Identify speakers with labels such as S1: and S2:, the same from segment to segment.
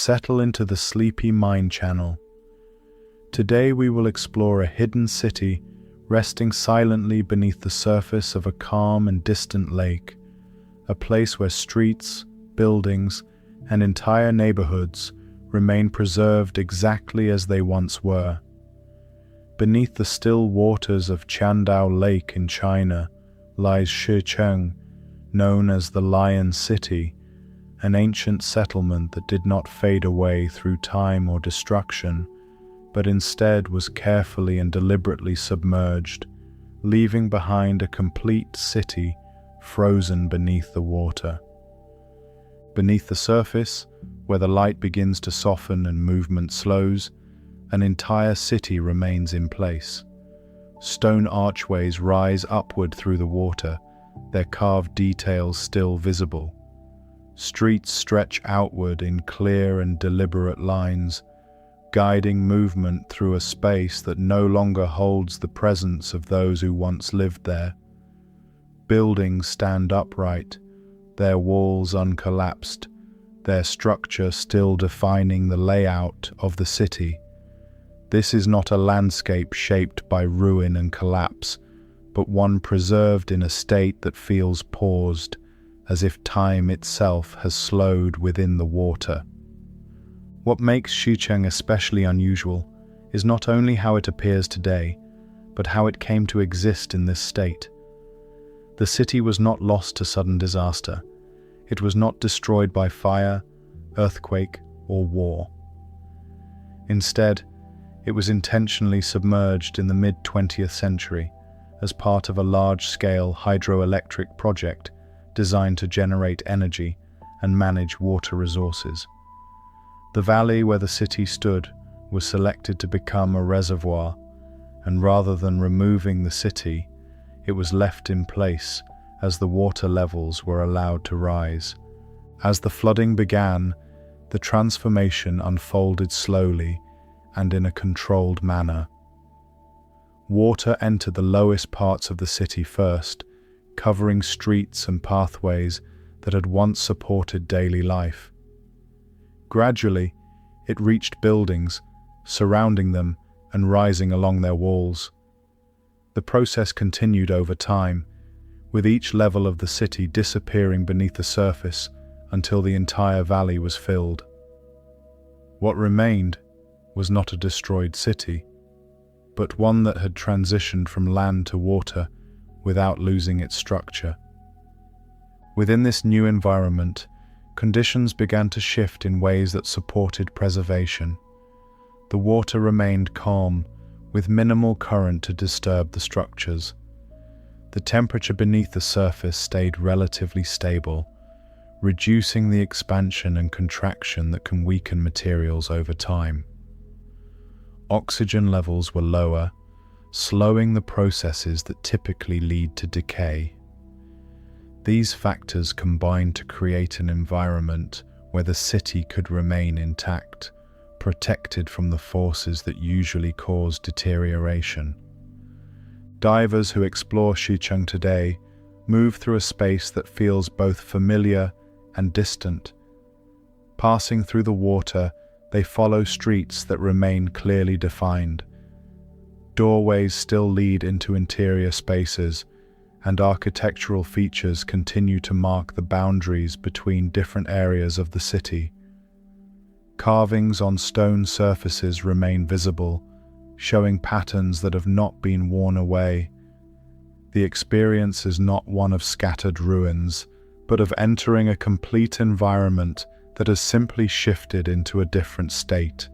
S1: settle into the sleepy mind channel. Today we will explore a hidden city resting silently beneath the surface of a calm and distant lake, a place where streets, buildings, and entire neighborhoods remain preserved exactly as they once were. Beneath the still waters of Qiandao Lake in China lies Shi Cheng, known as the Lion City, an ancient settlement that did not fade away through time or destruction, but instead was carefully and deliberately submerged, leaving behind a complete city frozen beneath the water. Beneath the surface, where the light begins to soften and movement slows, an entire city remains in place. Stone archways rise upward through the water, their carved details still visible. Streets stretch outward in clear and deliberate lines, guiding movement through a space that no longer holds the presence of those who once lived there. Buildings stand upright, their walls uncollapsed, their structure still defining the layout of the city. This is not a landscape shaped by ruin and collapse, but one preserved in a state that feels paused, as if time itself has slowed within the water. What makes Shi Cheng especially unusual is not only how it appears today, but how it came to exist in this state. The city was not lost to sudden disaster. It was not destroyed by fire, earthquake, or war. Instead, it was intentionally submerged in the mid-20th century as part of a large-scale hydroelectric project designed to generate energy and manage water resources. The valley where the city stood was selected to become a reservoir, and rather than removing the city, it was left in place as the water levels were allowed to rise. As the flooding began, the transformation unfolded slowly and in a controlled manner. Water entered the lowest parts of the city first, covering streets and pathways that had once supported daily life. Gradually, it reached buildings, surrounding them and rising along their walls. The process continued over time, with each level of the city disappearing beneath the surface until the entire valley was filled. What remained was not a destroyed city, but one that had transitioned from land to water without losing its structure. Within this new environment, conditions began to shift in ways that supported preservation. The water remained calm, with minimal current to disturb the structures. The temperature beneath the surface stayed relatively stable, reducing the expansion and contraction that can weaken materials over time. Oxygen levels were lower, slowing the processes that typically lead to decay. These factors combined to create an environment where the city could remain intact, protected from the forces that usually cause deterioration. Divers who explore Shi Cheng today move through a space that feels both familiar and distant. Passing through the water, they follow streets that remain clearly defined. Doorways still lead into interior spaces, and architectural features continue to mark the boundaries between different areas of the city. Carvings on stone surfaces remain visible, showing patterns that have not been worn away. The experience is not one of scattered ruins, but of entering a complete environment that has simply shifted into a different state.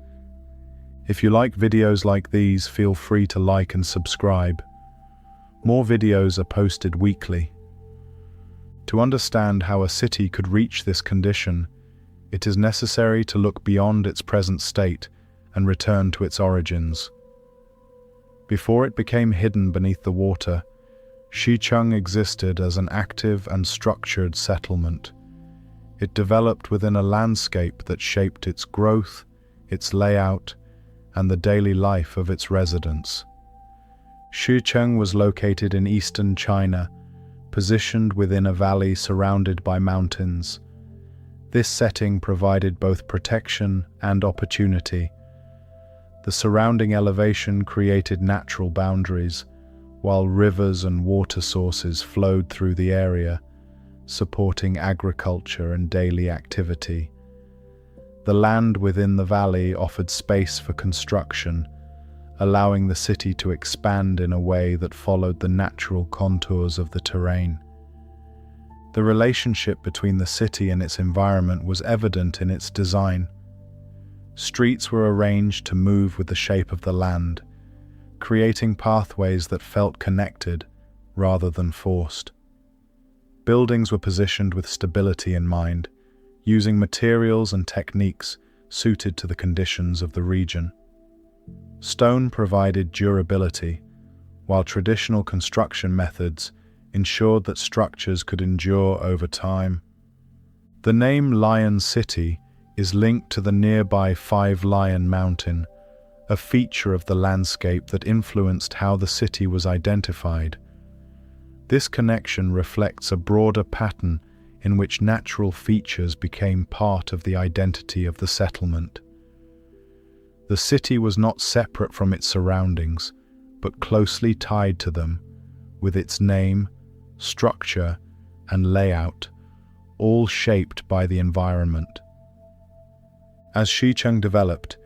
S1: If you like videos like these, feel free to like and subscribe. More videos are posted weekly. To understand how a city could reach this condition, it is necessary to look beyond its present state and return to its origins. Before it became hidden beneath the water, Shi Cheng existed as an active and structured settlement. It developed within a landscape that shaped its growth, its layout, and the daily life of its residents. Shi Cheng was located in eastern China, positioned within a valley surrounded by mountains. This setting provided both protection and opportunity. The surrounding elevation created natural boundaries, while rivers and water sources flowed through the area, supporting agriculture and daily activity. The land within the valley offered space for construction, allowing the city to expand in a way that followed the natural contours of the terrain. The relationship between the city and its environment was evident in its design. Streets were arranged to move with the shape of the land, creating pathways that felt connected rather than forced. Buildings were positioned with stability in mind, using materials and techniques suited to the conditions of the region. Stone provided durability, while traditional construction methods ensured that structures could endure over time. The name Lion City is linked to the nearby Five Lion Mountain, a feature of the landscape that influenced how the city was identified. This connection reflects a broader pattern in which natural features became part of the identity of the settlement. The city was not separate from its surroundings, but closely tied to them, with its name, structure, and layout, all shaped by the environment. As Shi Cheng developed,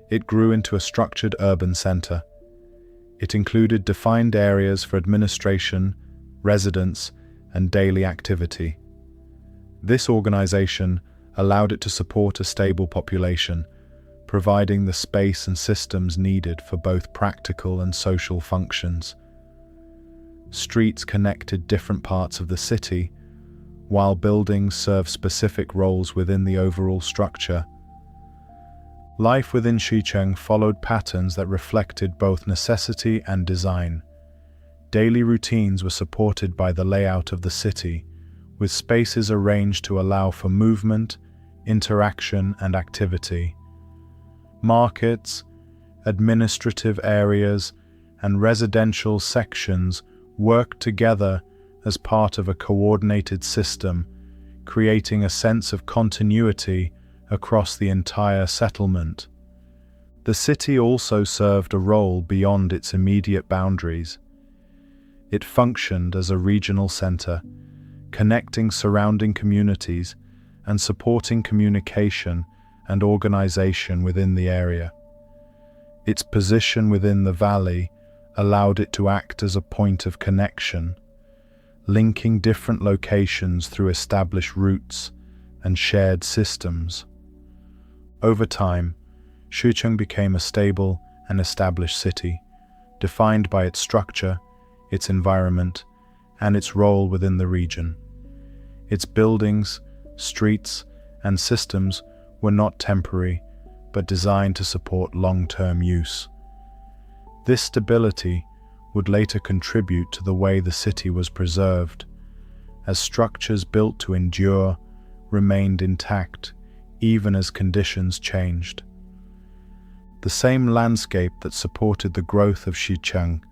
S1: it grew into a structured urban center. It included defined areas for administration, residence, and daily activity. This organization allowed it to support a stable population, providing the space and systems needed for both practical and social functions. Streets connected different parts of the city, while buildings served specific roles within the overall structure. Life within Shi Cheng followed patterns that reflected both necessity and design. Daily routines were supported by the layout of the city, with spaces arranged to allow for movement, interaction, and activity. Markets, administrative areas, and residential sections worked together as part of a coordinated system, creating a sense of continuity across the entire settlement. The city also served a role beyond its immediate boundaries. It functioned as a regional center, connecting surrounding communities and supporting communication and organization within the area. Its position within the valley allowed it to act as a point of connection, linking different locations through established routes and shared systems. Over time, Shi Cheng became a stable and established city, defined by its structure, its environment, and its role within the region. Its buildings, streets, and systems were not temporary, but designed to support long-term use. This stability would later contribute to the way the city was preserved, as structures built to endure remained intact even as conditions changed. The same landscape that supported the growth of Shi Cheng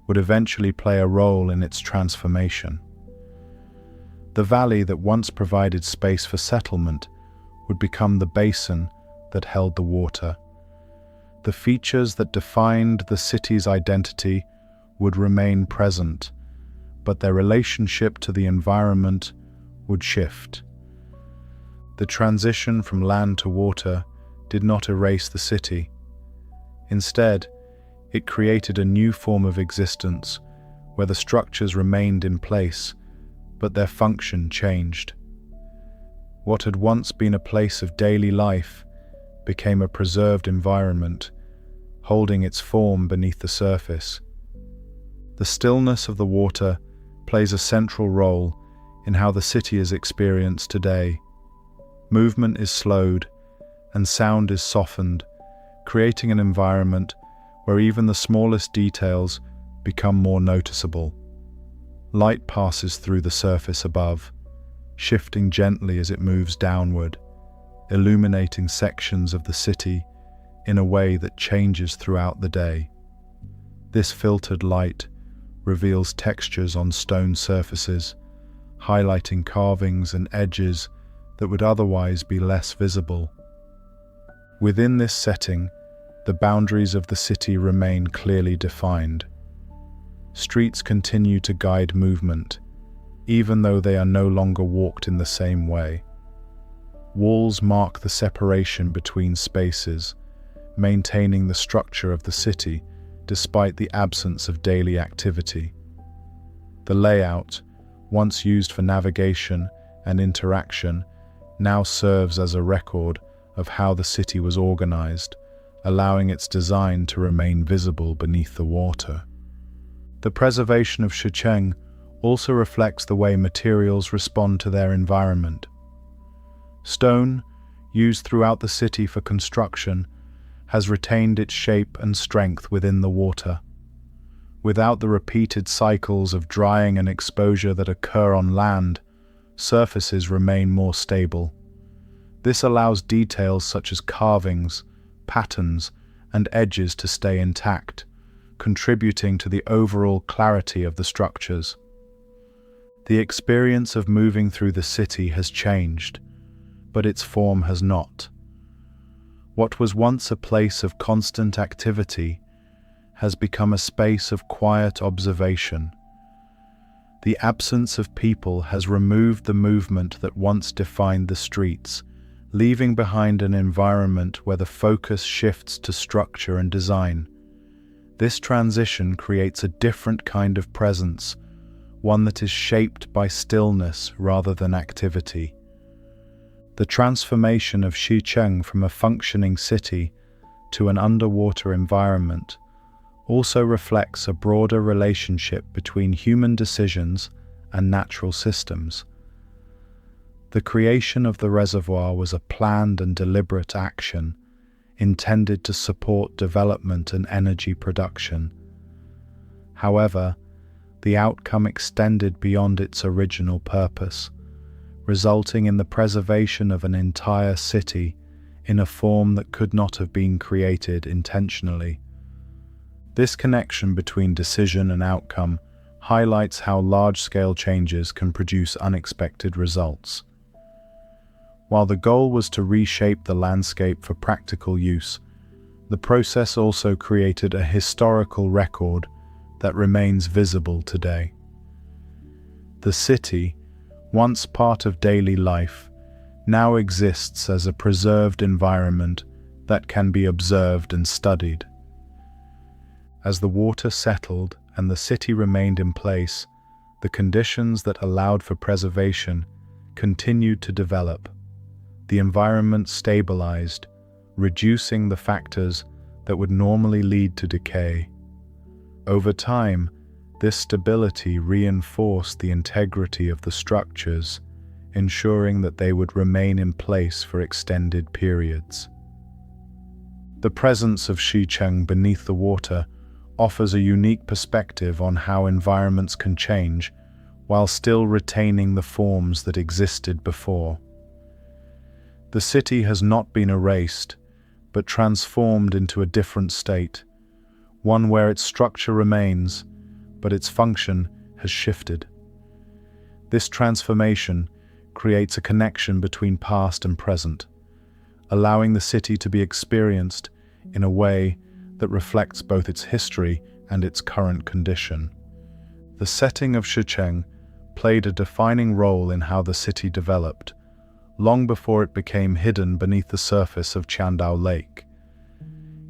S1: would eventually play a role in its transformation. The valley that once provided space for settlement would become the basin that held the water. The features that defined the city's identity would remain present, but their relationship to the environment would shift. The transition from land to water did not erase the city. Instead, it created a new form of existence where the structures remained in place, but their function changed. What had once been a place of daily life became a preserved environment, holding its form beneath the surface. The stillness of the water plays a central role in how the city is experienced today. Movement is slowed and sound is softened, creating an environment where even the smallest details become more noticeable. Light passes through the surface above, shifting gently as it moves downward, illuminating sections of the city in a way that changes throughout the day. This filtered light reveals textures on stone surfaces, highlighting carvings and edges that would otherwise be less visible. Within this setting, the boundaries of the city remain clearly defined. Streets continue to guide movement, even though they are no longer walked in the same way. Walls mark the separation between spaces, maintaining the structure of the city despite the absence of daily activity. The layout, once used for navigation and interaction, now serves as a record of how the city was organized, allowing its design to remain visible beneath the water. The preservation of Shi Cheng also reflects the way materials respond to their environment. Stone, used throughout the city for construction, has retained its shape and strength within the water. Without the repeated cycles of drying and exposure that occur on land, surfaces remain more stable. This allows details such as carvings, patterns, and edges to stay intact, contributing to the overall clarity of the structures. The experience of moving through the city has changed, but its form has not. What was once a place of constant activity has become a space of quiet observation. The absence of people has removed the movement that once defined the streets, leaving behind an environment where the focus shifts to structure and design. This transition creates a different kind of presence, one that is shaped by stillness rather than activity. The transformation of Shi Cheng from a functioning city to an underwater environment also reflects a broader relationship between human decisions and natural systems. The creation of the reservoir was a planned and deliberate action intended to support development and energy production. However, the outcome extended beyond its original purpose, resulting in the preservation of an entire city in a form that could not have been created intentionally. This connection between decision and outcome highlights how large-scale changes can produce unexpected results. While the goal was to reshape the landscape for practical use, the process also created a historical record that remains visible today. The city, once part of daily life, now exists as a preserved environment that can be observed and studied. As the water settled and the city remained in place, the conditions that allowed for preservation continued to develop. The environment stabilized, reducing the factors that would normally lead to decay. Over time, this stability reinforced the integrity of the structures, ensuring that they would remain in place for extended periods. The presence of Shi Cheng beneath the water offers a unique perspective on how environments can change while still retaining the forms that existed before. The city has not been erased, but transformed into a different state, one where its structure remains, but its function has shifted. This transformation creates a connection between past and present, allowing the city to be experienced in a way that reflects both its history and its current condition. The setting of Shi Cheng played a defining role in how the city developed, long before it became hidden beneath the surface of Qiandao Lake.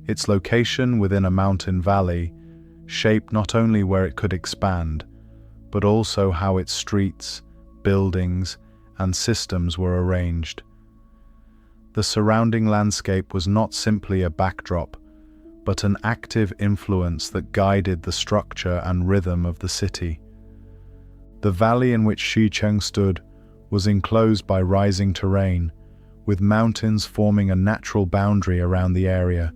S1: Its location within a mountain valley shaped not only where it could expand, but also how its streets, buildings, and systems were arranged. The surrounding landscape was not simply a backdrop, but an active influence that guided the structure and rhythm of the city. The valley in which Shi Cheng stood was enclosed by rising terrain, with mountains forming a natural boundary around the area.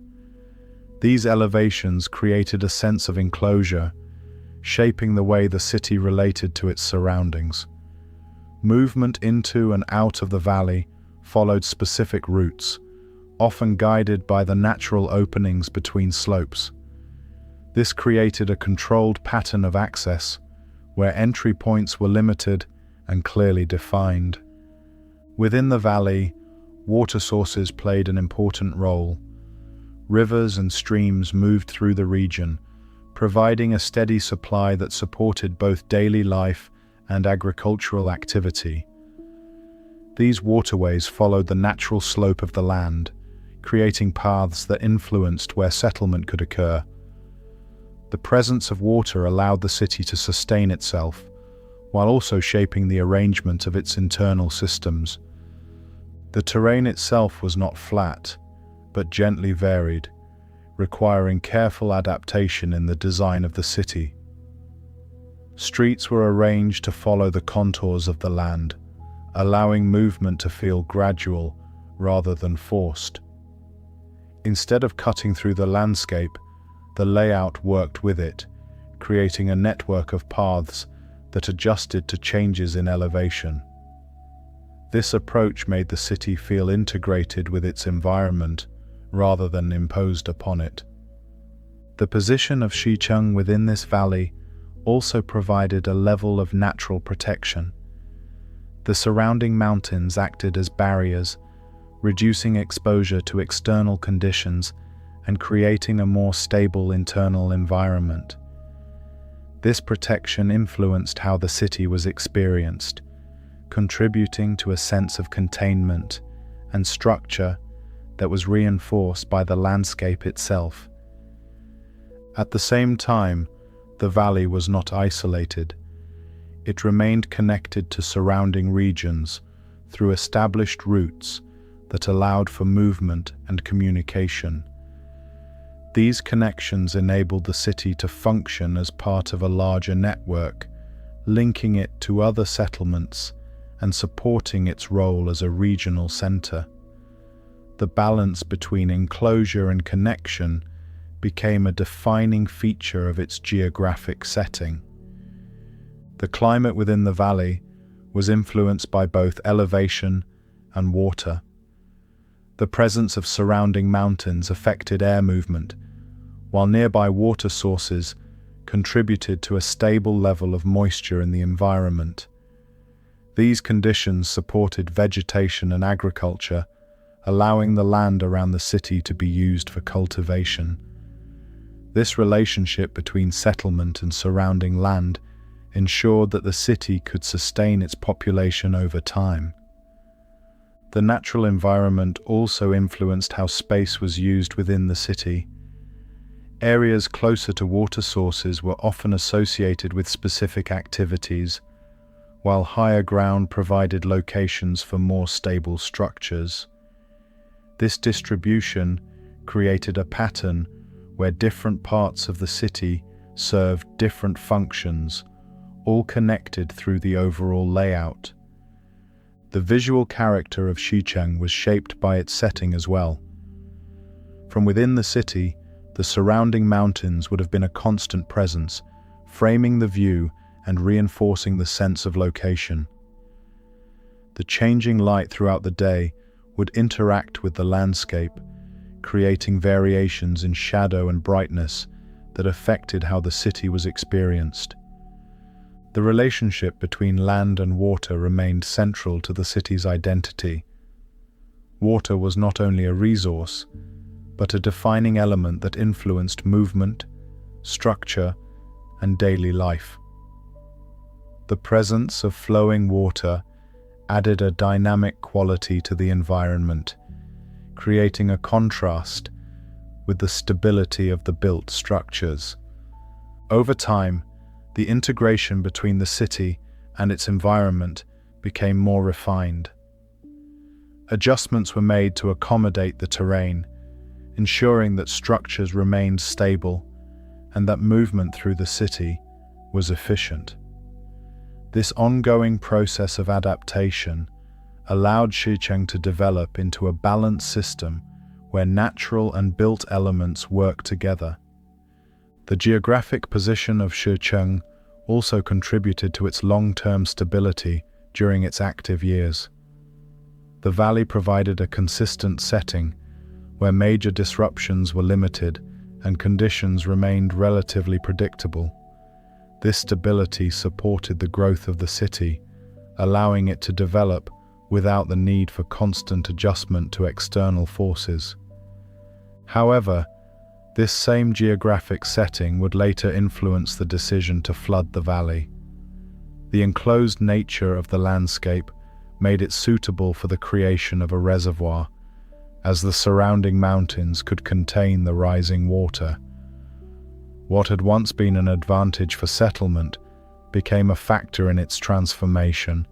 S1: These elevations created a sense of enclosure, shaping the way the city related to its surroundings. Movement into and out of the valley followed specific routes, often guided by the natural openings between slopes. This created a controlled pattern of access, where entry points were limited and clearly defined. Within the valley, water sources played an important role. Rivers and streams moved through the region, providing a steady supply that supported both daily life and agricultural activity. These waterways followed the natural slope of the land, creating paths that influenced where settlement could occur. The presence of water allowed the city to sustain itself, while also shaping the arrangement of its internal systems. The terrain itself was not flat, but gently varied, requiring careful adaptation in the design of the city. Streets were arranged to follow the contours of the land, allowing movement to feel gradual rather than forced. Instead of cutting through the landscape, the layout worked with it, creating a network of paths that adjusted to changes in elevation. This approach made the city feel integrated with its environment rather than imposed upon it. The position of Shi Cheng within this valley also provided a level of natural protection. The surrounding mountains acted as barriers, reducing exposure to external conditions and creating a more stable internal environment. This protection influenced how the city was experienced, contributing to a sense of containment and structure that was reinforced by the landscape itself. At the same time, the valley was not isolated. It remained connected to surrounding regions through established routes that allowed for movement and communication. These connections enabled the city to function as part of a larger network, linking it to other settlements and supporting its role as a regional center. The balance between enclosure and connection became a defining feature of its geographic setting. The climate within the valley was influenced by both elevation and water. The presence of surrounding mountains affected air movement, while nearby water sources contributed to a stable level of moisture in the environment. These conditions supported vegetation and agriculture, allowing the land around the city to be used for cultivation. This relationship between settlement and surrounding land ensured that the city could sustain its population over time. The natural environment also influenced how space was used within the city. Areas closer to water sources were often associated with specific activities, while higher ground provided locations for more stable structures. This distribution created a pattern where different parts of the city served different functions, all connected through the overall layout. The visual character of Shi Cheng was shaped by its setting as well. From within the city, the surrounding mountains would have been a constant presence, framing the view and reinforcing the sense of location. The changing light throughout the day would interact with the landscape, creating variations in shadow and brightness that affected how the city was experienced. The relationship between land and water remained central to the city's identity. Water was not only a resource, but a defining element that influenced movement, structure, and daily life. The presence of flowing water added a dynamic quality to the environment, creating a contrast with the stability of the built structures. Over time, the integration between the city and its environment became more refined. Adjustments were made to accommodate the terrain, ensuring that structures remained stable and that movement through the city was efficient. This ongoing process of adaptation allowed Shi Cheng to develop into a balanced system where natural and built elements work together. The geographic position of Shi Cheng also contributed to its long-term stability during its active years. The valley provided a consistent setting where major disruptions were limited and conditions remained relatively predictable. This stability supported the growth of the city, allowing it to develop without the need for constant adjustment to external forces. However, this same geographic setting would later influence the decision to flood the valley. The enclosed nature of the landscape made it suitable for the creation of a reservoir, as the surrounding mountains could contain the rising water. What had once been an advantage for settlement became a factor in its transformation,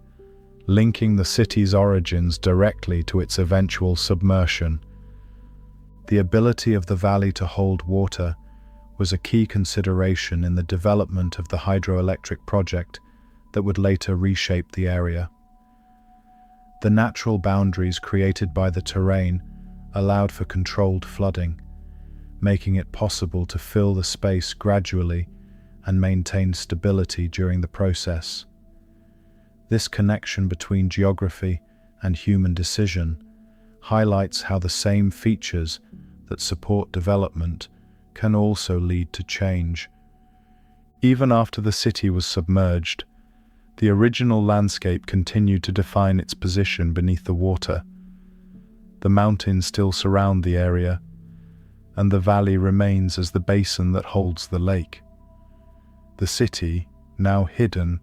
S1: linking the city's origins directly to its eventual submersion. The ability of the valley to hold water was a key consideration in the development of the hydroelectric project that would later reshape the area. The natural boundaries created by the terrain allowed for controlled flooding, making it possible to fill the space gradually and maintain stability during the process. This connection between geography and human decision highlights how the same features that support development can also lead to change. Even after the city was submerged, the original landscape continued to define its position beneath the water. The mountains still surround the area, and the valley remains as the basin that holds the lake. The city, now hidden,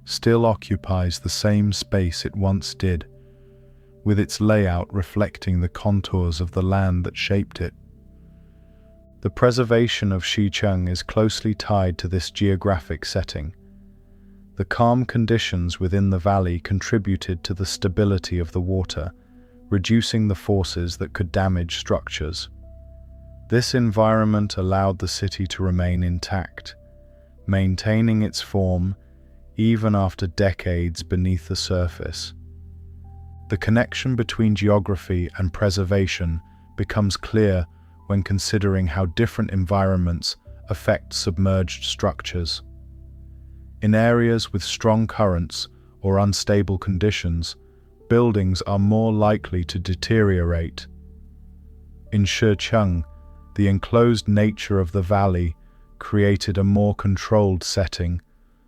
S1: still occupies the same space it once did, with its layout reflecting the contours of the land that shaped it. The preservation of Shi Cheng is closely tied to this geographic setting. The calm conditions within the valley contributed to the stability of the water, reducing the forces that could damage structures. This environment allowed the city to remain intact, maintaining its form even after decades beneath the surface. The connection between geography and preservation becomes clear when considering how different environments affect submerged structures. In areas with strong currents or unstable conditions, buildings are more likely to deteriorate. In Shi Cheng, the enclosed nature of the valley created a more controlled setting,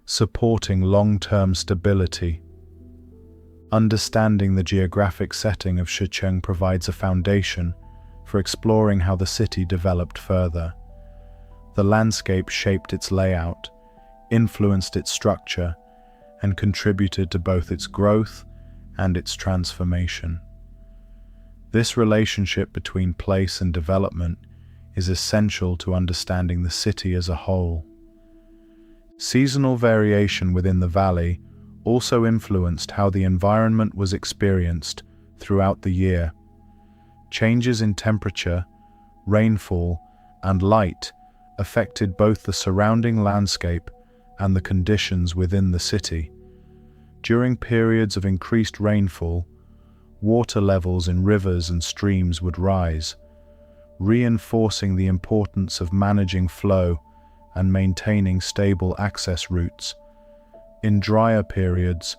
S1: supporting long-term stability. Understanding the geographic setting of Shi Cheng provides a foundation for exploring how the city developed further. The landscape shaped its layout, influenced its structure, and contributed to both its growth and its transformation. This relationship between place and development is essential to understanding the city as a whole. Seasonal variation within the valley also influenced how the environment was experienced throughout the year. Changes in temperature, rainfall, and light affected both the surrounding landscape and the conditions within the city. During periods of increased rainfall, water levels in rivers and streams would rise, reinforcing the importance of managing flow and maintaining stable access routes. In drier periods,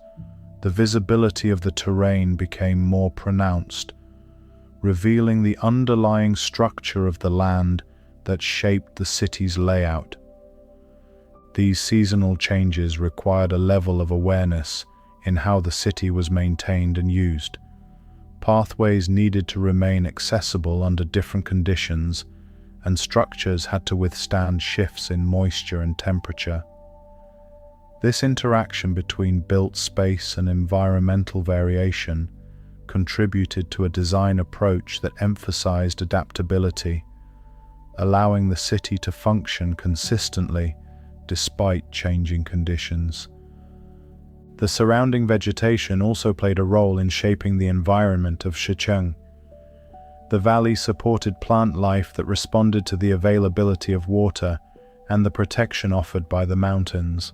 S1: the visibility of the terrain became more pronounced, revealing the underlying structure of the land that shaped the city's layout. These seasonal changes required a level of awareness in how the city was maintained and used. Pathways needed to remain accessible under different conditions, and structures had to withstand shifts in moisture and temperature. This interaction between built space and environmental variation contributed to a design approach that emphasized adaptability, allowing the city to function consistently despite changing conditions. The surrounding vegetation also played a role in shaping the environment of Shi Cheng. The valley supported plant life that responded to the availability of water and the protection offered by the mountains.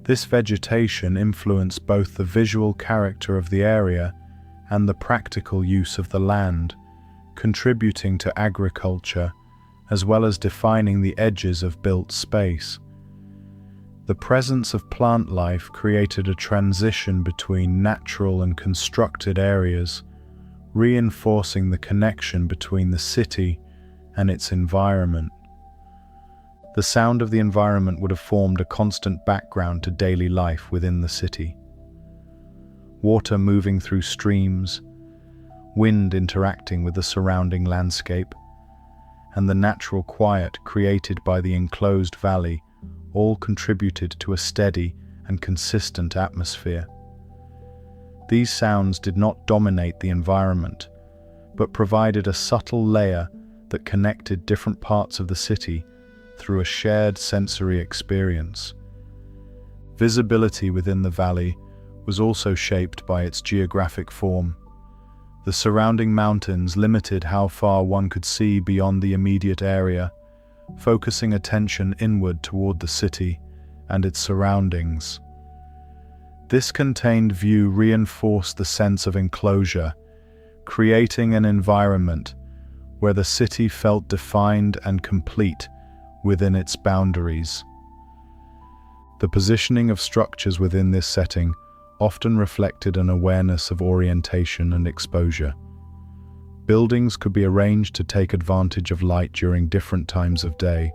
S1: This vegetation influenced both the visual character of the area and the practical use of the land, contributing to agriculture as well as defining the edges of built space. The presence of plant life created a transition between natural and constructed areas, reinforcing the connection between the city and its environment. The sound of the environment would have formed a constant background to daily life within the city. water moving through streams, wind interacting with the surrounding landscape, and the natural quiet created by the enclosed valley all contributed to a steady and consistent atmosphere. These sounds did not dominate the environment, but provided a subtle layer that connected different parts of the city through a shared sensory experience. Visibility within the valley was also shaped by its geographic form. The surrounding mountains limited how far one could see beyond the immediate area, focusing attention inward toward the city and its surroundings. This contained view reinforced the sense of enclosure, creating an environment where the city felt defined and complete within its boundaries. The positioning of structures within this setting often reflected an awareness of orientation and exposure. Buildings could be arranged to take advantage of light during different times of day,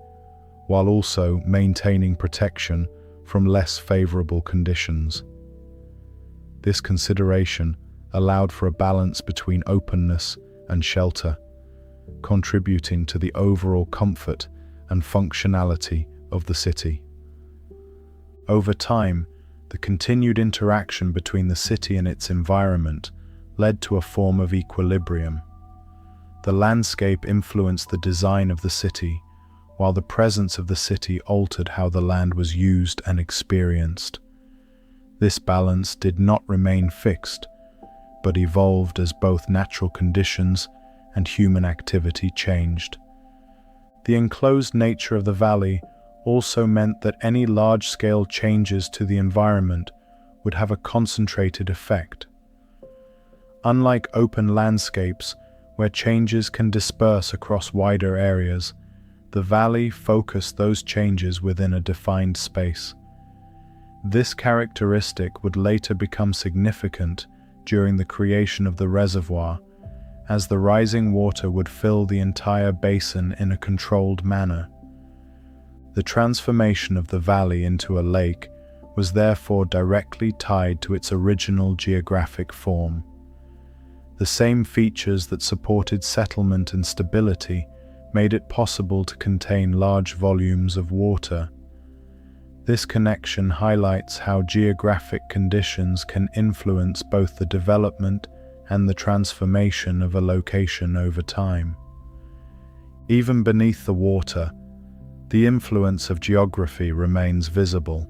S1: while also maintaining protection from less favorable conditions. This consideration allowed for a balance between openness and shelter, contributing to the overall comfort and functionality of the city. Over time, the continued interaction between the city and its environment led to a form of equilibrium. The landscape influenced the design of the city, while the presence of the city altered how the land was used and experienced. This balance did not remain fixed, but evolved as both natural conditions and human activity changed. The enclosed nature of the valley also meant that any large-scale changes to the environment would have a concentrated effect. Unlike open landscapes, where changes can disperse across wider areas, the valley focused those changes within a defined space. This characteristic would later become significant during the creation of the reservoir, as the rising water would fill the entire basin in a controlled manner. The transformation of the valley into a lake was therefore directly tied to its original geographic form. The same features that supported settlement and stability made it possible to contain large volumes of water. This connection highlights how geographic conditions can influence both the development and the transformation of a location over time. Even beneath the water, the influence of geography remains visible.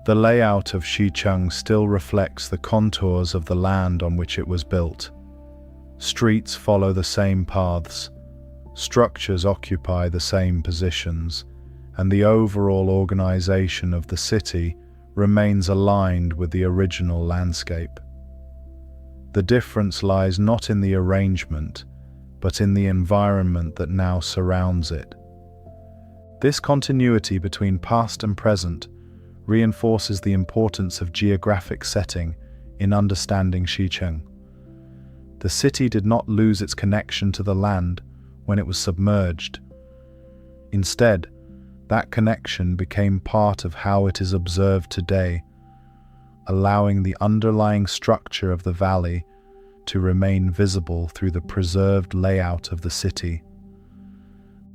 S1: The layout of Shi Cheng still reflects the contours of the land on which it was built. Streets follow the same paths, structures occupy the same positions, and the overall organization of the city remains aligned with the original landscape. The difference lies not in the arrangement, but in the environment that now surrounds it. This continuity between past and present reinforces the importance of geographic setting in understanding Shi Cheng. The city did not lose its connection to the land when it was submerged. Instead, that connection became part of how it is observed today, allowing the underlying structure of the valley to remain visible through the preserved layout of the city.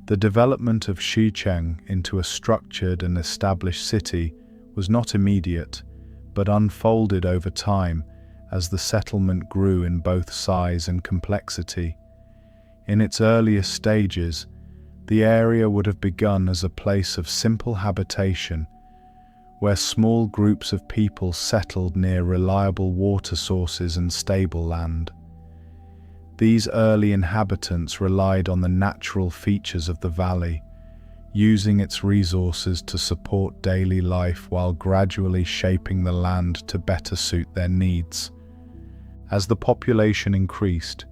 S1: The development of Shi Cheng into a structured and established city was not immediate, but unfolded over time as the settlement grew in both size and complexity. In its earliest stages, the area would have begun as a place of simple habitation, where small groups of people settled near reliable water sources and stable land. These early inhabitants relied on the natural features of the valley, using its resources to support daily life while gradually shaping the land to better suit their needs. As the population increased,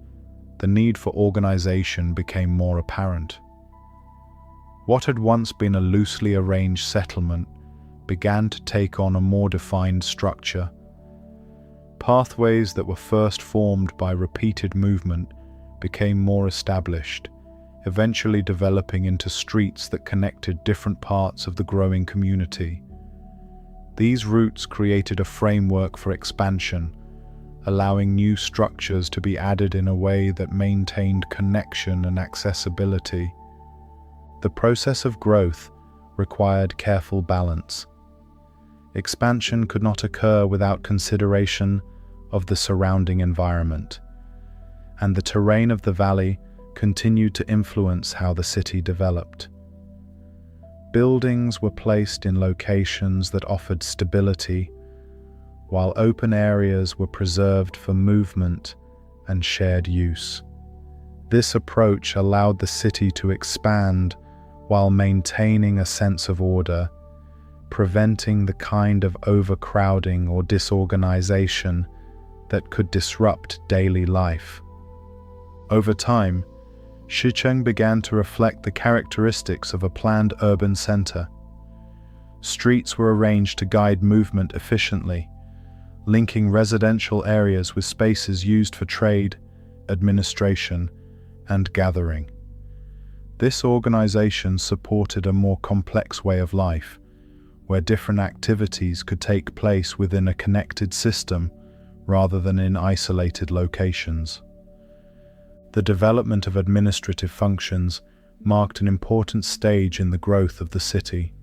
S1: the need for organization became more apparent. What had once been a loosely arranged settlement began to take on a more defined structure. Pathways that were first formed by repeated movement became more established, eventually developing into streets that connected different parts of the growing community. These routes created a framework for expansion, allowing new structures to be added in a way that maintained connection and accessibility. The process of growth required careful balance. Expansion could not occur without consideration of the surrounding environment, and the terrain of the valley continued to influence how the city developed. Buildings were placed in locations that offered stability, while open areas were preserved for movement and shared use. This approach allowed the city to expand while maintaining a sense of order, preventing the kind of overcrowding or disorganization that could disrupt daily life. Over time, Shi Cheng began to reflect the characteristics of a planned urban center. Streets were arranged to guide movement efficiently, linking residential areas with spaces used for trade, administration, and gathering. This organization supported a more complex way of life, where different activities could take place within a connected system rather than in isolated locations. The development of administrative functions marked an important stage in the growth of the city.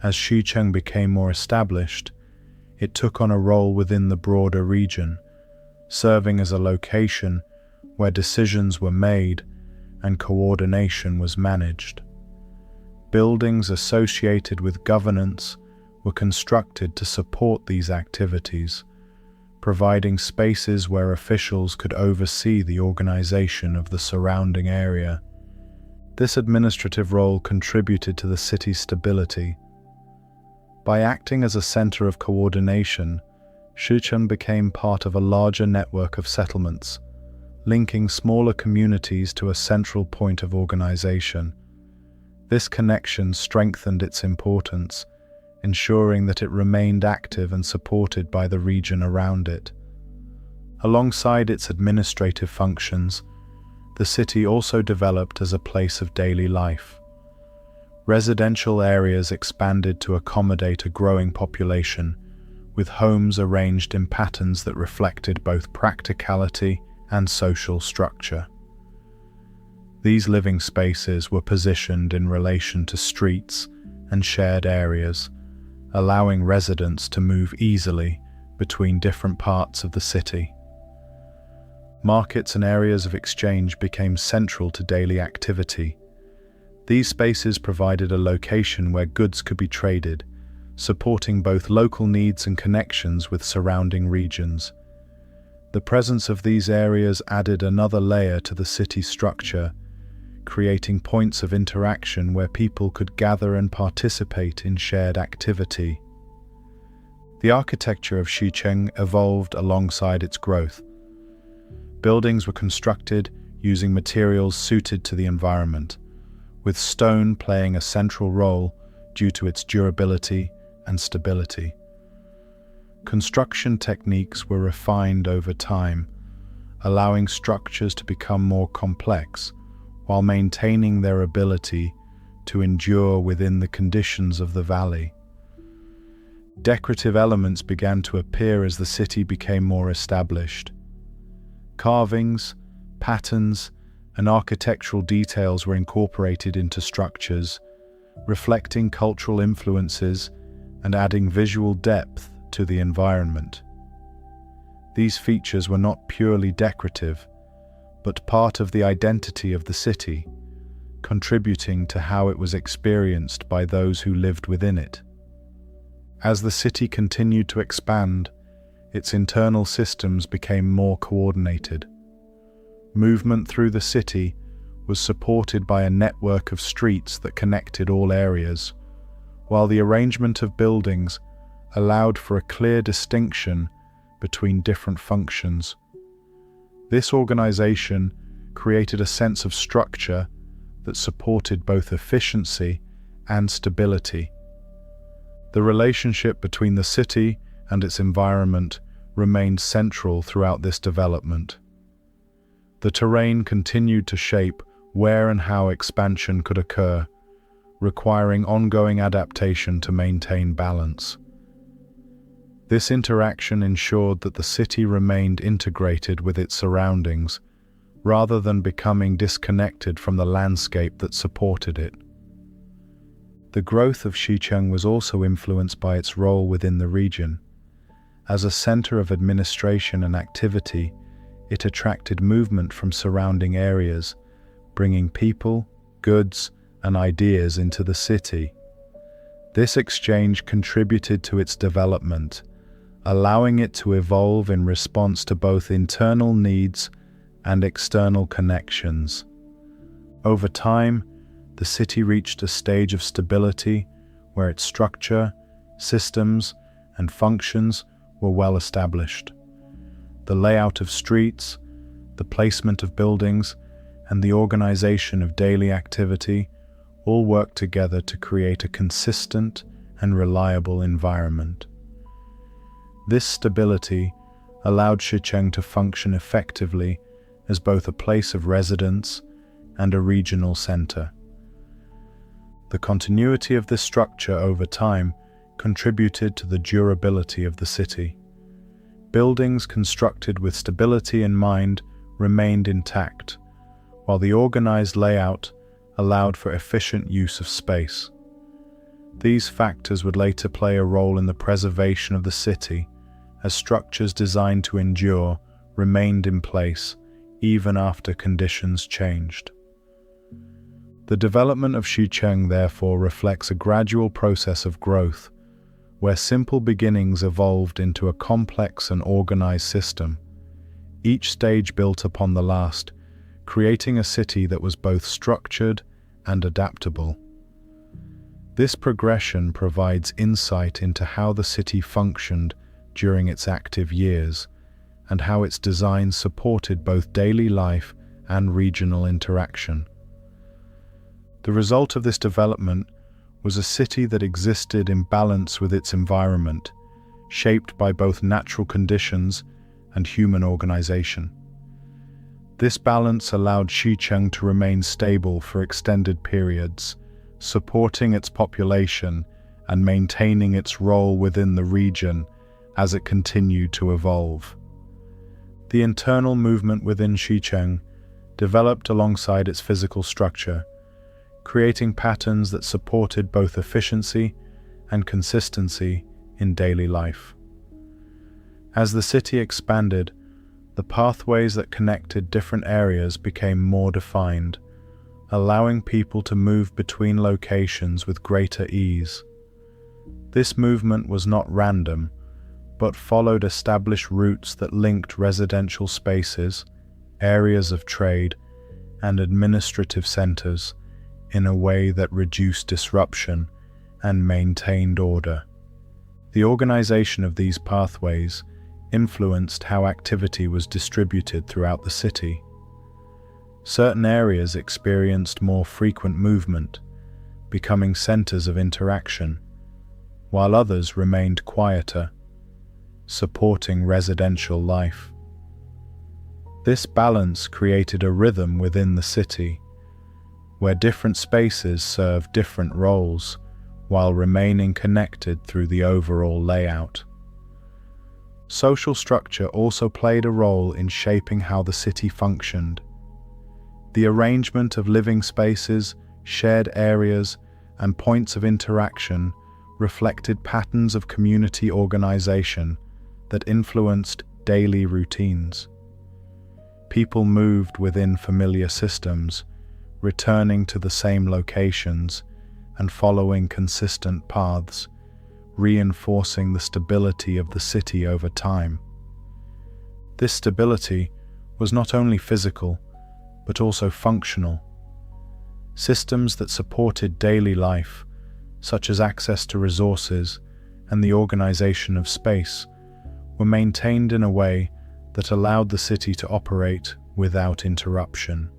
S1: As Shi Cheng became more established, it took on a role within the broader region, serving as a location where decisions were made and coordination was managed. Buildings associated with governance were constructed to support these activities, providing spaces where officials could oversee the organization of the surrounding area. This administrative role contributed to the city's stability. By acting as a center of coordination, Shi Cheng became part of a larger network of settlements, linking smaller communities to a central point of organization. This connection strengthened its importance, ensuring that it remained active and supported by the region around it. Alongside its administrative functions, the city also developed as a place of daily life. Residential areas expanded to accommodate a growing population, with homes arranged in patterns that reflected both practicality and social structure. These living spaces were positioned in relation to streets and shared areas, allowing residents to move easily between different parts of the city. Markets and areas of exchange became central to daily activity. These spaces provided a location where goods could be traded, supporting both local needs and connections with surrounding regions. The presence of these areas added another layer to the city's structure, creating points of interaction where people could gather and participate in shared activity. The architecture of Shi Cheng evolved alongside its growth. Buildings were constructed using materials suited to the environment, with stone playing a central role due to its durability and stability. Construction techniques were refined over time, allowing structures to become more complex, while maintaining their ability to endure within the conditions of the valley. Decorative elements began to appear as the city became more established. Carvings, patterns, and architectural details were incorporated into structures, reflecting cultural influences and adding visual depth to the environment. These features were not purely decorative, but part of the identity of the city, contributing to how it was experienced by those who lived within it. As the city continued to expand, its internal systems became more coordinated. Movement through the city was supported by a network of streets that connected all areas, while the arrangement of buildings allowed for a clear distinction between different functions. This organization created a sense of structure that supported both efficiency and stability. The relationship between the city and its environment remained central throughout this development. The terrain continued to shape where and how expansion could occur, requiring ongoing adaptation to maintain balance. This interaction ensured that the city remained integrated with its surroundings, rather than becoming disconnected from the landscape that supported it. The growth of Shi Cheng was also influenced by its role within the region. As a center of administration and activity, it attracted movement from surrounding areas, bringing people, goods, and ideas into the city. This exchange contributed to its development, allowing it to evolve in response to both internal needs and external connections. Over time, the city reached a stage of stability where its structure, systems, and functions were well established. The layout of streets, the placement of buildings, and the organization of daily activity all worked together to create a consistent and reliable environment. This stability allowed Shi Cheng to function effectively as both a place of residence and a regional center. The continuity of this structure over time contributed to the durability of the city. Buildings constructed with stability in mind remained intact, while the organized layout allowed for efficient use of space. These factors would later play a role in the preservation of the city, as structures designed to endure remained in place even after conditions changed. The development of Shi Cheng therefore reflects a gradual process of growth, where simple beginnings evolved into a complex and organized system, each stage built upon the last, creating a city that was both structured and adaptable. This progression provides insight into how the city functioned during its active years, and how its design supported both daily life and regional interaction. The result of this development was a city that existed in balance with its environment, shaped by both natural conditions and human organization. This balance allowed Shi Cheng to remain stable for extended periods, supporting its population and maintaining its role within the region as it continued to evolve. The internal movement within Shi Cheng developed alongside its physical structure, creating patterns that supported both efficiency and consistency in daily life. As the city expanded, the pathways that connected different areas became more defined, allowing people to move between locations with greater ease. This movement was not random, but followed established routes that linked residential spaces, areas of trade, and administrative centers in a way that reduced disruption and maintained order. The organization of these pathways influenced how activity was distributed throughout the city. Certain areas experienced more frequent movement, becoming centers of interaction, while others remained quieter, supporting residential life. This balance created a rhythm within the city, where different spaces served different roles while remaining connected through the overall layout. Social structure also played a role in shaping how the city functioned. The arrangement of living spaces, shared areas, and points of interaction reflected patterns of community organization that influenced daily routines. People moved within familiar systems, returning to the same locations and following consistent paths, reinforcing the stability of the city over time. This stability was not only physical, but also functional. Systems that supported daily life, such as access to resources and the organization of space, were maintained in a way that allowed the city to operate without interruption.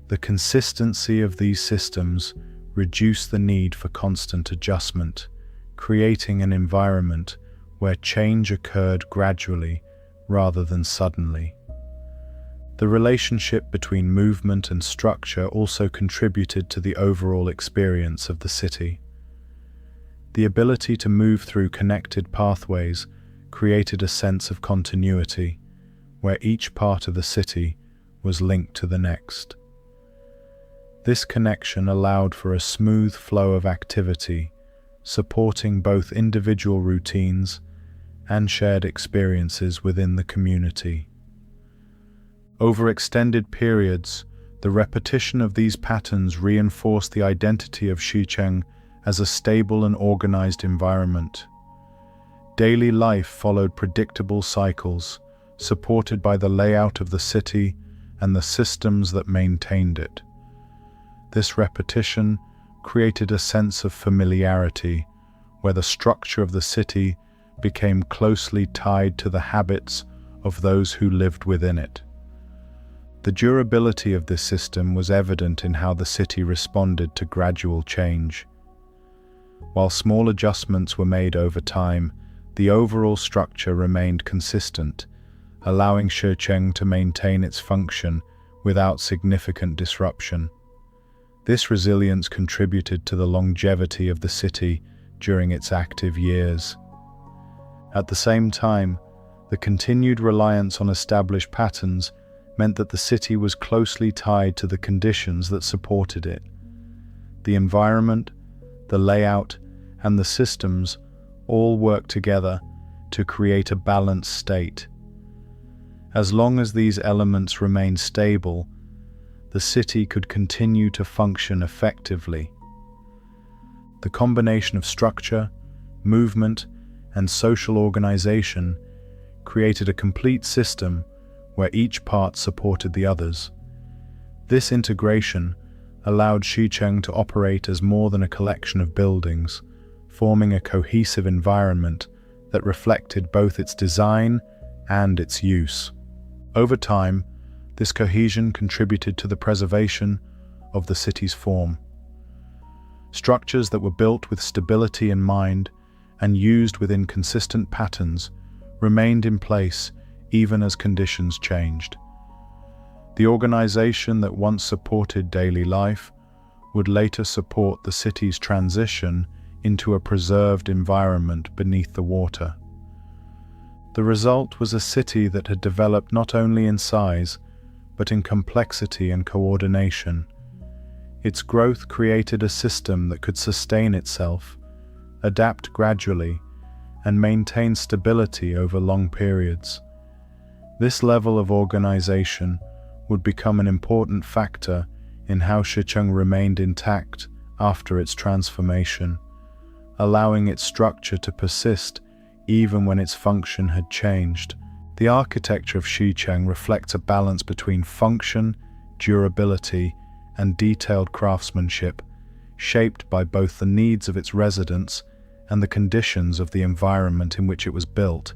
S1: The consistency of these systems reduced the need for constant adjustment, creating an environment where change occurred gradually rather than suddenly. The relationship between movement and structure also contributed to the overall experience of the city. The ability to move through connected pathways created a sense of continuity, where each part of the city was linked to the next. This connection allowed for a smooth flow of activity, supporting both individual routines and shared experiences within the community. Over extended periods, the repetition of these patterns reinforced the identity of Shi Cheng as a stable and organized environment. Daily life followed predictable cycles, supported by the layout of the city and the systems that maintained it. This repetition created a sense of familiarity, where the structure of the city became closely tied to the habits of those who lived within it. The durability of this system was evident in how the city responded to gradual change. While small adjustments were made over time, the overall structure remained consistent, allowing Shi Cheng to maintain its function without significant disruption. This resilience contributed to the longevity of the city during its active years. At the same time, the continued reliance on established patterns meant that the city was closely tied to the conditions that supported it. The environment, the layout, and the systems all worked together to create a balanced state. As long as these elements remained stable, the city could continue to function effectively. The combination of structure, movement, and social organization created a complete system where each part supported the others. This integration allowed Shi Cheng to operate as more than a collection of buildings, forming a cohesive environment that reflected both its design and its use. Over time, this cohesion contributed to the preservation of the city's form. Structures that were built with stability in mind and used within consistent patterns remained in place even as conditions changed. The organization that once supported daily life would later support the city's transition into a preserved environment beneath the water. The result was a city that had developed not only in size, but in complexity and coordination. Its growth created a system that could sustain itself, adapt gradually, and maintain stability over long periods. This level of organization would become an important factor in how Shi Cheng remained intact after its transformation, allowing its structure to persist even when its function had changed. The architecture of Shi Cheng reflects a balance between function, durability, and detailed craftsmanship, shaped by both the needs of its residents and the conditions of the environment in which it was built.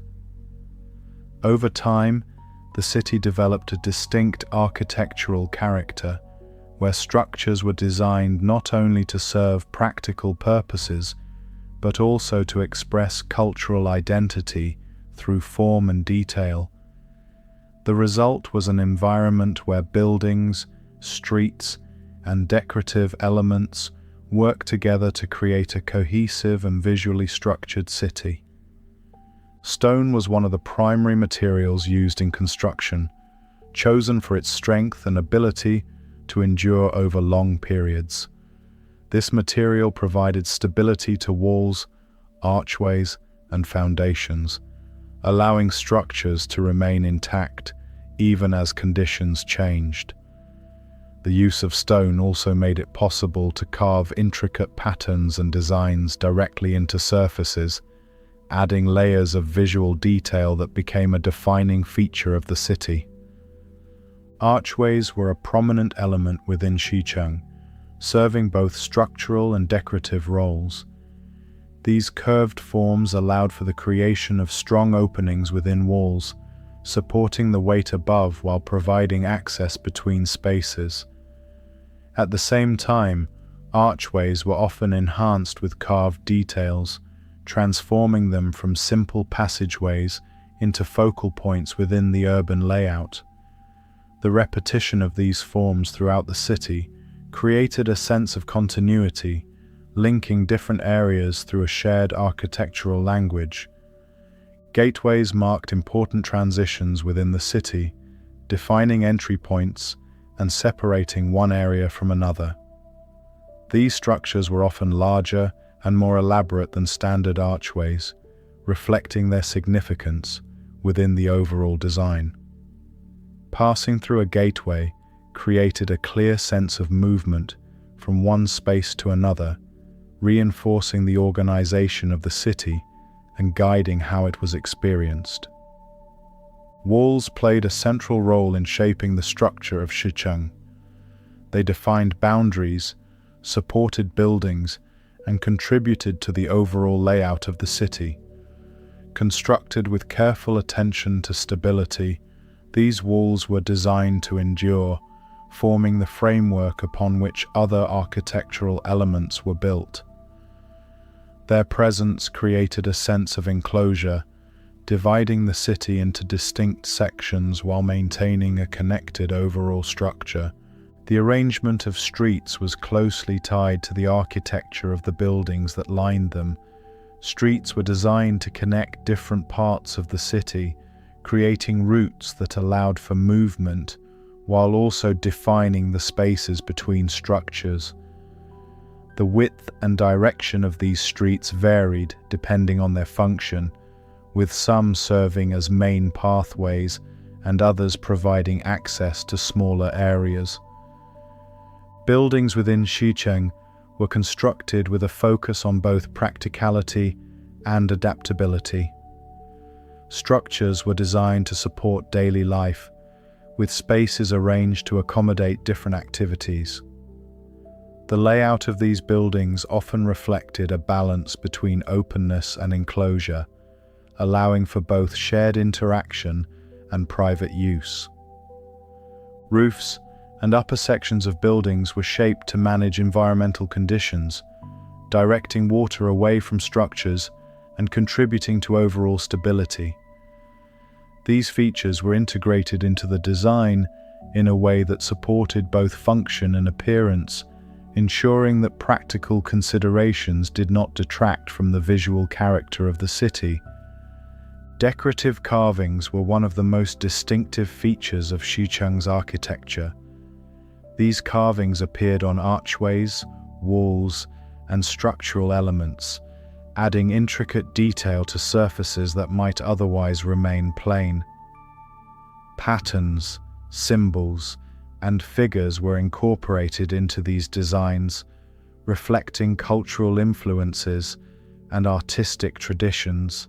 S1: Over time, the city developed a distinct architectural character, where structures were designed not only to serve practical purposes, but also to express cultural identity through form and detail. The result was an environment where buildings, streets, and decorative elements worked together to create a cohesive and visually structured city. Stone was one of the primary materials used in construction, chosen for its strength and ability to endure over long periods. This material provided stability to walls, archways, and foundations, allowing structures to remain intact even as conditions changed. The use of stone also made it possible to carve intricate patterns and designs directly into surfaces, adding layers of visual detail that became a defining feature of the city. Archways were a prominent element within Shi Cheng, serving both structural and decorative roles. These curved forms allowed for the creation of strong openings within walls, supporting the weight above while providing access between spaces. At the same time, archways were often enhanced with carved details, transforming them from simple passageways into focal points within the urban layout. The repetition of these forms throughout the city created a sense of continuity, linking different areas through a shared architectural language. Gateways marked important transitions within the city, defining entry points and separating one area from another. These structures were often larger and more elaborate than standard archways, reflecting their significance within the overall design. Passing through a gateway created a clear sense of movement from one space to another, reinforcing the organization of the city and guiding how it was experienced. Walls played a central role in shaping the structure of Shi Cheng. They defined boundaries, supported buildings, and contributed to the overall layout of the city. Constructed with careful attention to stability, these walls were designed to endure, forming the framework upon which other architectural elements were built. Their presence created a sense of enclosure, dividing the city into distinct sections while maintaining a connected overall structure. The arrangement of streets was closely tied to the architecture of the buildings that lined them. Streets were designed to connect different parts of the city, creating routes that allowed for movement, while also defining the spaces between structures. The width and direction of these streets varied depending on their function, with some serving as main pathways and others providing access to smaller areas. Buildings within Shi Cheng were constructed with a focus on both practicality and adaptability. Structures were designed to support daily life, with spaces arranged to accommodate different activities. The layout of these buildings often reflected a balance between openness and enclosure, allowing for both shared interaction and private use. Roofs and upper sections of buildings were shaped to manage environmental conditions, directing water away from structures and contributing to overall stability. These features were integrated into the design in a way that supported both function and appearance, ensuring that practical considerations did not detract from the visual character of the city. Decorative carvings were one of the most distinctive features of Shi Cheng's architecture. These carvings appeared on archways, walls, and structural elements, adding intricate detail to surfaces that might otherwise remain plain. Patterns, symbols, and figures were incorporated into these designs, reflecting cultural influences and artistic traditions.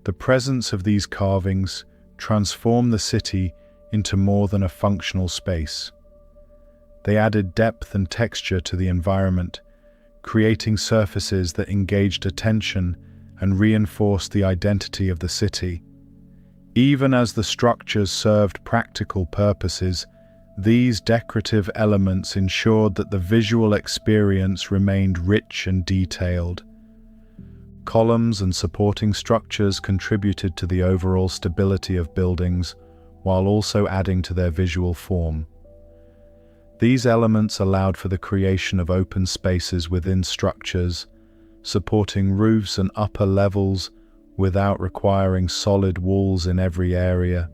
S1: The presence of these carvings transformed the city into more than a functional space. They added depth and texture to the environment, creating surfaces that engaged attention and reinforced the identity of the city. Even as the structures served practical purposes, these decorative elements ensured that the visual experience remained rich and detailed. Columns and supporting structures contributed to the overall stability of buildings, while also adding to their visual form. These elements allowed for the creation of open spaces within structures, supporting roofs and upper levels without requiring solid walls in every area.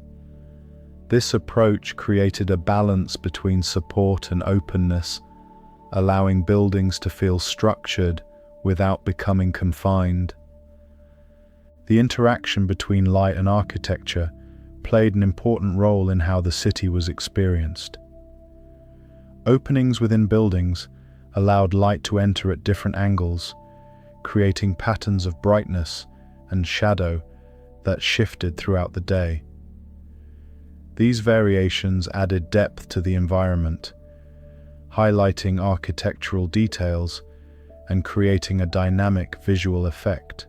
S1: This approach created a balance between support and openness, allowing buildings to feel structured without becoming confined. The interaction between light and architecture played an important role in how the city was experienced. Openings within buildings allowed light to enter at different angles, creating patterns of brightness and shadow that shifted throughout the day. These variations added depth to the environment, highlighting architectural details and creating a dynamic visual effect.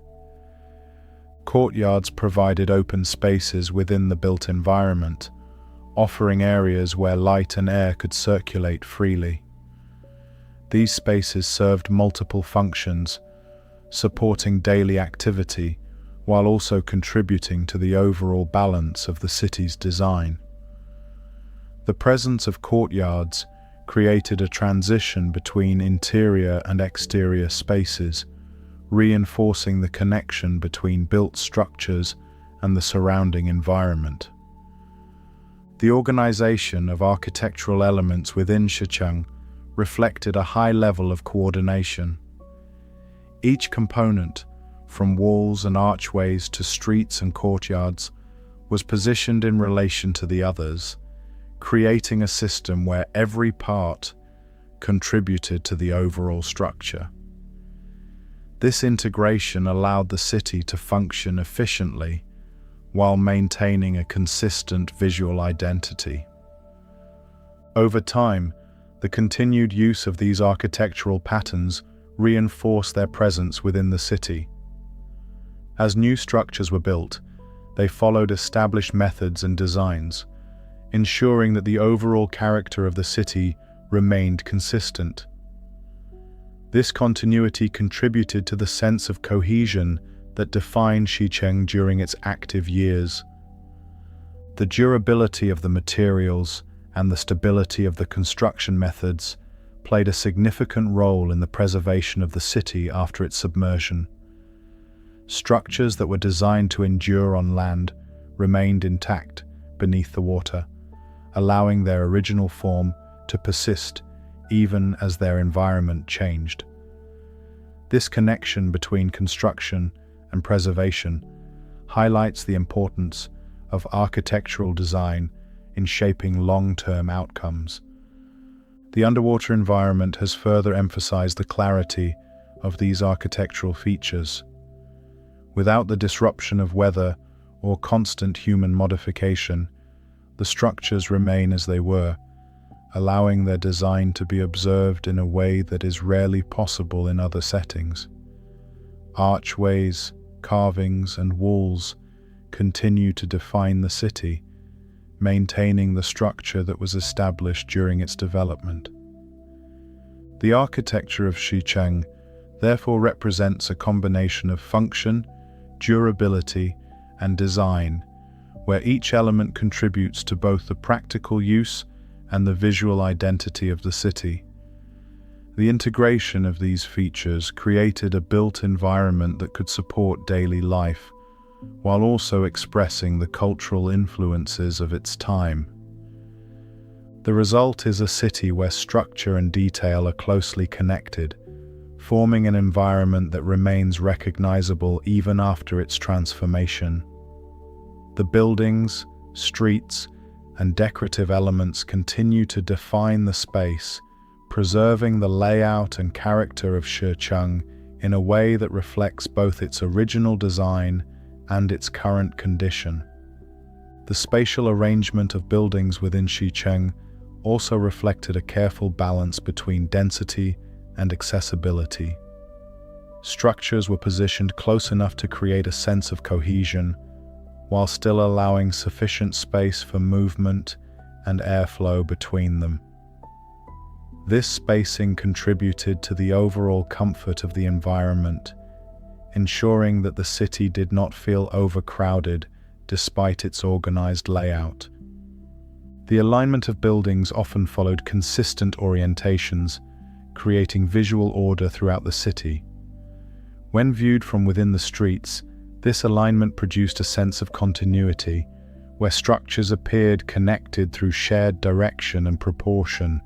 S1: Courtyards provided open spaces within the built environment, offering areas where light and air could circulate freely. These spaces served multiple functions, supporting daily activity while also contributing to the overall balance of the city's design. The presence of courtyards created a transition between interior and exterior spaces, reinforcing the connection between built structures and the surrounding environment. The organization of architectural elements within Shi Cheng reflected a high level of coordination. Each component, from walls and archways to streets and courtyards, was positioned in relation to the others, creating a system where every part contributed to the overall structure. This integration allowed the city to function efficiently while maintaining a consistent visual identity. Over time, the continued use of these architectural patterns reinforced their presence within the city. As new structures were built, they followed established methods and designs, ensuring that the overall character of the city remained consistent. This continuity contributed to the sense of cohesion that defined Shi Cheng during its active years. The durability of the materials and the stability of the construction methods played a significant role in the preservation of the city after its submersion. Structures that were designed to endure on land remained intact beneath the water, allowing their original form to persist even as their environment changed. This connection between construction and preservation highlights the importance of architectural design in shaping long-term outcomes. The underwater environment has further emphasized the clarity of these architectural features. Without the disruption of weather or constant human modification, the structures remain as they were, allowing their design to be observed in a way that is rarely possible in other settings. Archways, carvings, and walls continue to define the city, maintaining the structure that was established during its development. The architecture of Shi Cheng therefore represents a combination of function, durability, and design, where each element contributes to both the practical use and the visual identity of the city. The integration of these features created a built environment that could support daily life, while also expressing the cultural influences of its time. The result is a city where structure and detail are closely connected, forming an environment that remains recognizable even after its transformation. The buildings, streets, and decorative elements continue to define the space, preserving the layout and character of Shi Cheng in a way that reflects both its original design and its current condition. The spatial arrangement of buildings within Shi Cheng also reflected a careful balance between density and accessibility. Structures were positioned close enough to create a sense of cohesion, while still allowing sufficient space for movement and airflow between them. This spacing contributed to the overall comfort of the environment, ensuring that the city did not feel overcrowded despite its organized layout. The alignment of buildings often followed consistent orientations, creating visual order throughout the city. When viewed from within the streets, this alignment produced a sense of continuity, where structures appeared connected through shared direction and proportion.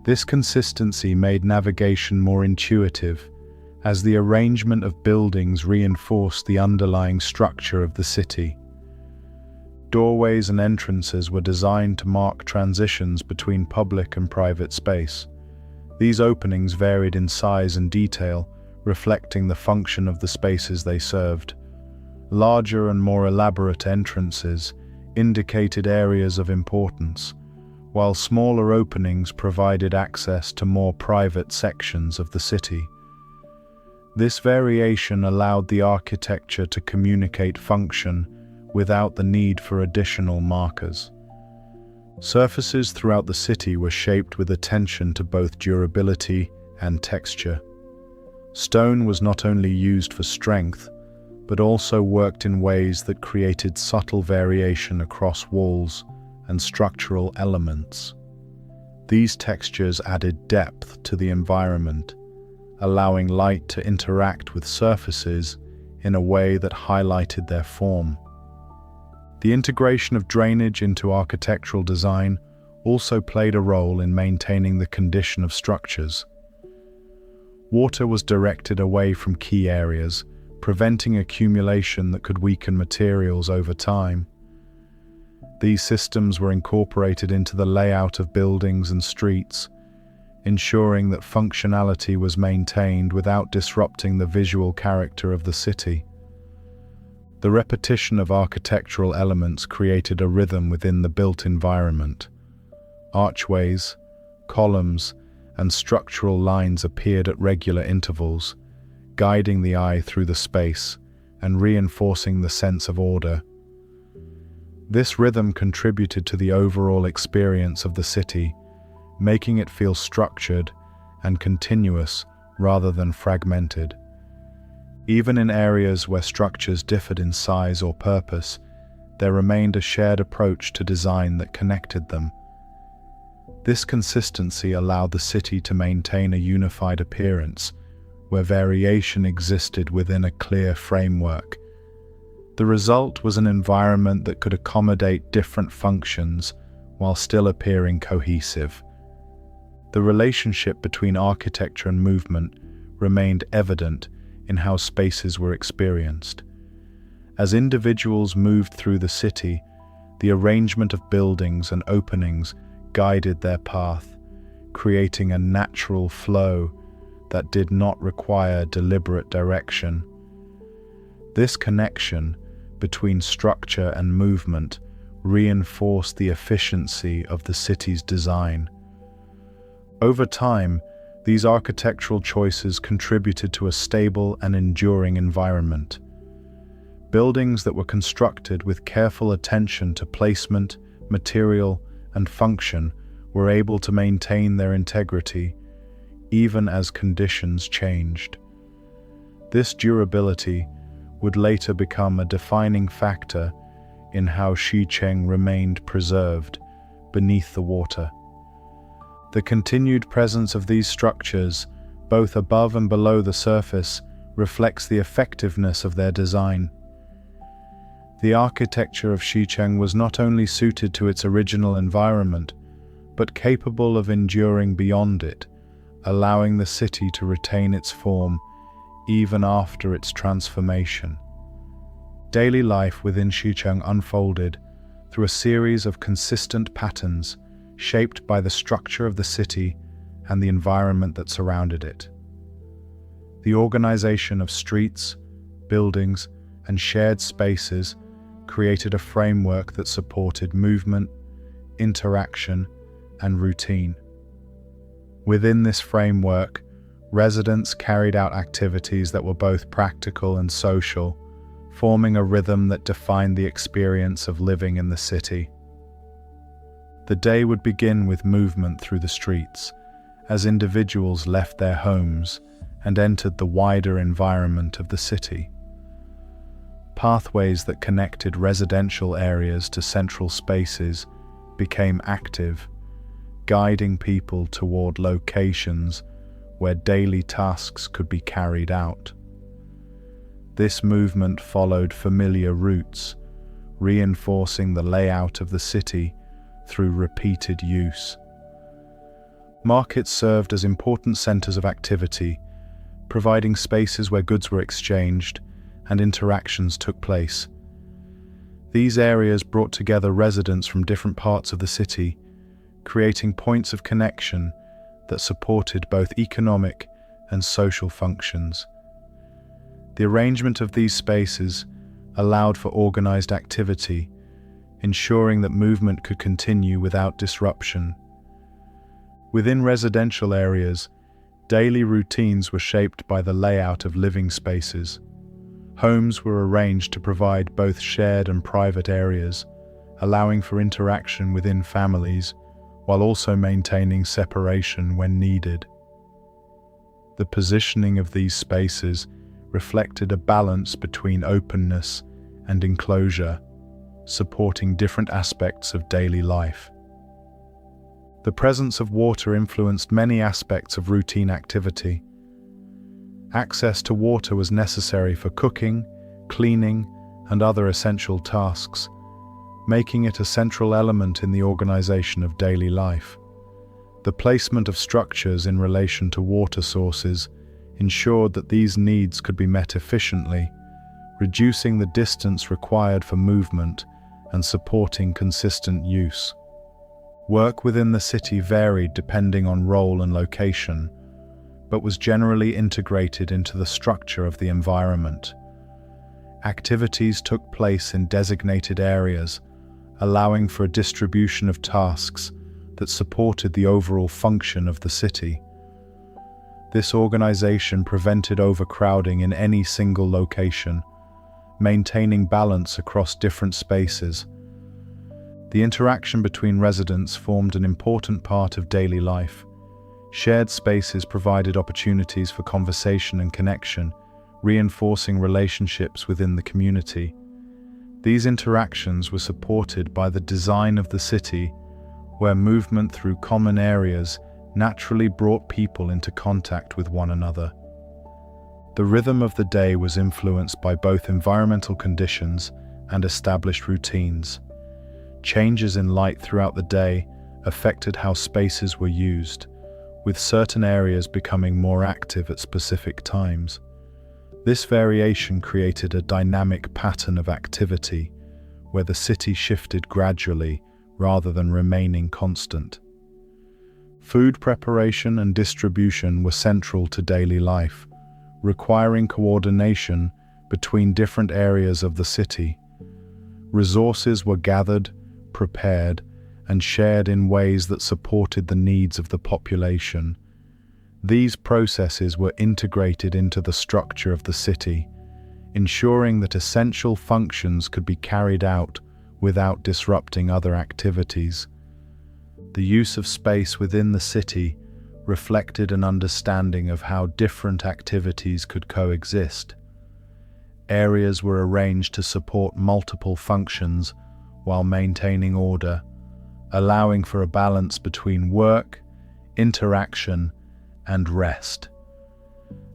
S1: This consistency made navigation more intuitive, as the arrangement of buildings reinforced the underlying structure of the city. Doorways and entrances were designed to mark transitions between public and private space. These openings varied in size and detail, reflecting the function of the spaces they served. Larger and more elaborate entrances indicated areas of importance, while smaller openings provided access to more private sections of the city. This variation allowed the architecture to communicate function without the need for additional markers. Surfaces throughout the city were shaped with attention to both durability and texture. Stone was not only used for strength, but also worked in ways that created subtle variation across walls and structural elements. These textures added depth to the environment, allowing light to interact with surfaces in a way that highlighted their form. The integration of drainage into architectural design also played a role in maintaining the condition of structures. Water was directed away from key areas, preventing accumulation that could weaken materials over time. These systems were incorporated into the layout of buildings and streets, ensuring that functionality was maintained without disrupting the visual character of the city. The repetition of architectural elements created a rhythm within the built environment. Archways, columns, and structural lines appeared at regular intervals, guiding the eye through the space and reinforcing the sense of order. This rhythm contributed to the overall experience of the city, making it feel structured and continuous rather than fragmented. Even in areas where structures differed in size or purpose, there remained a shared approach to design that connected them. This consistency allowed the city to maintain a unified appearance, where variation existed within a clear framework. The result was an environment that could accommodate different functions while still appearing cohesive. The relationship between architecture and movement remained evident in how spaces were experienced. As individuals moved through the city, the arrangement of buildings and openings guided their path, creating a natural flow that did not require deliberate direction. This connection between structure and movement reinforced the efficiency of the city's design. Over time, these architectural choices contributed to a stable and enduring environment. Buildings that were constructed with careful attention to placement, material, and function were able to maintain their integrity even as conditions changed. This durability would later become a defining factor in how Shi Cheng remained preserved beneath the water. The continued presence of these structures, both above and below the surface, reflects the effectiveness of their design. The architecture of Shi Cheng was not only suited to its original environment, but capable of enduring beyond it, allowing the city to retain its form even after its transformation. Daily life within Shi Cheng unfolded through a series of consistent patterns shaped by the structure of the city and the environment that surrounded it. The organization of streets, buildings, and shared spaces created a framework that supported movement, interaction, and routine. Within this framework, residents carried out activities that were both practical and social, forming a rhythm that defined the experience of living in the city. The day would begin with movement through the streets, as individuals left their homes and entered the wider environment of the city. Pathways that connected residential areas to central spaces became active, guiding people toward locations where daily tasks could be carried out. This movement followed familiar routes, reinforcing the layout of the city through repeated use. Markets served as important centers of activity, providing spaces where goods were exchanged and interactions took place. These areas brought together residents from different parts of the city, creating points of connection that supported both economic and social functions. The arrangement of these spaces allowed for organized activity, ensuring that movement could continue without disruption. Within residential areas, daily routines were shaped by the layout of living spaces. Homes were arranged to provide both shared and private areas, allowing for interaction within families, while also maintaining separation when needed. The positioning of these spaces reflected a balance between openness and enclosure, supporting different aspects of daily life. The presence of water influenced many aspects of routine activity. Access to water was necessary for cooking, cleaning, and other essential tasks, making it a central element in the organization of daily life. The placement of structures in relation to water sources ensured that these needs could be met efficiently, reducing the distance required for movement and supporting consistent use. Work within the city varied depending on role and location, but was generally integrated into the structure of the environment. Activities took place in designated areas, allowing for a distribution of tasks that supported the overall function of the city. This organization prevented overcrowding in any single location, maintaining balance across different spaces. The interaction between residents formed an important part of daily life. Shared spaces provided opportunities for conversation and connection, reinforcing relationships within the community. These interactions were supported by the design of the city, where movement through common areas naturally brought people into contact with one another. The rhythm of the day was influenced by both environmental conditions and established routines. Changes in light throughout the day affected how spaces were used, with certain areas becoming more active at specific times. This variation created a dynamic pattern of activity, where the city shifted gradually rather than remaining constant. Food preparation and distribution were central to daily life, requiring coordination between different areas of the city. Resources were gathered, prepared, and shared in ways that supported the needs of the population. These processes were integrated into the structure of the city, ensuring that essential functions could be carried out without disrupting other activities. The use of space within the city reflected an understanding of how different activities could coexist. Areas were arranged to support multiple functions while maintaining order, allowing for a balance between work, interaction, and rest.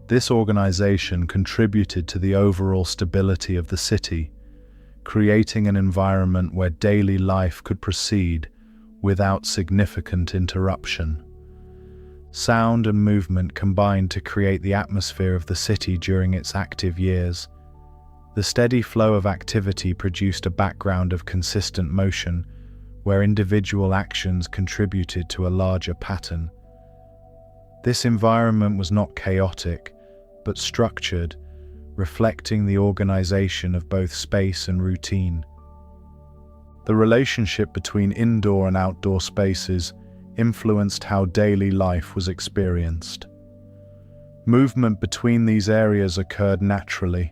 S1: This organization contributed to the overall stability of the city, creating an environment where daily life could proceed without significant interruption. Sound and movement combined to create the atmosphere of the city during its active years. The steady flow of activity produced a background of consistent motion, where individual actions contributed to a larger pattern. This environment was not chaotic, but structured, reflecting the organization of both space and routine. The relationship between indoor and outdoor spaces influenced how daily life was experienced. Movement between these areas occurred naturally,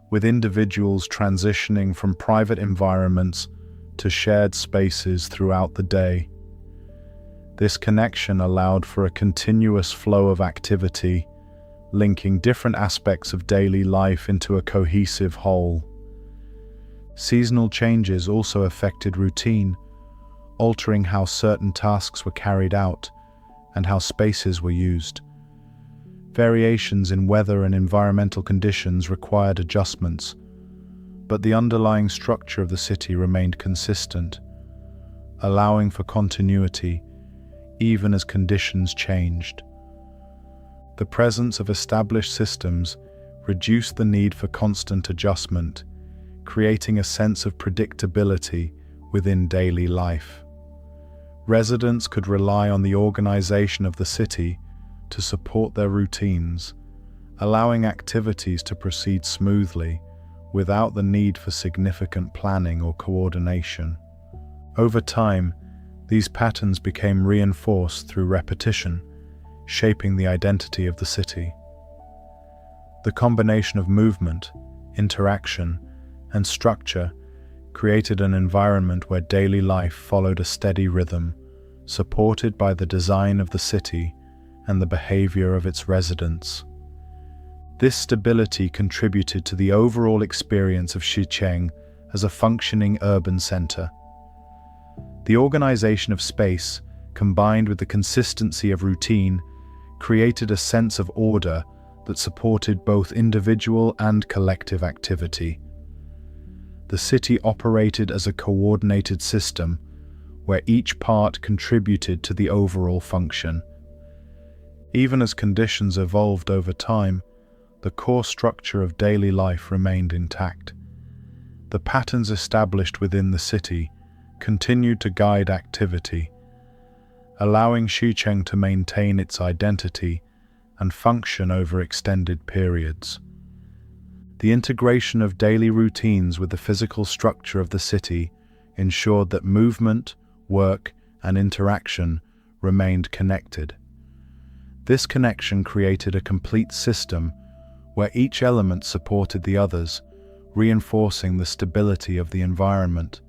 S1: with individuals transitioning from private environments to shared spaces throughout the day. This connection allowed for a continuous flow of activity, linking different aspects of daily life into a cohesive whole. Seasonal changes also affected routine, altering how certain tasks were carried out and how spaces were used. Variations in weather and environmental conditions required adjustments, but the underlying structure of the city remained consistent, allowing for continuity even as conditions changed. The presence of established systems reduced the need for constant adjustment, creating a sense of predictability within daily life. Residents could rely on the organization of the city to support their routines, allowing activities to proceed smoothly without the need for significant planning or coordination. Over time, these patterns became reinforced through repetition, shaping the identity of the city. The combination of movement, interaction, and structure created an environment where daily life followed a steady rhythm, supported by the design of the city and the behavior of its residents. This stability contributed to the overall experience of Shi Cheng as a functioning urban center. The organization of space, combined with the consistency of routine, created a sense of order that supported both individual and collective activity. The city operated as a coordinated system, where each part contributed to the overall function. Even as conditions evolved over time, the core structure of daily life remained intact. The patterns established within the city continued to guide activity, allowing Shi Cheng to maintain its identity and function over extended periods. The integration of daily routines with the physical structure of the city ensured that movement, work, and interaction remained connected. This connection created a complete system where each element supported the others, reinforcing the stability of the environment.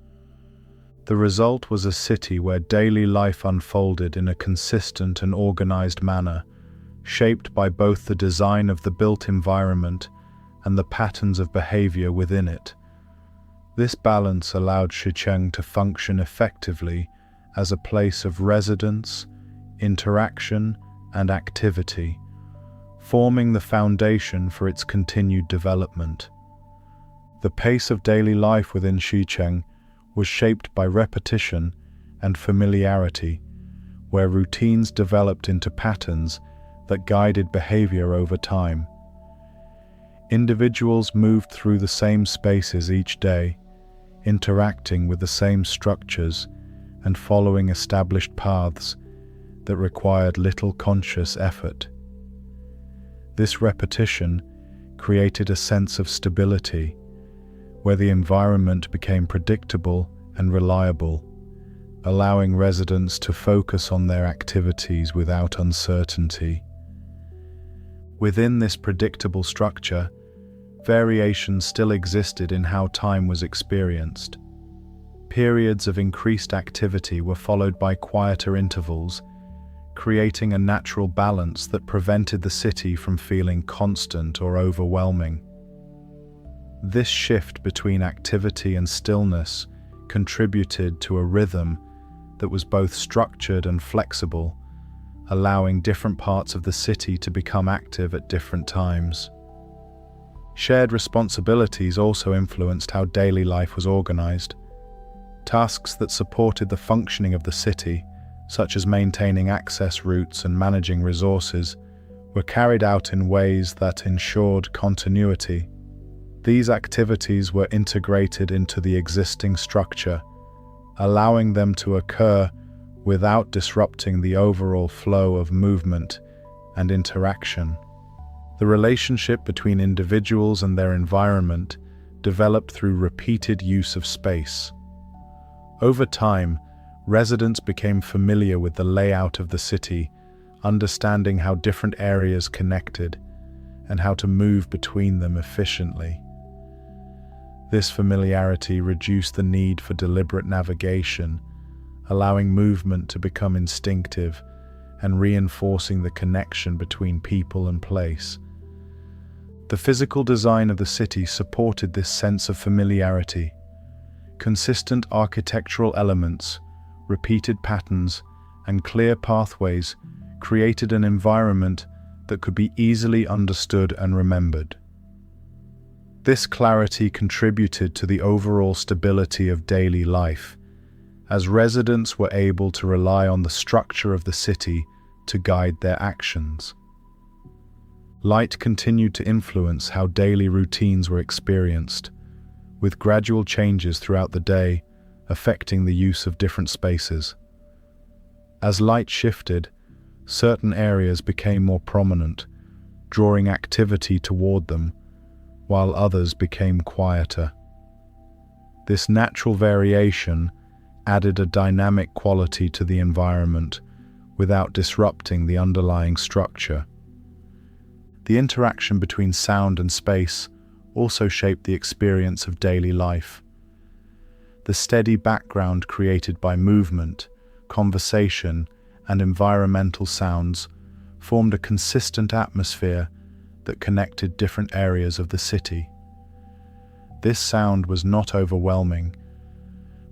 S1: The result was a city where daily life unfolded in a consistent and organized manner, shaped by both the design of the built environment and the patterns of behavior within it. This balance allowed Shi Cheng to function effectively as a place of residence, interaction, and activity, forming the foundation for its continued development. The pace of daily life within Shi Cheng was shaped by repetition and familiarity, where routines developed into patterns that guided behavior over time. Individuals moved through the same spaces each day, interacting with the same structures and following established paths that required little conscious effort. This repetition created a sense of stability, where the environment became predictable and reliable, allowing residents to focus on their activities without uncertainty. Within this predictable structure, variations still existed in how time was experienced. Periods of increased activity were followed by quieter intervals, creating a natural balance that prevented the city from feeling constant or overwhelming. This shift between activity and stillness contributed to a rhythm that was both structured and flexible, allowing different parts of the city to become active at different times. Shared responsibilities also influenced how daily life was organized. Tasks that supported the functioning of the city, such as maintaining access routes and managing resources, were carried out in ways that ensured continuity. These activities were integrated into the existing structure, allowing them to occur without disrupting the overall flow of movement and interaction. The relationship between individuals and their environment developed through repeated use of space. Over time, residents became familiar with the layout of the city, understanding how different areas connected and how to move between them efficiently. This familiarity reduced the need for deliberate navigation, allowing movement to become instinctive and reinforcing the connection between people and place. The physical design of the city supported this sense of familiarity. Consistent architectural elements, repeated patterns, and clear pathways created an environment that could be easily understood and remembered. This clarity contributed to the overall stability of daily life, as residents were able to rely on the structure of the city to guide their actions. Light continued to influence how daily routines were experienced, with gradual changes throughout the day affecting the use of different spaces. As light shifted, certain areas became more prominent, drawing activity toward them, while others became quieter. This natural variation added a dynamic quality to the environment without disrupting the underlying structure. The interaction between sound and space also shaped the experience of daily life. The steady background created by movement, conversation, and environmental sounds formed a consistent atmosphere that connected different areas of the city. This sound was not overwhelming,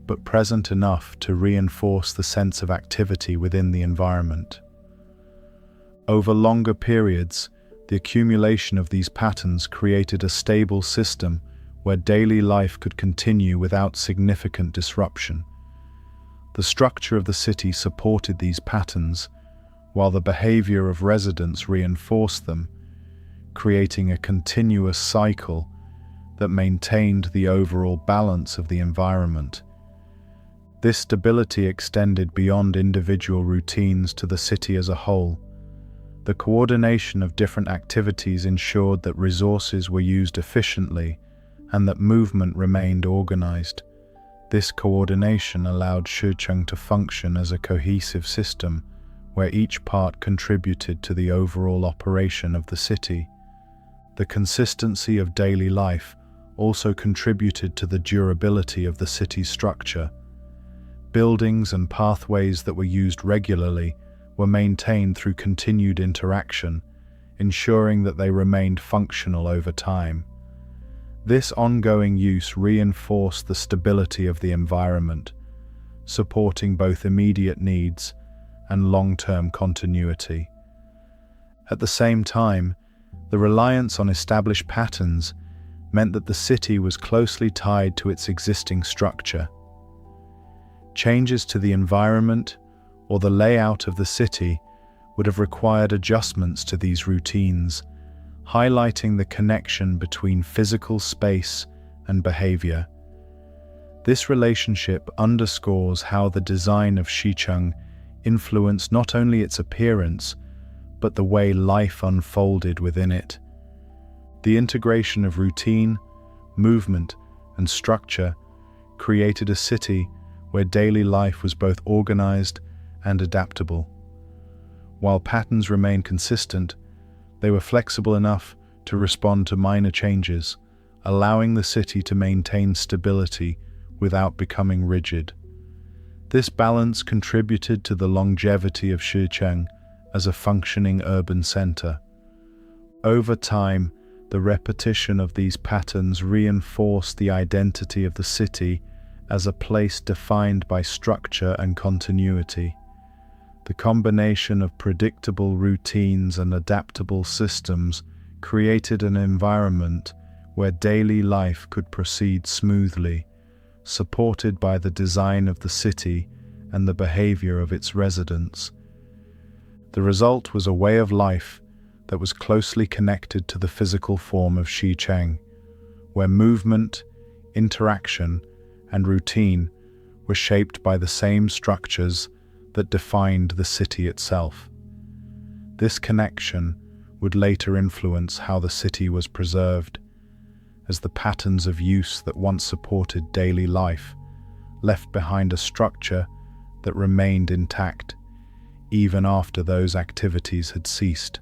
S1: but present enough to reinforce the sense of activity within the environment. Over longer periods, the accumulation of these patterns created a stable system where daily life could continue without significant disruption. The structure of the city supported these patterns, while the behavior of residents reinforced them, creating a continuous cycle that maintained the overall balance of the environment. This stability extended beyond individual routines to the city as a whole. The coordination of different activities ensured that resources were used efficiently and that movement remained organized. This coordination allowed Shi Cheng to function as a cohesive system, where each part contributed to the overall operation of the city. The consistency of daily life also contributed to the durability of the city's structure. Buildings and pathways that were used regularly were maintained through continued interaction, ensuring that they remained functional over time. This ongoing use reinforced the stability of the environment, supporting both immediate needs and long-term continuity. At the same time, the reliance on established patterns meant that the city was closely tied to its existing structure. Changes to the environment or the layout of the city would have required adjustments to these routines, highlighting the connection between physical space and behavior. This relationship underscores how the design of Shi Cheng influenced not only its appearance, but the way life unfolded within it. The integration of routine, movement, and structure created a city where daily life was both organized and adaptable. While patterns remained consistent, they were flexible enough to respond to minor changes, allowing the city to maintain stability without becoming rigid. This balance contributed to the longevity of Shi Cheng as a functioning urban center. Over time, the repetition of these patterns reinforced the identity of the city as a place defined by structure and continuity. The combination of predictable routines and adaptable systems created an environment where daily life could proceed smoothly, supported by the design of the city and the behavior of its residents. The result was a way of life that was closely connected to the physical form of Shi Cheng, where movement, interaction, and routine were shaped by the same structures that defined the city itself. This connection would later influence how the city was preserved, as the patterns of use that once supported daily life left behind a structure that remained intact even after those activities had ceased.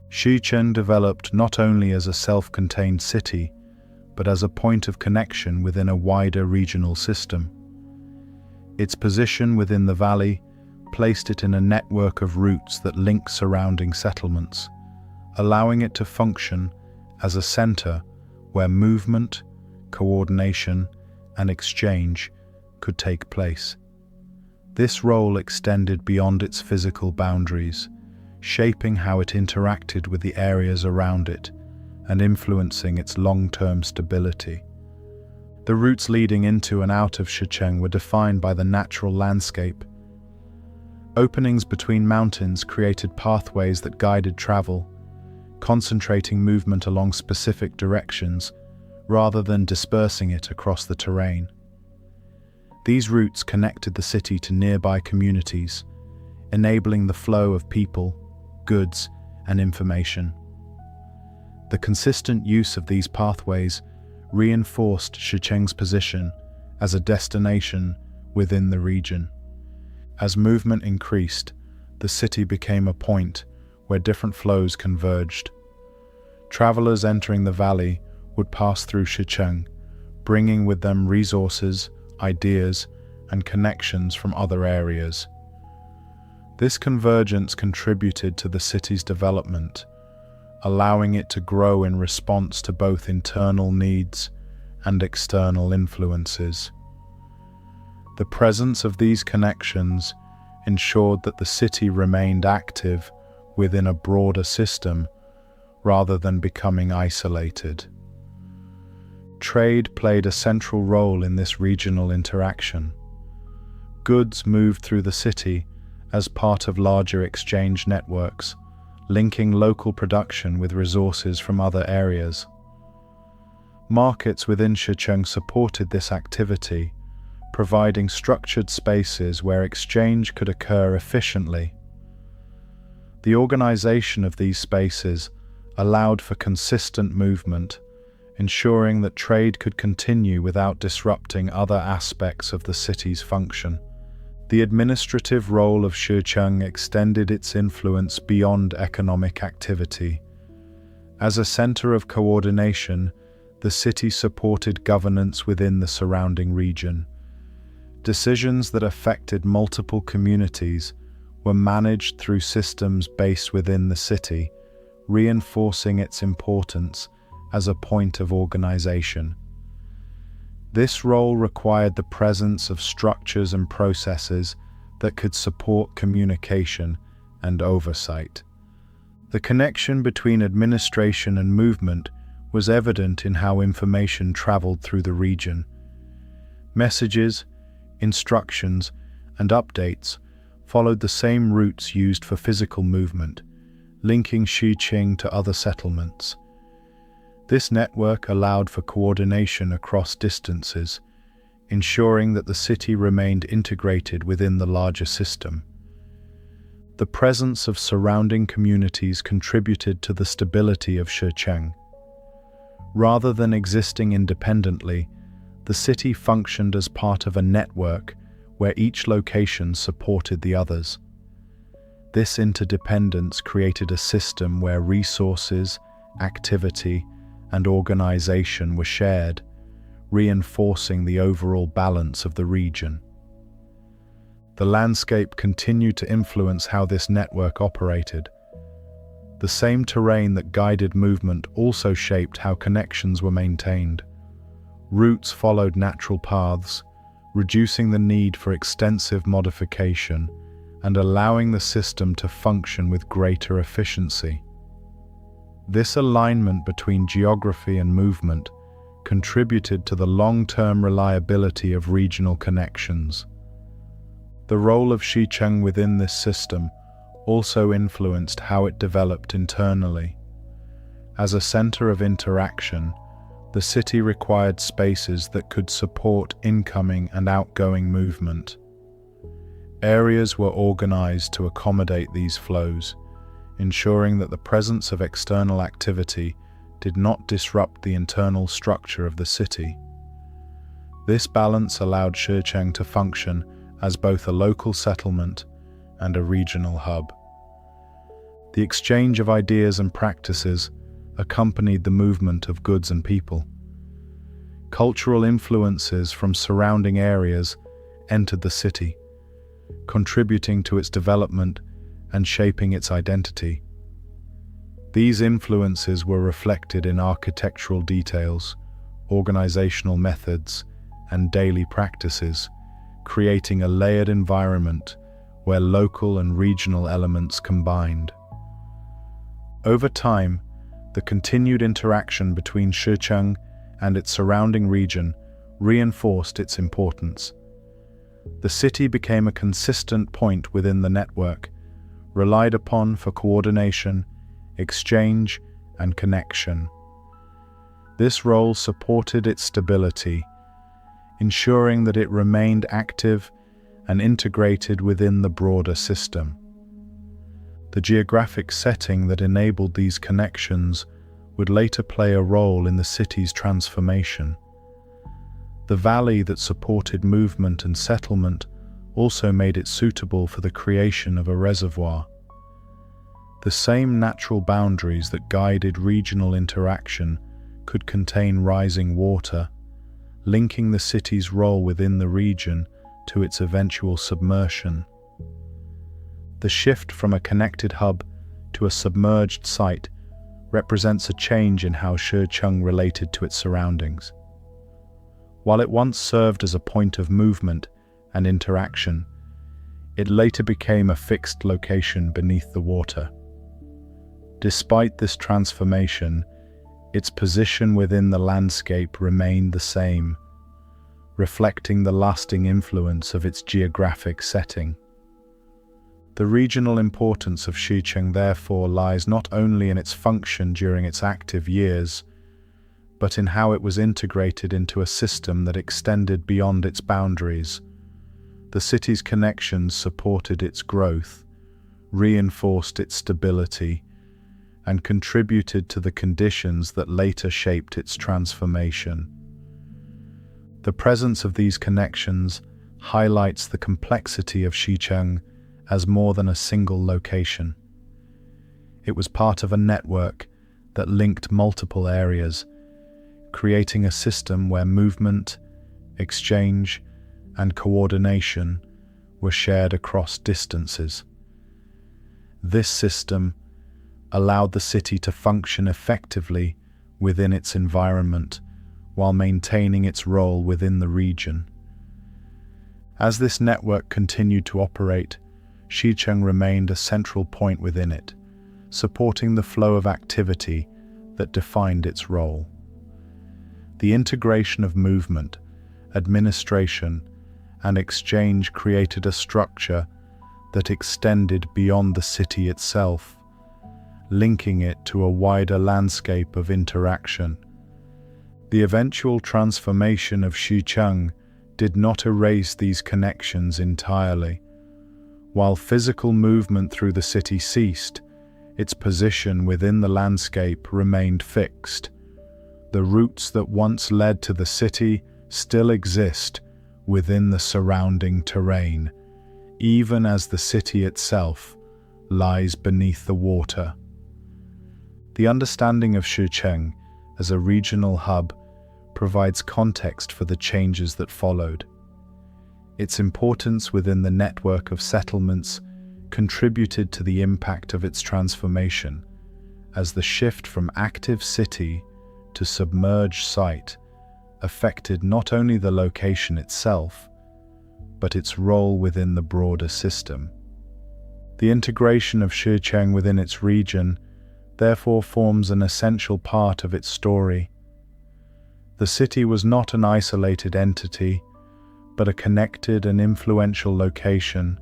S1: Shi Cheng developed not only as a self-contained city, but as a point of connection within a wider regional system. Its position within the valley placed it in a network of routes that link surrounding settlements, allowing it to function as a center where movement, coordination, and exchange could take place. This role extended beyond its physical boundaries, shaping how it interacted with the areas around it and influencing its long-term stability. The routes leading into and out of Shi Cheng were defined by the natural landscape. Openings between mountains created pathways that guided travel, concentrating movement along specific directions rather than dispersing it across the terrain. These routes connected the city to nearby communities, enabling the flow of people, goods, and information. The consistent use of these pathways reinforced Shi Cheng's position as a destination within the region. As movement increased, the city became a point where different flows converged. Travelers entering the valley would pass through Shi Cheng, bringing with them resources, ideas, and connections from other areas. This convergence contributed to the city's development, allowing it to grow in response to both internal needs and external influences. The presence of these connections ensured that the city remained active within a broader system rather than becoming isolated. Trade played a central role in this regional interaction. Goods moved through the city as part of larger exchange networks, linking local production with resources from other areas. Markets within Shi Cheng supported this activity, providing structured spaces where exchange could occur efficiently. The organization of these spaces allowed for consistent movement, ensuring that trade could continue without disrupting other aspects of the city's function. The administrative role of Shi Cheng extended its influence beyond economic activity. As a center of coordination, the city supported governance within the surrounding region. Decisions that affected multiple communities were managed through systems based within the city, reinforcing its importance as a point of organization. This role required the presence of structures and processes that could support communication and oversight. The connection between administration and movement was evident in how information traveled through the region. Messages, instructions, and updates followed the same routes used for physical movement, linking Shi Cheng to other settlements. This network allowed for coordination across distances, ensuring that the city remained integrated within the larger system. The presence of surrounding communities contributed to the stability of Shi Cheng. Rather than existing independently, the city functioned as part of a network where each location supported the others. This interdependence created a system where resources, activity, and organization were shared, reinforcing the overall balance of the region. The landscape continued to influence how this network operated. The same terrain that guided movement also shaped how connections were maintained. Routes followed natural paths, reducing the need for extensive modification and allowing the system to function with greater efficiency. This alignment between geography and movement contributed to the long-term reliability of regional connections. The role of Shi Cheng within this system also influenced how it developed internally. As a center of interaction, the city required spaces that could support incoming and outgoing movement. Areas were organized to accommodate these flows, ensuring that the presence of external activity did not disrupt the internal structure of the city. This balance allowed Shi Cheng to function as both a local settlement and a regional hub. The exchange of ideas and practices accompanied the movement of goods and people. Cultural influences from surrounding areas entered the city, contributing to its development and shaping its identity. These influences were reflected in architectural details, organizational methods, and daily practices, creating a layered environment where local and regional elements combined. Over time, the continued interaction between Shi Cheng and its surrounding region reinforced its importance. The city became a consistent point within the network, relied upon for coordination, exchange, and connection. This role supported its stability, ensuring that it remained active and integrated within the broader system. The geographic setting that enabled these connections would later play a role in the city's transformation. The valley that supported movement and settlement also made it suitable for the creation of a reservoir. The same natural boundaries that guided regional interaction could contain rising water, linking the city's role within the region to its eventual submersion. The shift from a connected hub to a submerged site represents a change in how Shi Cheng related to its surroundings. While it once served as a point of movement and interaction, it later became a fixed location beneath the water. Despite this transformation, its position within the landscape remained the same, reflecting the lasting influence of its geographic setting. The regional importance of Shi Cheng therefore lies not only in its function during its active years, but in how it was integrated into a system that extended beyond its boundaries. The city's connections supported its growth, reinforced its stability, and contributed to the conditions that later shaped its transformation. The presence of these connections highlights the complexity of Shi Cheng as more than a single location. It was part of a network that linked multiple areas, creating a system where movement, exchange, and coordination were shared across distances. This system allowed the city to function effectively within its environment while maintaining its role within the region. As this network continued to operate, Shi Cheng remained a central point within it, supporting the flow of activity that defined its role. The integration of movement, administration, and exchange created a structure that extended beyond the city itself, linking it to a wider landscape of interaction. The eventual transformation of Shi Cheng did not erase these connections entirely. While physical movement through the city ceased, its position within the landscape remained fixed. The routes that once led to the city still exist within the surrounding terrain, even as the city itself lies beneath the water. The understanding of Shi Cheng as a regional hub provides context for the changes that followed. Its importance within the network of settlements contributed to the impact of its transformation, as the shift from active city to submerged site affected not only the location itself, but its role within the broader system. The integration of Shi Cheng within its region therefore forms an essential part of its story. The city was not an isolated entity, but a connected and influential location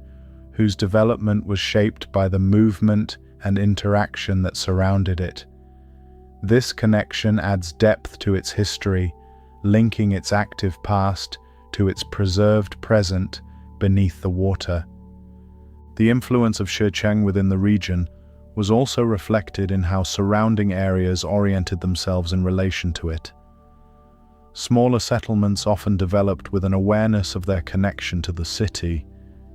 S1: whose development was shaped by the movement and interaction that surrounded it. This connection adds depth to its history, linking its active past to its preserved present beneath the water. The influence of Shi Cheng within the region was also reflected in how surrounding areas oriented themselves in relation to it. Smaller settlements often developed with an awareness of their connection to the city,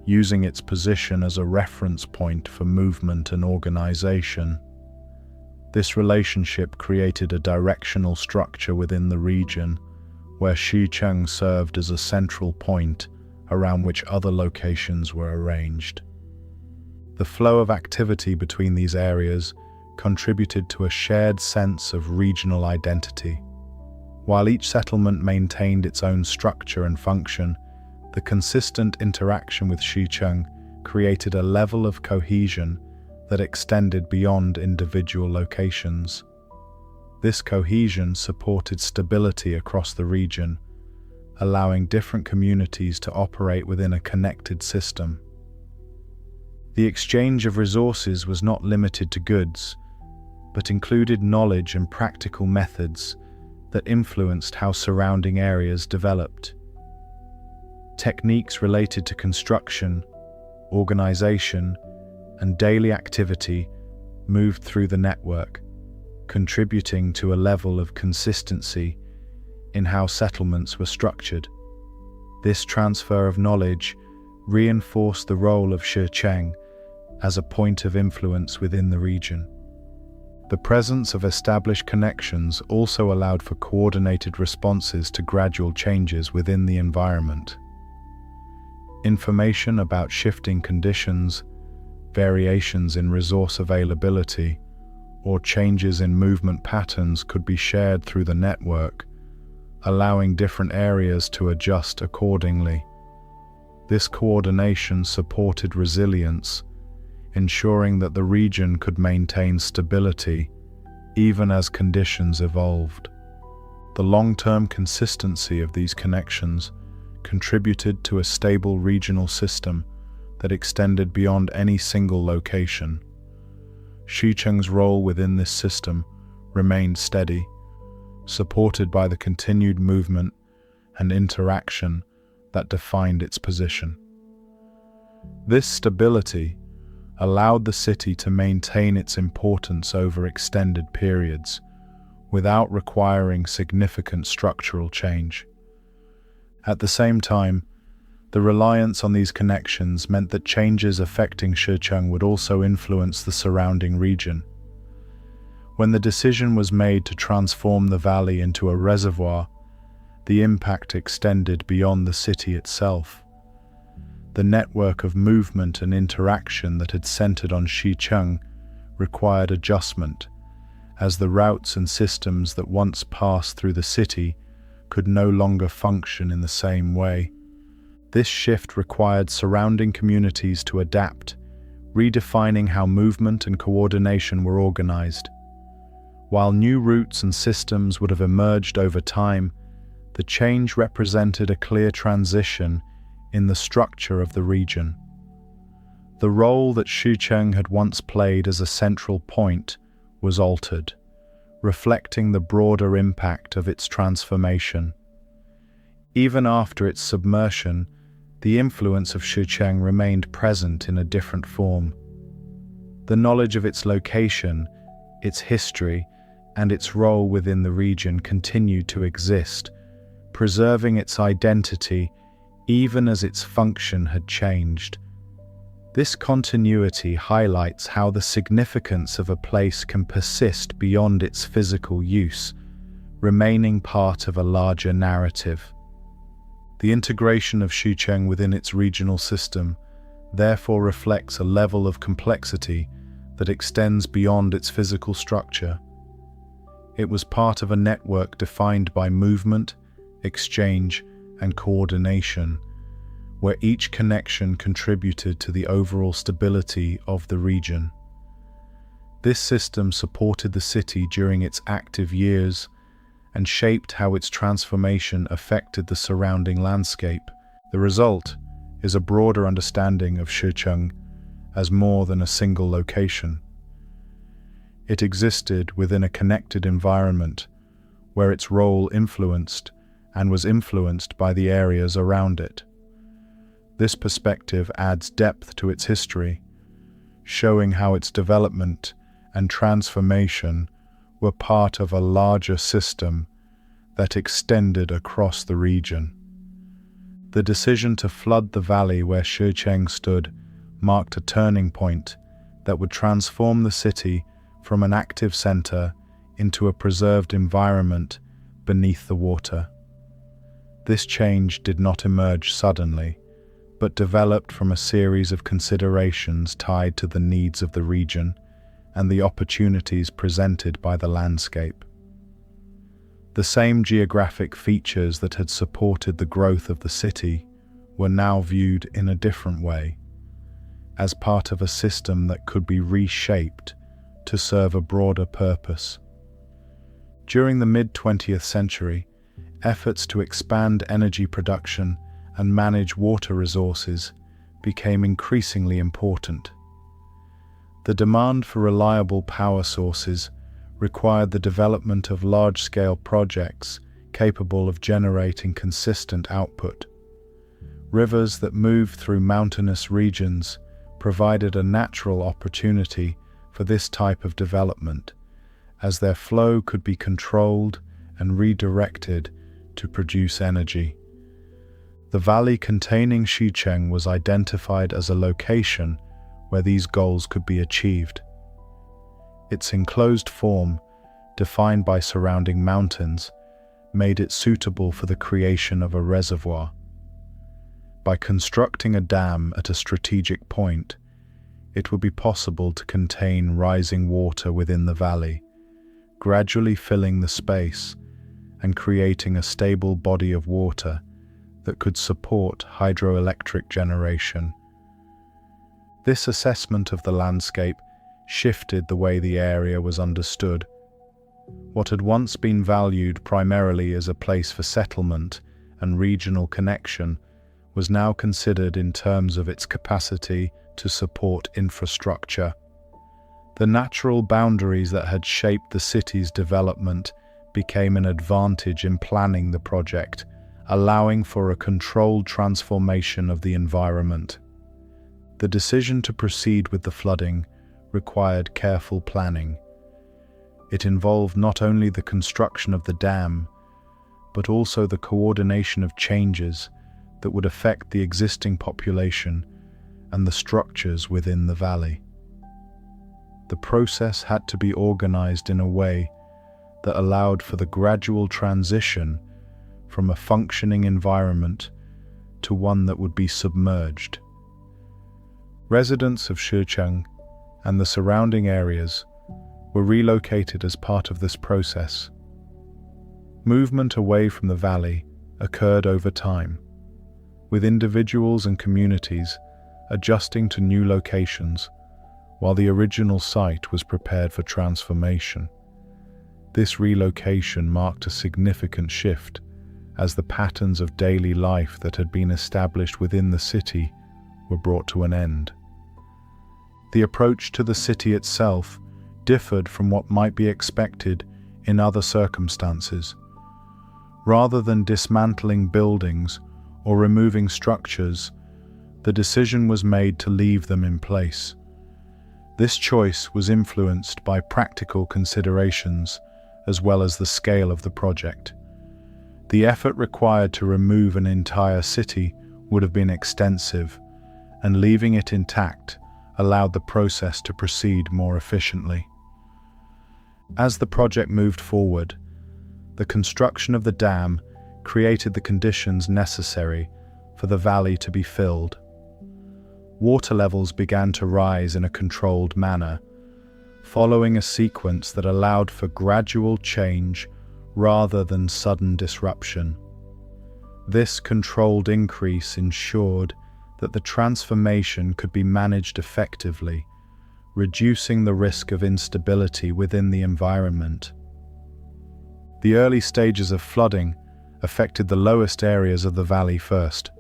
S1: using its position as a reference point for movement and organization. This relationship created a directional structure within the region, where Shi Cheng served as a central point around which other locations were arranged. The flow of activity between these areas contributed to a shared sense of regional identity. While each settlement maintained its own structure and function, the consistent interaction with Shi Cheng created a level of cohesion that extended beyond individual locations. This cohesion supported stability across the region, allowing different communities to operate within a connected system. The exchange of resources was not limited to goods, but included knowledge and practical methods that influenced how surrounding areas developed. Techniques related to construction, organization, and daily activity moved through the network, contributing to a level of consistency in how settlements were structured. This transfer of knowledge reinforced the role of Shi Cheng as a point of influence within the region. The presence of established connections also allowed for coordinated responses to gradual changes within the environment. Information about shifting conditions, variations in resource availability, or changes in movement patterns could be shared through the network, allowing different areas to adjust accordingly. This coordination supported resilience, ensuring that the region could maintain stability even as conditions evolved. The long-term consistency of these connections contributed to a stable regional system that extended beyond any single location. Shi Cheng's role within this system remained steady, supported by the continued movement and interaction that defined its position. This stability allowed the city to maintain its importance over extended periods, without requiring significant structural change. At the same time, the reliance on these connections meant that changes affecting Shi Cheng would also influence the surrounding region. When the decision was made to transform the valley into a reservoir, the impact extended beyond the city itself. The network of movement and interaction that had centered on Shi Cheng required adjustment, as the routes and systems that once passed through the city could no longer function in the same way. This shift required surrounding communities to adapt, redefining how movement and coordination were organized. While new routes and systems would have emerged over time, the change represented a clear transition in the structure of the region. The role that Shi Cheng had once played as a central point was altered, reflecting the broader impact of its transformation. Even after its submersion, the influence of Shi Cheng remained present in a different form. The knowledge of its location, its history, and its role within the region continued to exist, preserving its identity even as its function had changed. This continuity highlights how the significance of a place can persist beyond its physical use, remaining part of a larger narrative. The integration of Shi Cheng within its regional system therefore reflects a level of complexity that extends beyond its physical structure. It was part of a network defined by movement, exchange, and coordination, where each connection contributed to the overall stability of the region. This system supported the city during its active years and shaped how its transformation affected the surrounding landscape. The result is a broader understanding of Shi Cheng as more than a single location. It existed within a connected environment where its role influenced and was influenced by the areas around it. This perspective adds depth to its history, showing how its development and transformation were part of a larger system that extended across the region. The decision to flood the valley where Shi Cheng stood marked a turning point that would transform the city from an active center into a preserved environment beneath the water. This change did not emerge suddenly, but developed from a series of considerations tied to the needs of the region and the opportunities presented by the landscape. The same geographic features that had supported the growth of the city were now viewed in a different way, as part of a system that could be reshaped to serve a broader purpose. During the mid-20th century, efforts to expand energy production and manage water resources became increasingly important. The demand for reliable power sources required the development of large-scale projects capable of generating consistent output. Rivers that moved through mountainous regions provided a natural opportunity for this type of development, as their flow could be controlled and redirected to produce energy. The valley containing Shi Cheng was identified as a location where these goals could be achieved. Its enclosed form, defined by surrounding mountains, made it suitable for the creation of a reservoir. By constructing a dam at a strategic point, it would be possible to contain rising water within the valley, gradually filling the space and creating a stable body of water that could support hydroelectric generation. This assessment of the landscape shifted the way the area was understood. What had once been valued primarily as a place for settlement and regional connection was now considered in terms of its capacity to support infrastructure. The natural boundaries that had shaped the city's development became an advantage in planning the project, allowing for a controlled transformation of the environment. The decision to proceed with the flooding required careful planning. It involved not only the construction of the dam, but also the coordination of changes that would affect the existing population and the structures within the valley. The process had to be organized in a way that allowed for the gradual transition from a functioning environment to one that would be submerged. Residents of Shi Cheng and the surrounding areas were relocated as part of this process. Movement away from the valley occurred over time, with individuals and communities adjusting to new locations while the original site was prepared for transformation. This relocation marked a significant shift as the patterns of daily life that had been established within the city were brought to an end. The approach to the city itself differed from what might be expected in other circumstances. Rather than dismantling buildings or removing structures, the decision was made to leave them in place. This choice was influenced by practical considerations as well as the scale of the project. The effort required to remove an entire city would have been extensive, and leaving it intact allowed the process to proceed more efficiently. As the project moved forward, the construction of the dam created the conditions necessary for the valley to be filled. Water levels began to rise in a controlled manner, following a sequence that allowed for gradual change rather than sudden disruption. This controlled increase ensured that the transformation could be managed effectively, reducing the risk of instability within the environment. The early stages of flooding affected the lowest areas of the valley first.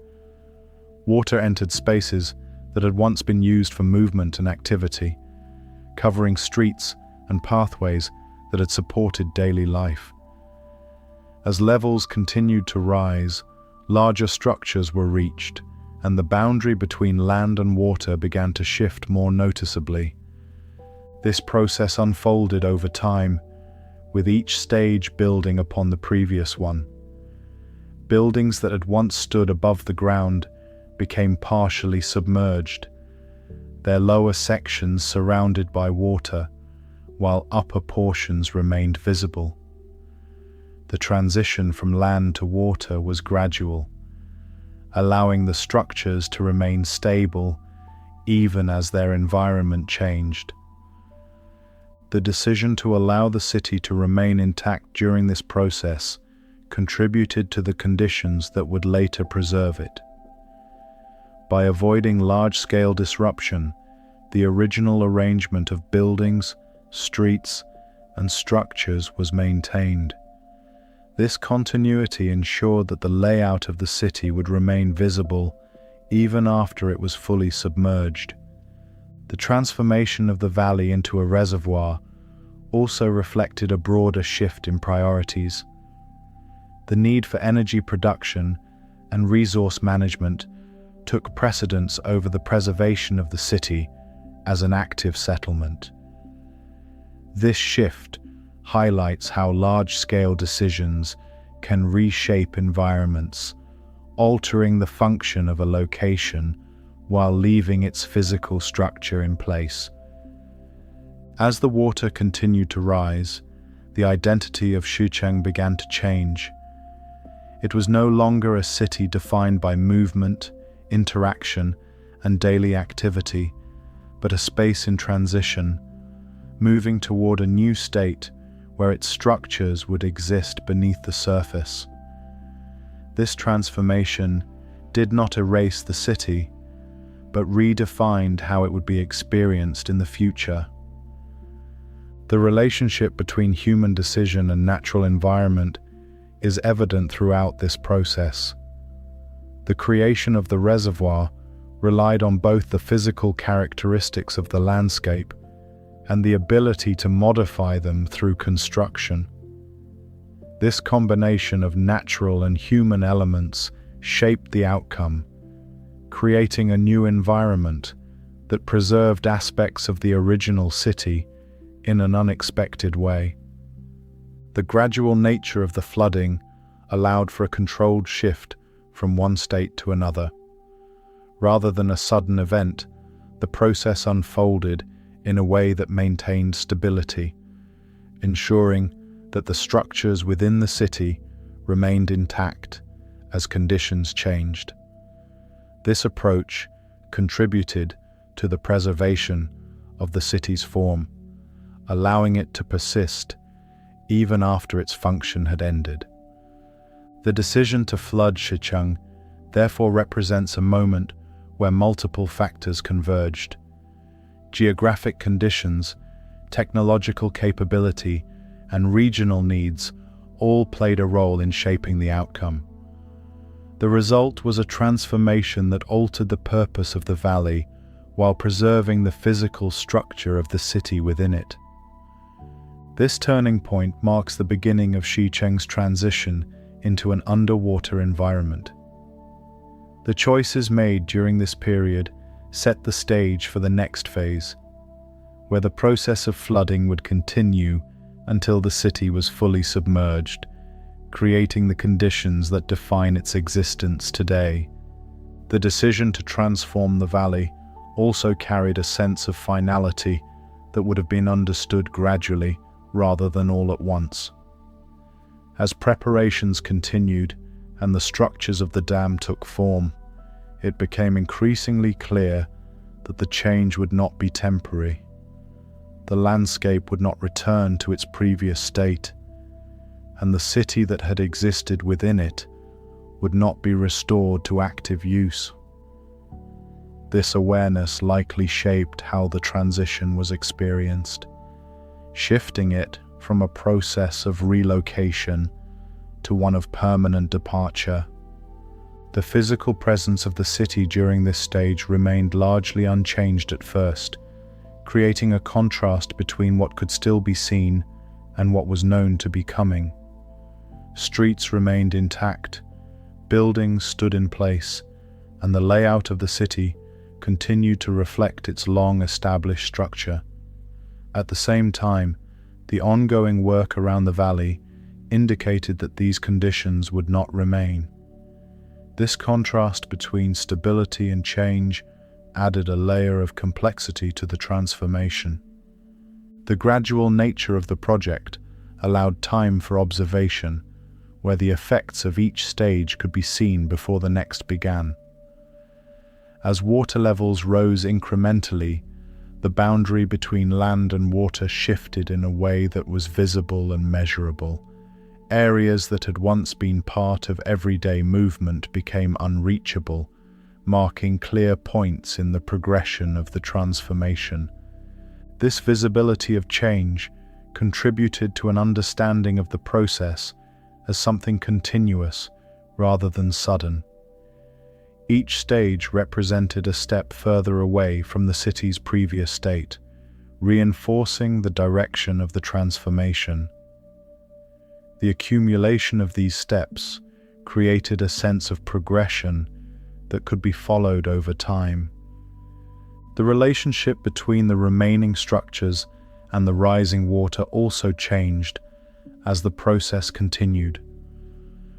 S1: Water entered spaces that had once been used for movement and activity, covering streets and pathways that had supported daily life. As levels continued to rise, larger structures were reached, and the boundary between land and water began to shift more noticeably. This process unfolded over time, with each stage building upon the previous one. Buildings that had once stood above the ground became partially submerged, their lower sections surrounded by water, while upper portions remained visible. The transition from land to water was gradual, allowing the structures to remain stable even as their environment changed. The decision to allow the city to remain intact during this process contributed to the conditions that would later preserve it. By avoiding large-scale disruption, the original arrangement of buildings, streets, and structures was maintained. This continuity ensured that the layout of the city would remain visible even after it was fully submerged. The transformation of the valley into a reservoir also reflected a broader shift in priorities. The need for energy production and resource management took precedence over the preservation of the city as an active settlement. This shift highlights how large-scale decisions can reshape environments, altering the function of a location while leaving its physical structure in place. As the water continued to rise, the identity of Shi Cheng began to change. It was no longer a city defined by movement, interaction, and daily activity, but a space in transition, moving toward a new state where its structures would exist beneath the surface. This transformation did not erase the city, but redefined how it would be experienced in the future. The relationship between human decision and natural environment is evident throughout this process. The creation of the reservoir relied on both the physical characteristics of the landscape and the ability to modify them through construction. This combination of natural and human elements shaped the outcome, creating a new environment that preserved aspects of the original city in an unexpected way. The gradual nature of the flooding allowed for a controlled shift from one state to another. Rather than a sudden event, the process unfolded in a way that maintained stability, ensuring that the structures within the city remained intact as conditions changed. This approach contributed to the preservation of the city's form, allowing it to persist even after its function had ended. The decision to flood Shi Cheng therefore represents a moment where multiple factors converged. Geographic conditions, technological capability, and regional needs all played a role in shaping the outcome. The result was a transformation that altered the purpose of the valley while preserving the physical structure of the city within it. This turning point marks the beginning of Shi Cheng's transition into an underwater environment. The choices made during this period set the stage for the next phase, where the process of flooding would continue until the city was fully submerged, creating the conditions that define its existence today. The decision to transform the valley also carried a sense of finality that would have been understood gradually rather than all at once. As preparations continued and the structures of the dam took form, it became increasingly clear that the change would not be temporary. The landscape would not return to its previous state, and the city that had existed within it would not be restored to active use. This awareness likely shaped how the transition was experienced, shifting it from a process of relocation to one of permanent departure. The physical presence of the city during this stage remained largely unchanged at first, creating a contrast between what could still be seen and what was known to be coming. Streets remained intact, buildings stood in place, and the layout of the city continued to reflect its long-established structure. At the same time, the ongoing work around the valley indicated that these conditions would not remain. This contrast between stability and change added a layer of complexity to the transformation. The gradual nature of the project allowed time for observation, where the effects of each stage could be seen before the next began. As water levels rose incrementally, the boundary between land and water shifted in a way that was visible and measurable. Areas that had once been part of everyday movement became unreachable, marking clear points in the progression of the transformation. This visibility of change contributed to an understanding of the process as something continuous rather than sudden. Each stage represented a step further away from the city's previous state, reinforcing the direction of the transformation. The accumulation of these steps created a sense of progression that could be followed over time. The relationship between the remaining structures and the rising water also changed as the process continued.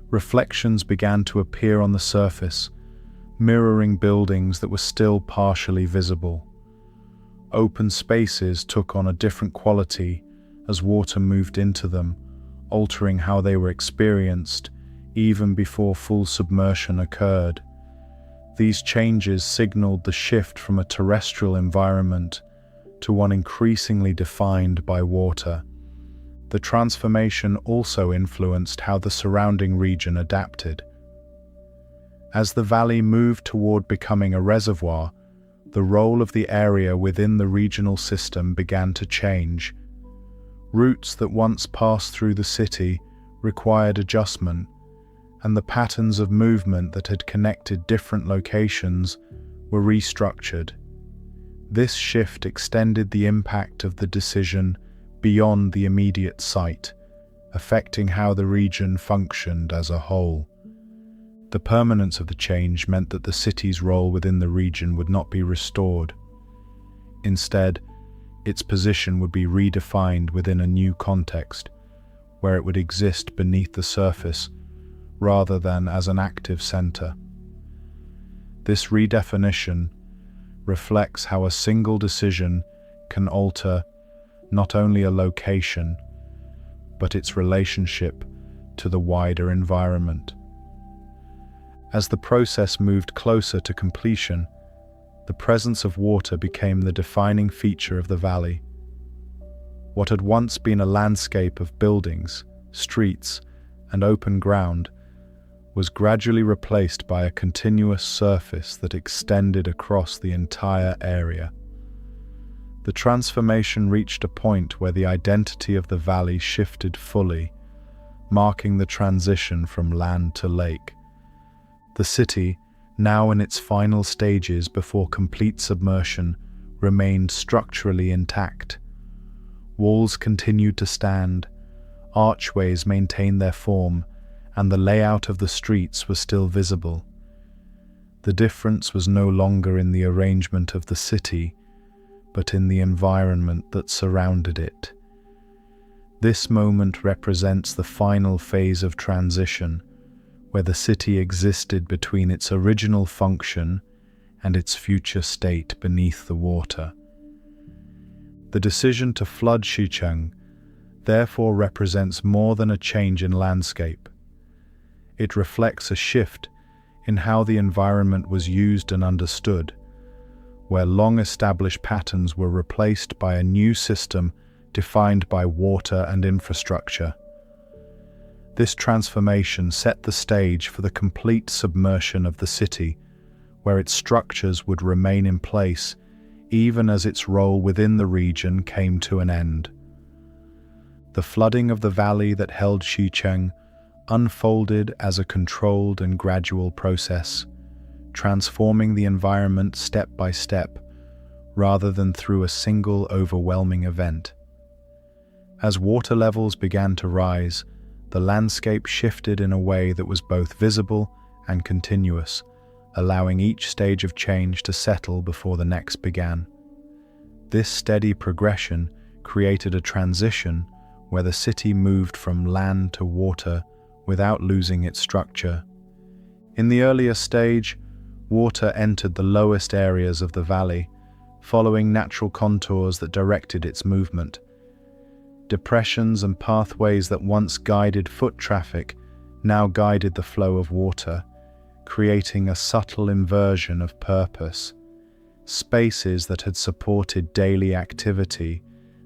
S1: Reflections began to appear on the surface, mirroring buildings that were still partially visible. Open spaces took on a different quality as water moved into them, altering how they were experienced even before full submersion occurred. These changes signaled the shift from a terrestrial environment to one increasingly defined by water. The transformation also influenced how the surrounding region adapted. As the valley moved toward becoming a reservoir, the role of the area within the regional system began to change. Routes that once passed through the city required adjustment, and the patterns of movement that had connected different locations were restructured. This shift extended the impact of the decision beyond the immediate site, affecting how the region functioned as a whole. The permanence of the change meant that the city's role within the region would not be restored. Instead, its position would be redefined within a new context, where it would exist beneath the surface rather than as an active center. This redefinition reflects how a single decision can alter not only a location, but its relationship to the wider environment. As the process moved closer to completion, the presence of water became the defining feature of the valley. What had once been a landscape of buildings, streets, and open ground was gradually replaced by a continuous surface that extended across the entire area. The transformation reached a point where the identity of the valley shifted fully, marking the transition from land to lake. The city, now in its final stages before complete submersion, remained structurally intact. Walls continued to stand, archways maintained their form, and the layout of the streets was still visible. The difference was no longer in the arrangement of the city, but in the environment that surrounded it. This moment represents the final phase of transition, where the city existed between its original function and its future state beneath the water. The decision to flood Shi Cheng therefore represents more than a change in landscape. It reflects a shift in how the environment was used and understood, where long-established patterns were replaced by a new system defined by water and infrastructure. This transformation set the stage for the complete submersion of the city, where its structures would remain in place even as its role within the region came to an end. The flooding of the valley that held Shi Cheng unfolded as a controlled and gradual process, transforming the environment step by step, rather than through a single overwhelming event. As water levels began to rise, the landscape shifted in a way that was both visible and continuous, allowing each stage of change to settle before the next began. This steady progression created a transition where the city moved from land to water without losing its structure. In the earlier stage, water entered the lowest areas of the valley, following natural contours that directed its movement. Depressions and pathways that once guided foot traffic now guided the flow of water, creating a subtle inversion of purpose. Spaces that had supported daily activity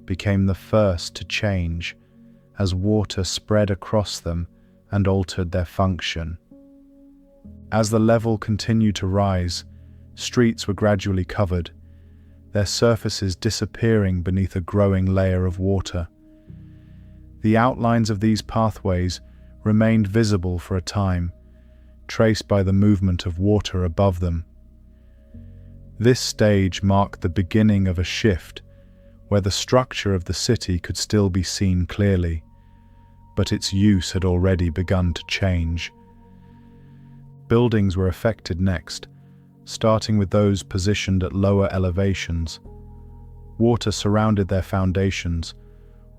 S1: became the first to change as water spread across them and altered their function. As the level continued to rise, streets were gradually covered, their surfaces disappearing beneath a growing layer of water. The outlines of these pathways remained visible for a time, traced by the movement of water above them. This stage marked the beginning of a shift where the structure of the city could still be seen clearly, but its use had already begun to change. Buildings were affected next, starting with those positioned at lower elevations. Water surrounded their foundations,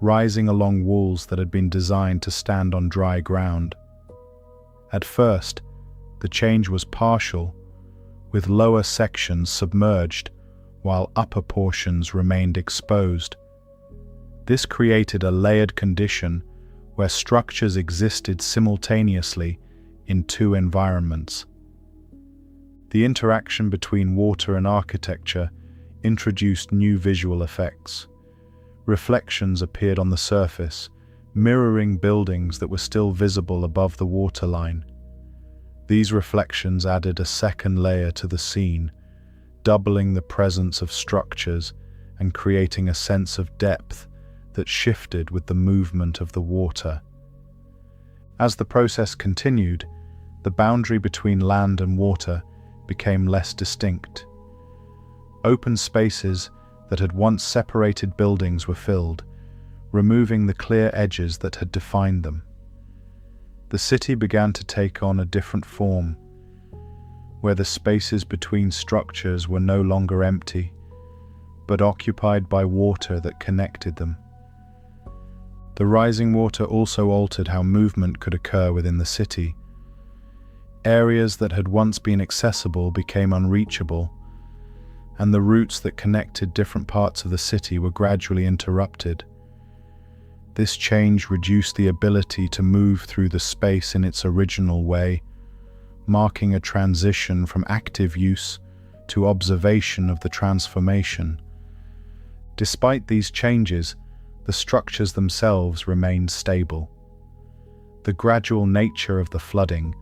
S1: rising along walls that had been designed to stand on dry ground. At first, the change was partial, with lower sections submerged while upper portions remained exposed. This created a layered condition where structures existed simultaneously in two environments. The interaction between water and architecture introduced new visual effects. Reflections appeared on the surface, mirroring buildings that were still visible above the waterline. These reflections added a second layer to the scene, doubling the presence of structures and creating a sense of depth that shifted with the movement of the water. As the process continued, the boundary between land and water became less distinct. Open spaces that had once separated buildings were filled, removing the clear edges that had defined them. The city began to take on a different form, where the spaces between structures were no longer empty, but occupied by water that connected them. The rising water also altered how movement could occur within the city. Areas that had once been accessible became unreachable, and the routes that connected different parts of the city were gradually interrupted. This change reduced the ability to move through the space in its original way, marking a transition from active use to observation of the transformation. Despite these changes, the structures themselves remained stable. The gradual nature of the flooding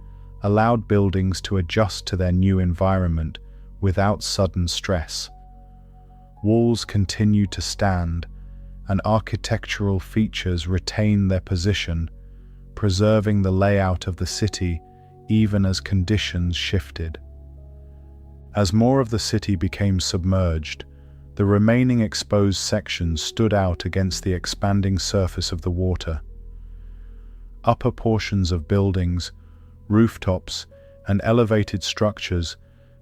S1: allowed buildings to adjust to their new environment without sudden stress. Walls continued to stand, and architectural features retained their position, preserving the layout of the city even as conditions shifted. As more of the city became submerged, the remaining exposed sections stood out against the expanding surface of the water. Upper portions of buildings, rooftops, and elevated structures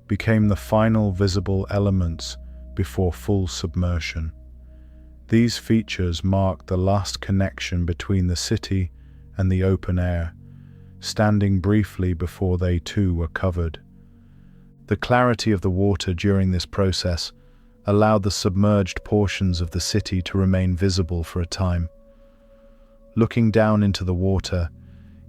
S1: became the final visible elements before full submersion. These features marked the last connection between the city and the open air, standing briefly before they too were covered. The clarity of the water during this process allowed the submerged portions of the city to remain visible for a time. Looking down into the water,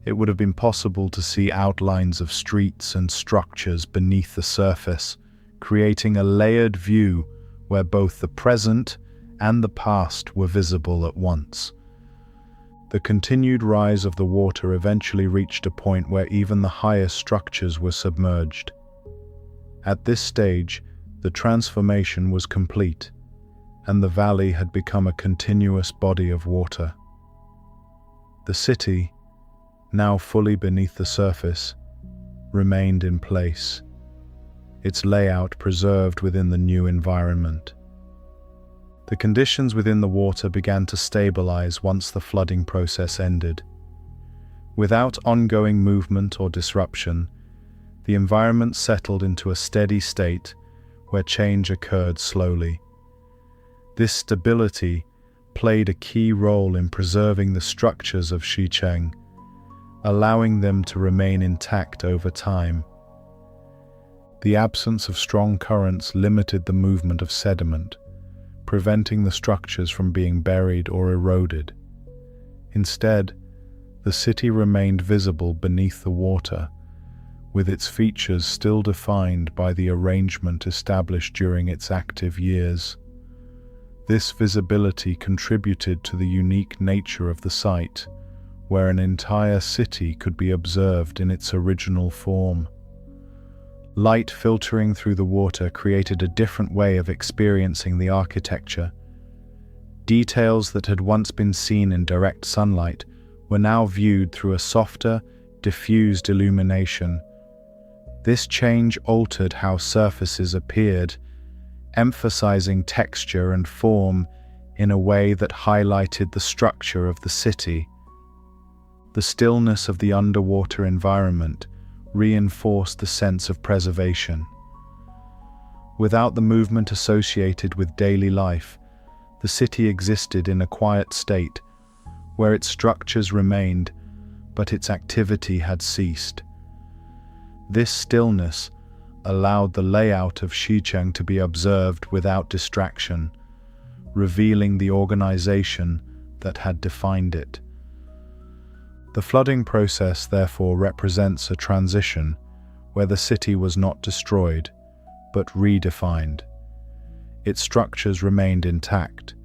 S1: it would have been possible to see outlines of streets and structures beneath the surface, creating a layered view where both the present and the past were visible at once. The continued rise of the water eventually reached a point where even the highest structures were submerged. At this stage, the transformation was complete, and the valley had become a continuous body of water. The city, now fully beneath the surface, remained in place, its layout preserved within the new environment. The conditions within the water began to stabilize once the flooding process ended. Without ongoing movement or disruption, the environment settled into a steady state where change occurred slowly. This stability played a key role in preserving the structures of Shi Cheng, allowing them to remain intact over time. The absence of strong currents limited the movement of sediment, preventing the structures from being buried or eroded. Instead, the city remained visible beneath the water, with its features still defined by the arrangement established during its active years. This visibility contributed to the unique nature of the site, where an entire city could be observed in its original form. Light filtering through the water created a different way of experiencing the architecture. Details that had once been seen in direct sunlight were now viewed through a softer, diffused illumination. This change altered how surfaces appeared, emphasizing texture and form in a way that highlighted the structure of the city. The stillness of the underwater environment reinforced the sense of preservation. Without the movement associated with daily life, the city existed in a quiet state, where its structures remained, but its activity had ceased. This stillness allowed the layout of Shi Cheng to be observed without distraction, revealing the organization that had defined it. The flooding process therefore represents a transition where the city was not destroyed, but redefined. Its structures remained intact,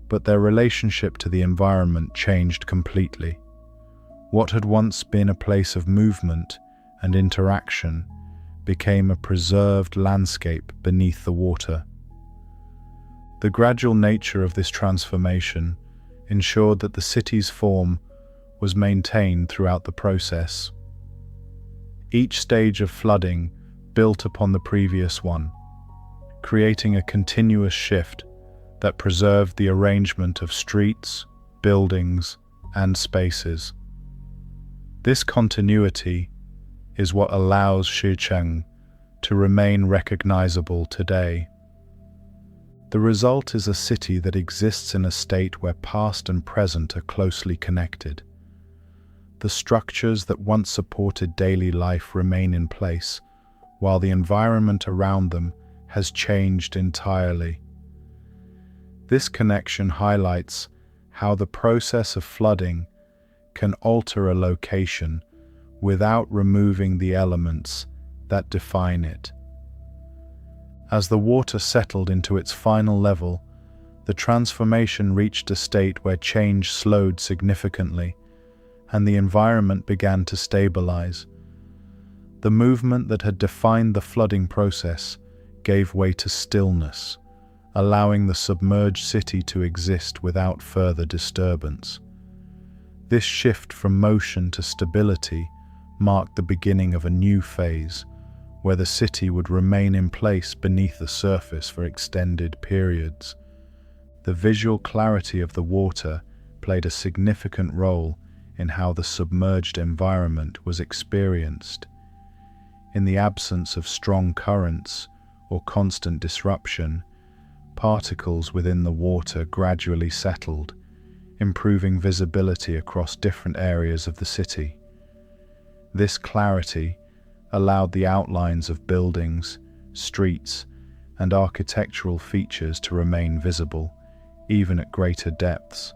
S1: but their relationship to the environment changed completely. What had once been a place of movement and interaction became a preserved landscape beneath the water. The gradual nature of this transformation ensured that the city's form was maintained throughout the process. Each stage of flooding built upon the previous one, creating a continuous shift that preserved the arrangement of streets, buildings, and spaces. This continuity is what allows Shi Cheng to remain recognizable today. The result is a city that exists in a state where past and present are closely connected. The structures that once supported daily life remain in place, while the environment around them has changed entirely. This connection highlights how the process of flooding can alter a location without removing the elements that define it. As the water settled into its final level, the transformation reached a state where change slowed significantly, and the environment began to stabilize. The movement that had defined the flooding process gave way to stillness, allowing the submerged city to exist without further disturbance. This shift from motion to stability marked the beginning of a new phase, where the city would remain in place beneath the surface for extended periods. The visual clarity of the water played a significant role in how the submerged environment was experienced. In the absence of strong currents or constant disruption, particles within the water gradually settled, improving visibility across different areas of the city. This clarity allowed the outlines of buildings, streets, and architectural features to remain visible, even at greater depths.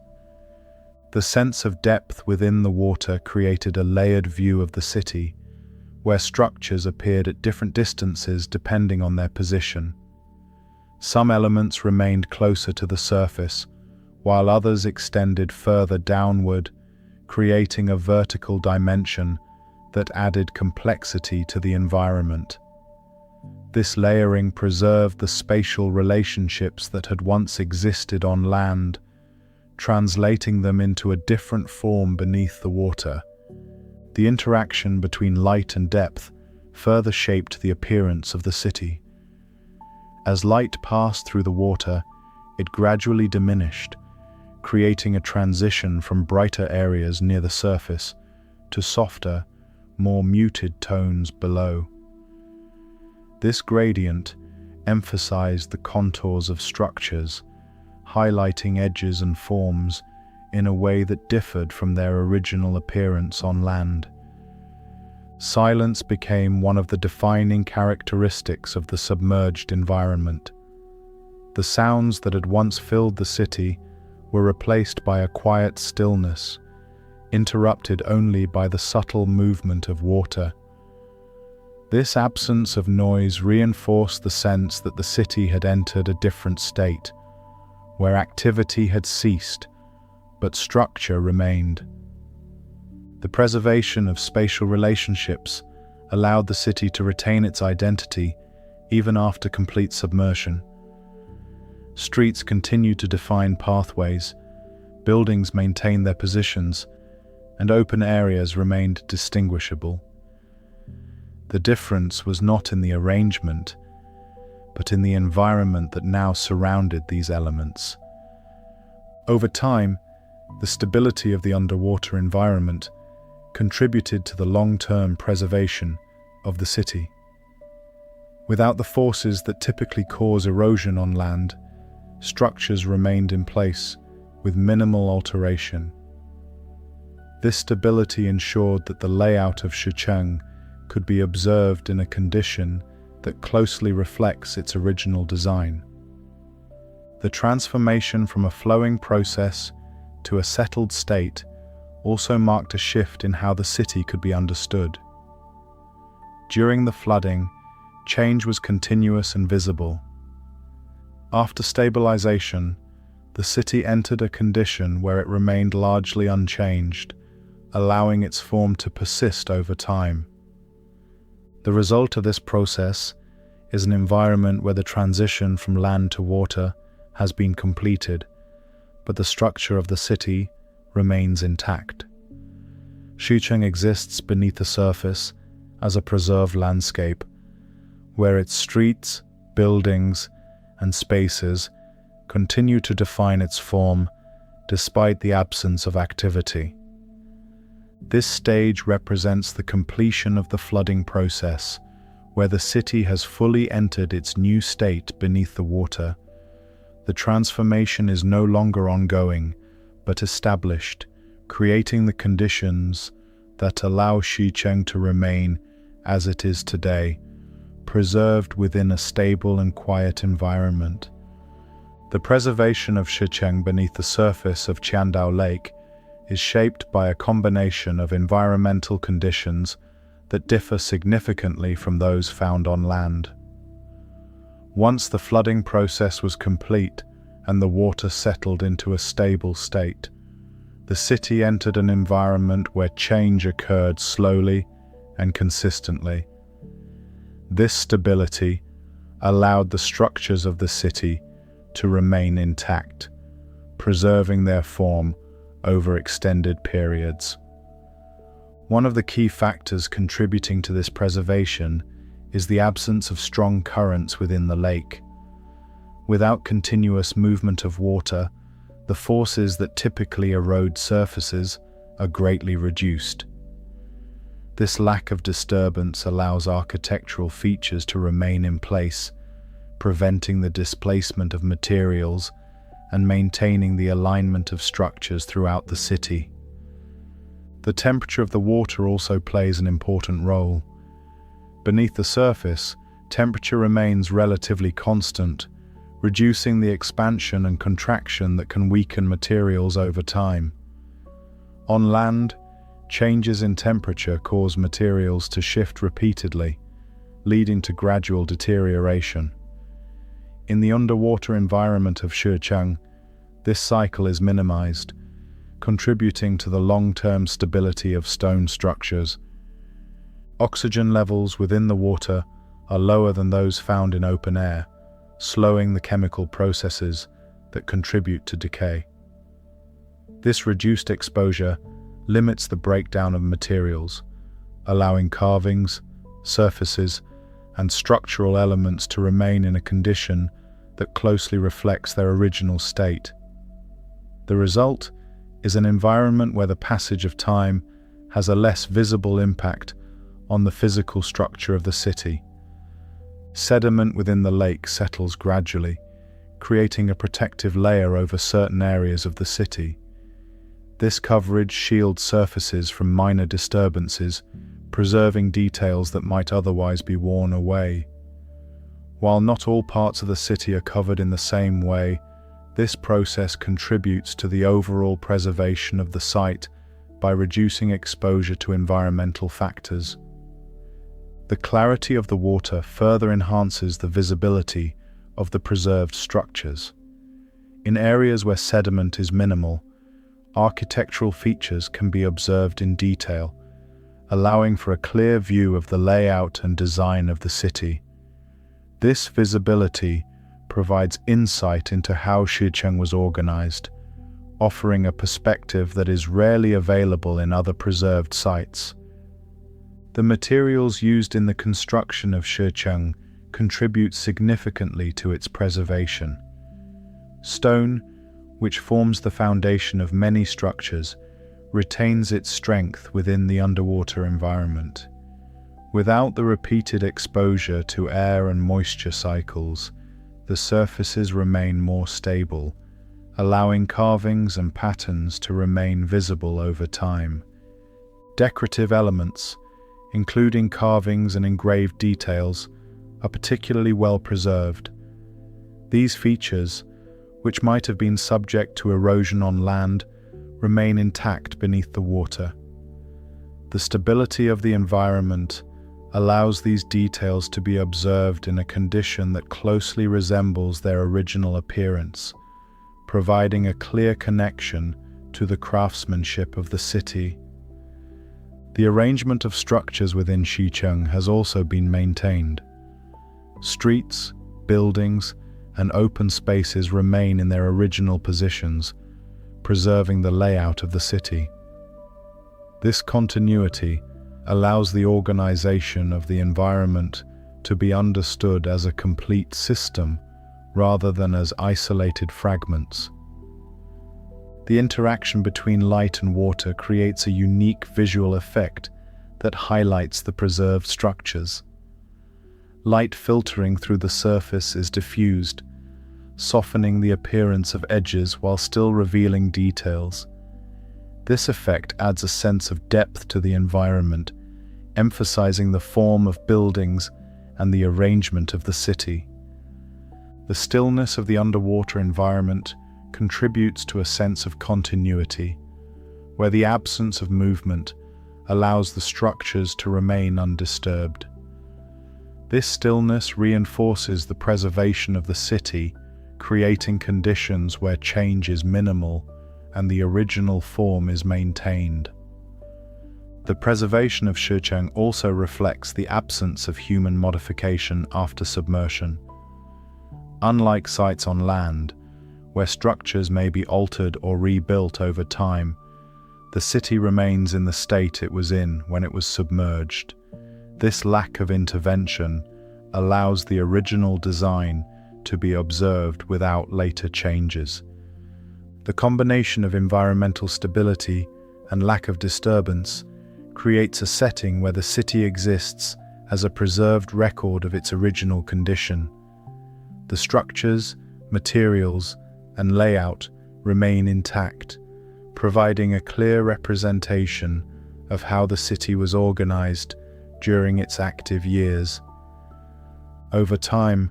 S1: The sense of depth within the water created a layered view of the city, where structures appeared at different distances depending on their position. Some elements remained closer to the surface, while others extended further downward, creating a vertical dimension that added complexity to the environment. This layering preserved the spatial relationships that had once existed on land, translating them into a different form beneath the water. The interaction between light and depth further shaped the appearance of the city. As light passed through the water, it gradually diminished, creating a transition from brighter areas near the surface to softer, more muted tones below. This gradient emphasized the contours of structures, highlighting edges and forms in a way that differed from their original appearance on land. Silence became one of the defining characteristics of the submerged environment. The sounds that had once filled the city were replaced by a quiet stillness, interrupted only by the subtle movement of water. This absence of noise reinforced the sense that the city had entered a different state, where activity had ceased, but structure remained. The preservation of spatial relationships allowed the city to retain its identity even after complete submersion. Streets continued to define pathways, buildings maintained their positions, and open areas remained distinguishable. The difference was not in the arrangement, but in the environment that now surrounded these elements. Over time, the stability of the underwater environment contributed to the long-term preservation of the city. Without the forces that typically cause erosion on land, structures remained in place with minimal alteration. This stability ensured that the layout of Shi Cheng could be observed in a condition that closely reflects its original design. The transformation from a flowing process to a settled state also marked a shift in how the city could be understood. During the flooding, change was continuous and visible. After stabilization, the the city entered a condition where it remained largely unchanged, allowing its form to persist over time. The result of this process is an environment where the transition from land to water has been completed, but the structure of the city remains intact. Shi Cheng exists beneath the surface as a preserved landscape, where its streets, buildings, and spaces continue to define its form despite the absence of activity. This stage represents the completion of the flooding process, where the city has fully entered its new state beneath the water. The transformation is no longer ongoing, but established, creating the conditions that allow Shi Cheng to remain as it is today, preserved within a stable and quiet environment. The preservation of Shi Cheng beneath the surface of Qiandao Lake is shaped by a combination of environmental conditions that differ significantly from those found on land. Once the flooding process was complete and the water settled into a stable state, the city entered an environment where change occurred slowly and consistently. This stability allowed the structures of the city to remain intact, preserving their form over extended periods. One of the key factors contributing to this preservation is the absence of strong currents within the lake. Without continuous movement of water, the forces that typically erode surfaces are greatly reduced. This lack of disturbance allows architectural features to remain in place, preventing the displacement of materials and maintaining the alignment of structures throughout the city. The temperature of the water also plays an important role. Beneath the surface, temperature remains relatively constant, reducing the expansion and contraction that can weaken materials over time. On land, changes in temperature cause materials to shift repeatedly, leading to gradual deterioration. In the underwater environment of Shi Cheng, this cycle is minimized, contributing to the long-term stability of stone structures. Oxygen levels within the water are lower than those found in open air, slowing the chemical processes that contribute to decay. This reduced exposure limits the breakdown of materials, allowing carvings, surfaces, and structural elements to remain in a condition that closely reflects their original state. The result is an environment where the passage of time has a less visible impact on the physical structure of the city. Sediment within the lake settles gradually, creating a protective layer over certain areas of the city. This coverage shields surfaces from minor disturbances, preserving details that might otherwise be worn away. While not all parts of the city are covered in the same way, this process contributes to the overall preservation of the site by reducing exposure to environmental factors. The clarity of the water further enhances the visibility of the preserved structures. In areas where sediment is minimal, architectural features can be observed in detail, allowing for a clear view of the layout and design of the city. This visibility provides insight into how Shi Cheng was organized, offering a perspective that is rarely available in other preserved sites. The materials used in the construction of Shi Cheng contribute significantly to its preservation. Stone, which forms the foundation of many structures, retains its strength within the underwater environment. Without the repeated exposure to air and moisture cycles, the surfaces remain more stable, allowing carvings and patterns to remain visible over time. Decorative elements, including carvings and engraved details, are particularly well preserved. These features, which might have been subject to erosion on land, remain intact beneath the water. The stability of the environment allows these details to be observed in a condition that closely resembles their original appearance, providing a clear connection to the craftsmanship of the city. The arrangement of structures within Shi Cheng has also been maintained. Streets, buildings, and open spaces remain in their original positions, preserving the layout of the city. This continuity allows the organization of the environment to be understood as a complete system rather than as isolated fragments. The interaction between light and water creates a unique visual effect that highlights the preserved structures. Light filtering through the surface is diffused, softening the appearance of edges while still revealing details. This effect adds a sense of depth to the environment, emphasizing the form of buildings and the arrangement of the city. The stillness of the underwater environment contributes to a sense of continuity, where the absence of movement allows the structures to remain undisturbed. This stillness reinforces the preservation of the city, creating conditions where change is minimal and the original form is maintained. The preservation of Shi Cheng also reflects the absence of human modification after submersion. Unlike sites on land, where structures may be altered or rebuilt over time, the city remains in the state it was in when it was submerged. This lack of intervention allows the original design to be observed without later changes. The combination of environmental stability and lack of disturbance creates a setting where the city exists as a preserved record of its original condition. The structures, materials, and layout remain intact, providing a clear representation of how the city was organized during its active years. Over time,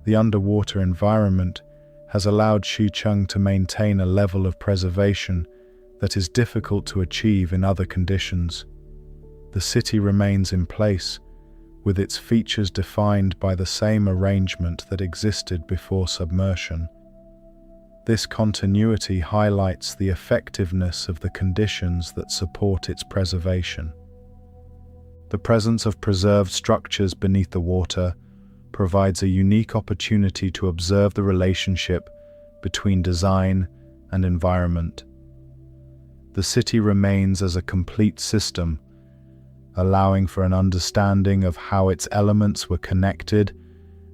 S1: the underwater environment has allowed Shi Cheng to maintain a level of preservation that is difficult to achieve in other conditions. The city remains in place, with its features defined by the same arrangement that existed before submersion. This continuity highlights the effectiveness of the conditions that support its preservation. The presence of preserved structures beneath the water provides a unique opportunity to observe the relationship between design and environment. The city remains as a complete system, allowing for an understanding of how its elements were connected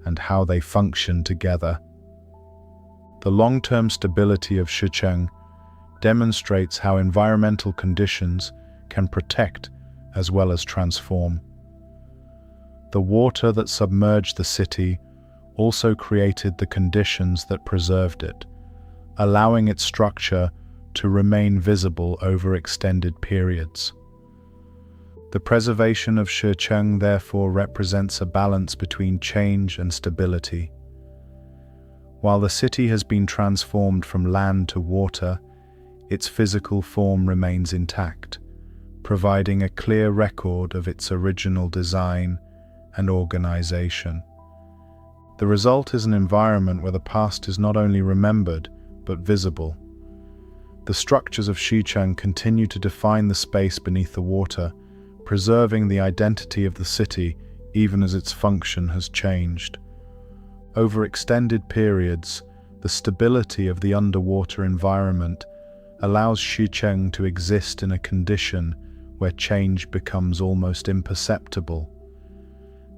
S1: and how they function together. The long-term stability of Shi Cheng demonstrates how environmental conditions can protect as well as transform. The water that submerged the city also created the conditions that preserved it, allowing its structure to remain visible over extended periods. The preservation of Shi Cheng therefore represents a balance between change and stability. While the city has been transformed from land to water, its physical form remains intact, providing a clear record of its original design and organization. The result is an environment where the past is not only remembered, but visible. The structures of Shi Cheng continue to define the space beneath the water, preserving the identity of the city even as its function has changed. Over extended periods, the stability of the underwater environment allows Shi Cheng to exist in a condition where change becomes almost imperceptible.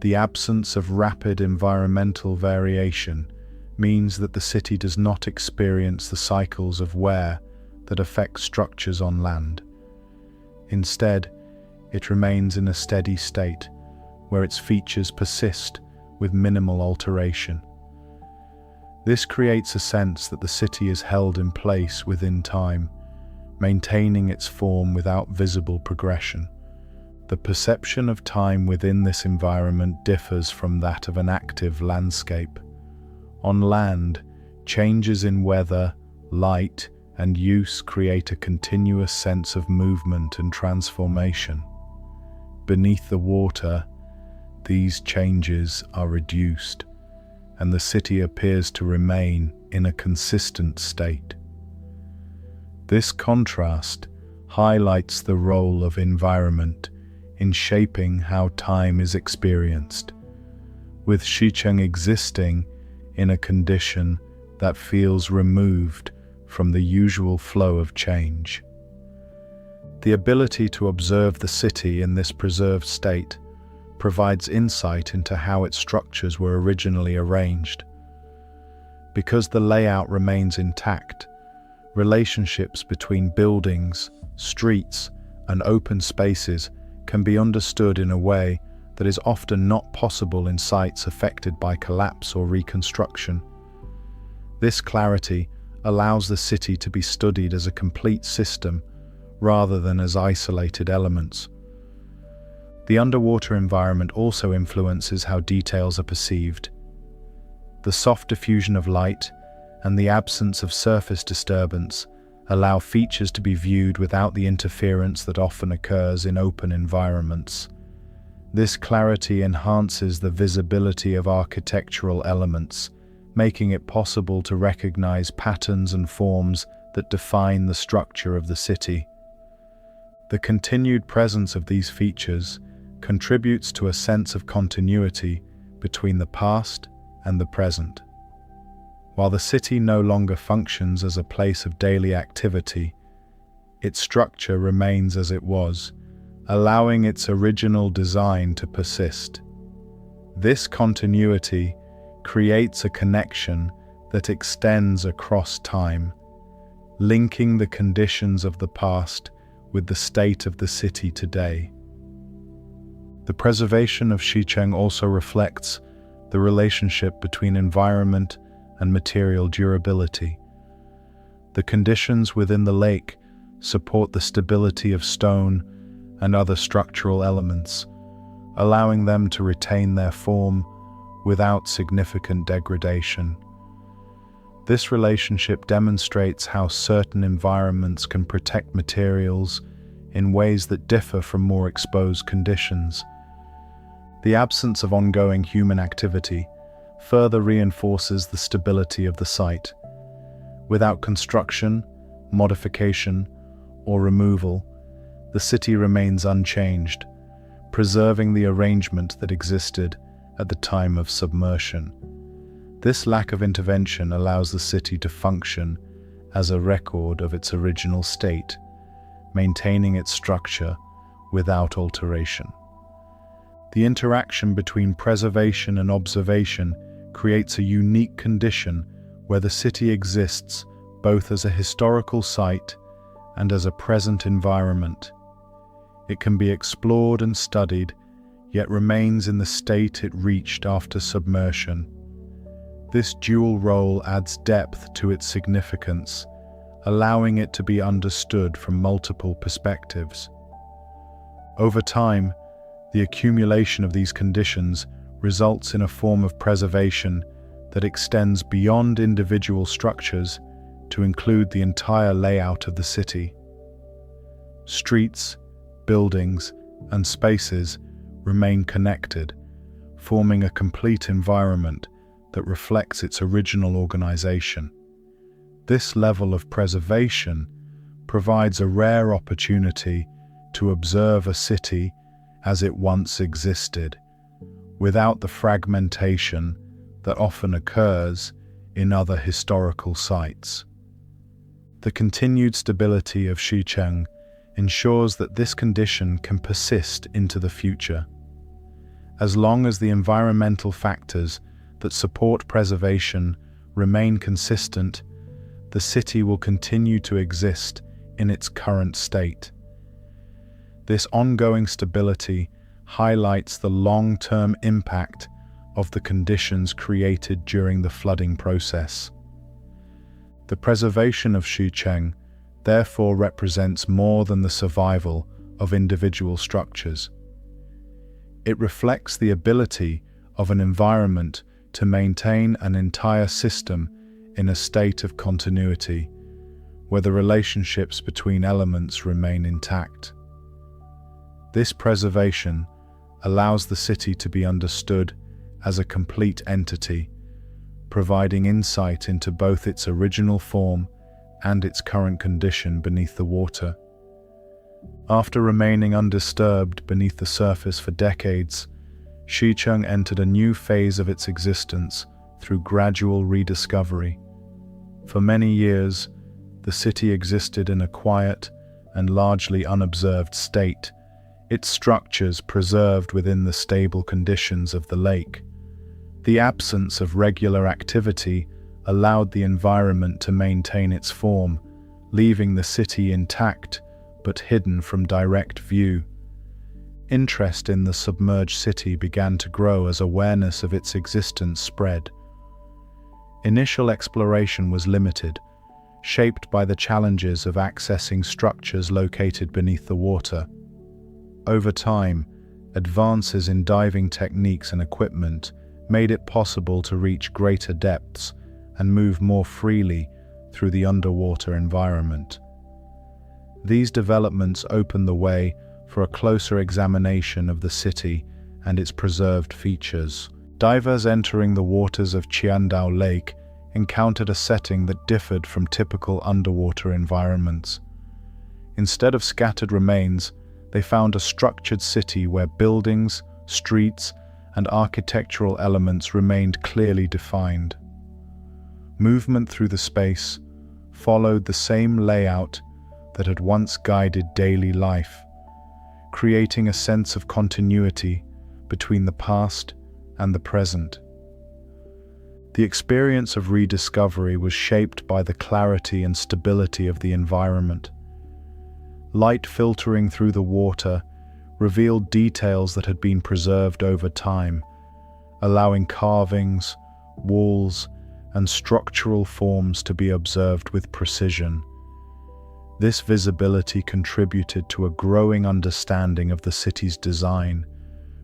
S1: The absence of rapid environmental variation means that the city does not experience the cycles of wear that affect structures on land. Instead, it remains in a steady state, where its features persist with minimal alteration. This creates a sense that the city is held in place within time, maintaining its form without visible progression. The perception of time within this environment differs from that of an active landscape. On land, changes in weather, light, and use create a continuous sense of movement and transformation. Beneath the water, these changes are reduced, and the city appears to remain in a consistent state. This contrast highlights the role of environment in shaping how time is experienced, with Shi Cheng existing in a condition that feels removed from the usual flow of change. The ability to observe the city in this preserved state provides insight into how its structures were originally arranged. Because the layout remains intact, relationships between buildings, streets, and open spaces can be understood in a way that is often not possible in sites affected by collapse or reconstruction. This clarity allows the city to be studied as a complete system rather than as isolated elements. The underwater environment also influences how details are perceived. The soft diffusion of light and the absence of surface disturbance allow features to be viewed without the interference that often occurs in open environments. This clarity enhances the visibility of architectural elements, making it possible to recognize patterns and forms that define the structure of the city. The continued presence of these features contributes to a sense of continuity between the past and the present. While the city no longer functions as a place of daily activity, its structure remains as it was, allowing its original design to persist. This continuity creates a connection that extends across time, linking the conditions of the past with the state of the city today. The preservation of Shi Cheng also reflects the relationship between environment and material durability. The conditions within the lake support the stability of stone and other structural elements, allowing them to retain their form without significant degradation. This relationship demonstrates how certain environments can protect materials in ways that differ from more exposed conditions. The absence of ongoing human activity further reinforces the stability of the site. Without construction, modification, or removal, the city remains unchanged, preserving the arrangement that existed at the time of submersion. This lack of intervention allows the city to function as a record of its original state, maintaining its structure without alteration. The interaction between preservation and observation creates a unique condition where the city exists both as a historical site and as a present environment. It can be explored and studied, yet remains in the state it reached after submersion. This dual role adds depth to its significance, allowing it to be understood from multiple perspectives. Over time, the accumulation of these conditions results in a form of preservation that extends beyond individual structures to include the entire layout of the city. Streets, buildings, and spaces remain connected, forming a complete environment that reflects its original organization. This level of preservation provides a rare opportunity to observe a city as it once existed, without the fragmentation that often occurs in other historical sites. The continued stability of Shi Cheng ensures that this condition can persist into the future. As long as the environmental factors that support preservation remain consistent, the city will continue to exist in its current state. This ongoing stability highlights the long-term impact of the conditions created during the flooding process. The preservation of Shi Cheng therefore represents more than the survival of individual structures. It reflects the ability of an environment to maintain an entire system in a state of continuity, where the relationships between elements remain intact. This preservation allows the city to be understood as a complete entity, providing insight into both its original form and its current condition beneath the water. After remaining undisturbed beneath the surface for decades, Shi Cheng entered a new phase of its existence through gradual rediscovery. For many years, the city existed in a quiet and largely unobserved state, its structures preserved within the stable conditions of the lake. The absence of regular activity allowed the environment to maintain its form, leaving the city intact but hidden from direct view. Interest in the submerged city began to grow as awareness of its existence spread. Initial exploration was limited, shaped by the challenges of accessing structures located beneath the water. Over time, advances in diving techniques and equipment made it possible to reach greater depths and move more freely through the underwater environment. These developments opened the way for a closer examination of the city and its preserved features. Divers entering the waters of Qiandao Lake encountered a setting that differed from typical underwater environments. Instead of scattered remains, they found a structured city where buildings, streets, and architectural elements remained clearly defined. Movement through the space followed the same layout that had once guided daily life, creating a sense of continuity between the past and the present. The experience of rediscovery was shaped by the clarity and stability of the environment. Light filtering through the water revealed details that had been preserved over time, allowing carvings, walls, and structural forms to be observed with precision. This visibility contributed to a growing understanding of the city's design,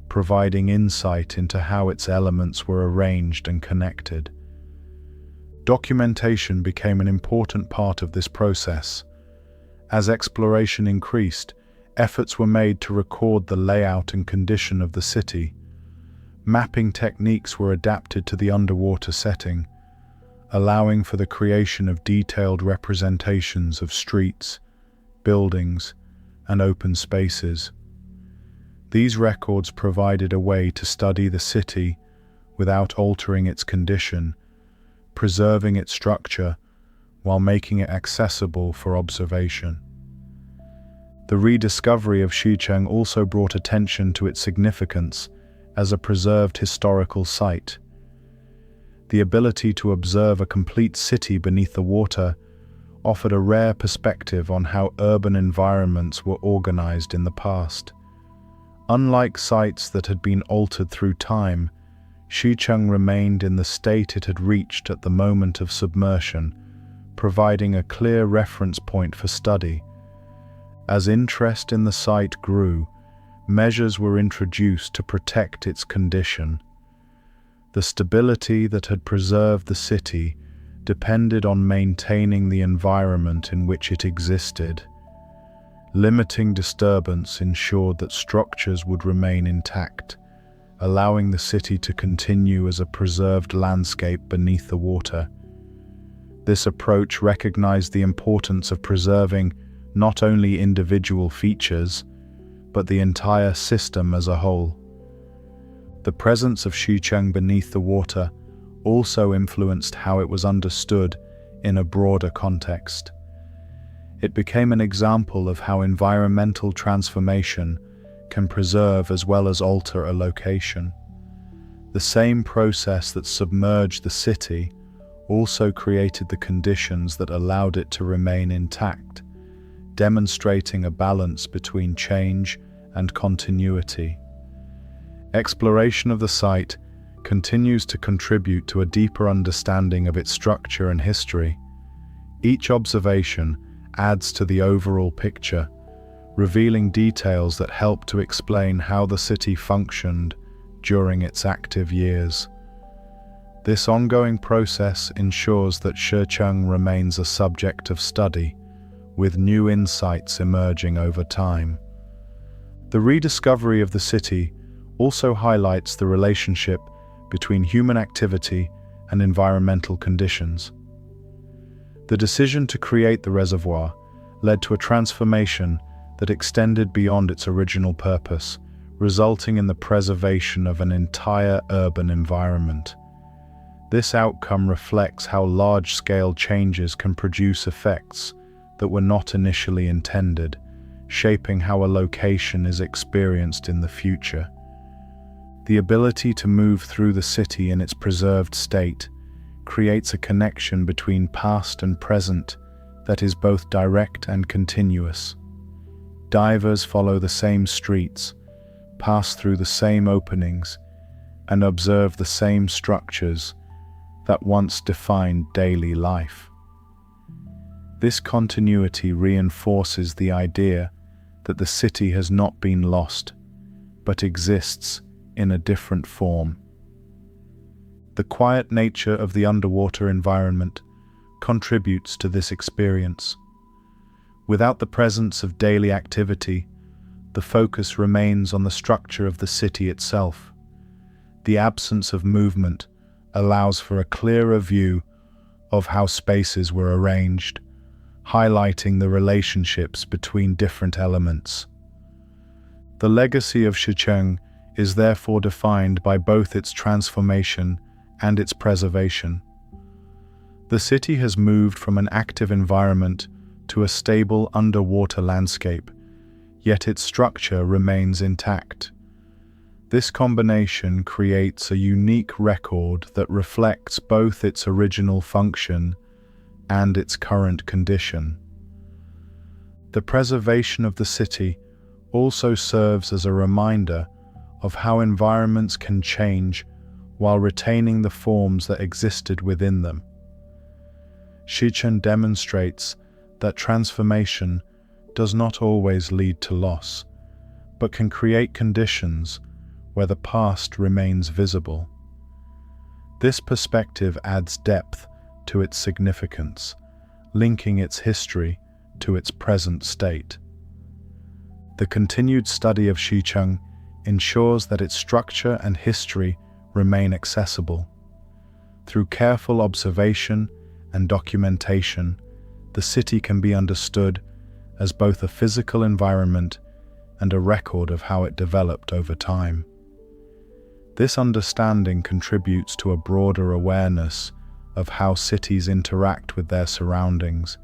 S1: providing insight into how its elements were arranged and connected. Documentation became an important part of this process. As exploration increased, efforts were made to record the layout and condition of the city. Mapping techniques were adapted to the underwater setting, allowing for the creation of detailed representations of streets, buildings, and open spaces. These records provided a way to study the city without altering its condition, preserving its structure while making it accessible for observation. The rediscovery of Shi Cheng also brought attention to its significance as a preserved historical site. The ability to observe a complete city beneath the water offered a rare perspective on how urban environments were organized in the past. Unlike sites that had been altered through time, Shi Cheng remained in the state it had reached at the moment of submersion, providing a clear reference point for study. As interest in the site grew, measures were introduced to protect its condition. The stability that had preserved the city depended on maintaining the environment in which it existed. Limiting disturbance ensured that structures would remain intact, allowing the city to continue as a preserved landscape beneath the water. This approach recognized the importance of preserving not only individual features, but the entire system as a whole. The presence of Shi Cheng beneath the water also influenced how it was understood in a broader context. It became an example of how environmental transformation can preserve as well as alter a location. The same process that submerged the city also created the conditions that allowed it to remain intact, demonstrating a balance between change and continuity. Exploration of the site continues to contribute to a deeper understanding of its structure and history. Each observation adds to the overall picture, revealing details that help to explain how the city functioned during its active years. This ongoing process ensures that Shi Cheng remains a subject of study, with new insights emerging over time. The rediscovery of the city also highlights the relationship between human activity and environmental conditions. The decision to create the reservoir led to a transformation that extended beyond its original purpose, resulting in the preservation of an entire urban environment. This outcome reflects how large-scale changes can produce effects that were not initially intended, shaping how a location is experienced in the future. The ability to move through the city in its preserved state creates a connection between past and present that is both direct and continuous. Divers follow the same streets, pass through the same openings, and observe the same structures that once defined daily life. This continuity reinforces the idea that the city has not been lost, but exists in a different form. The quiet nature of the underwater environment contributes to this experience. Without the presence of daily activity, the focus remains on the structure of the city itself. The absence of movement allows for a clearer view of how spaces were arranged, highlighting the relationships between different elements. The legacy of Shi Cheng is therefore defined by both its transformation and its preservation. The city has moved from an active environment to a stable underwater landscape, yet its structure remains intact. This combination creates a unique record that reflects both its original function and its current condition. The preservation of the city also serves as a reminder of how environments can change while retaining the forms that existed within them. Shi Cheng demonstrates that transformation does not always lead to loss, but can create conditions where the past remains visible. This perspective adds depth to its significance, linking its history to its present state. The continued study of Shi Cheng ensures that its structure and history remain accessible. Through careful observation and documentation, the city can be understood as both a physical environment and a record of how it developed over time. This understanding contributes to a broader awareness of how cities interact with their surroundings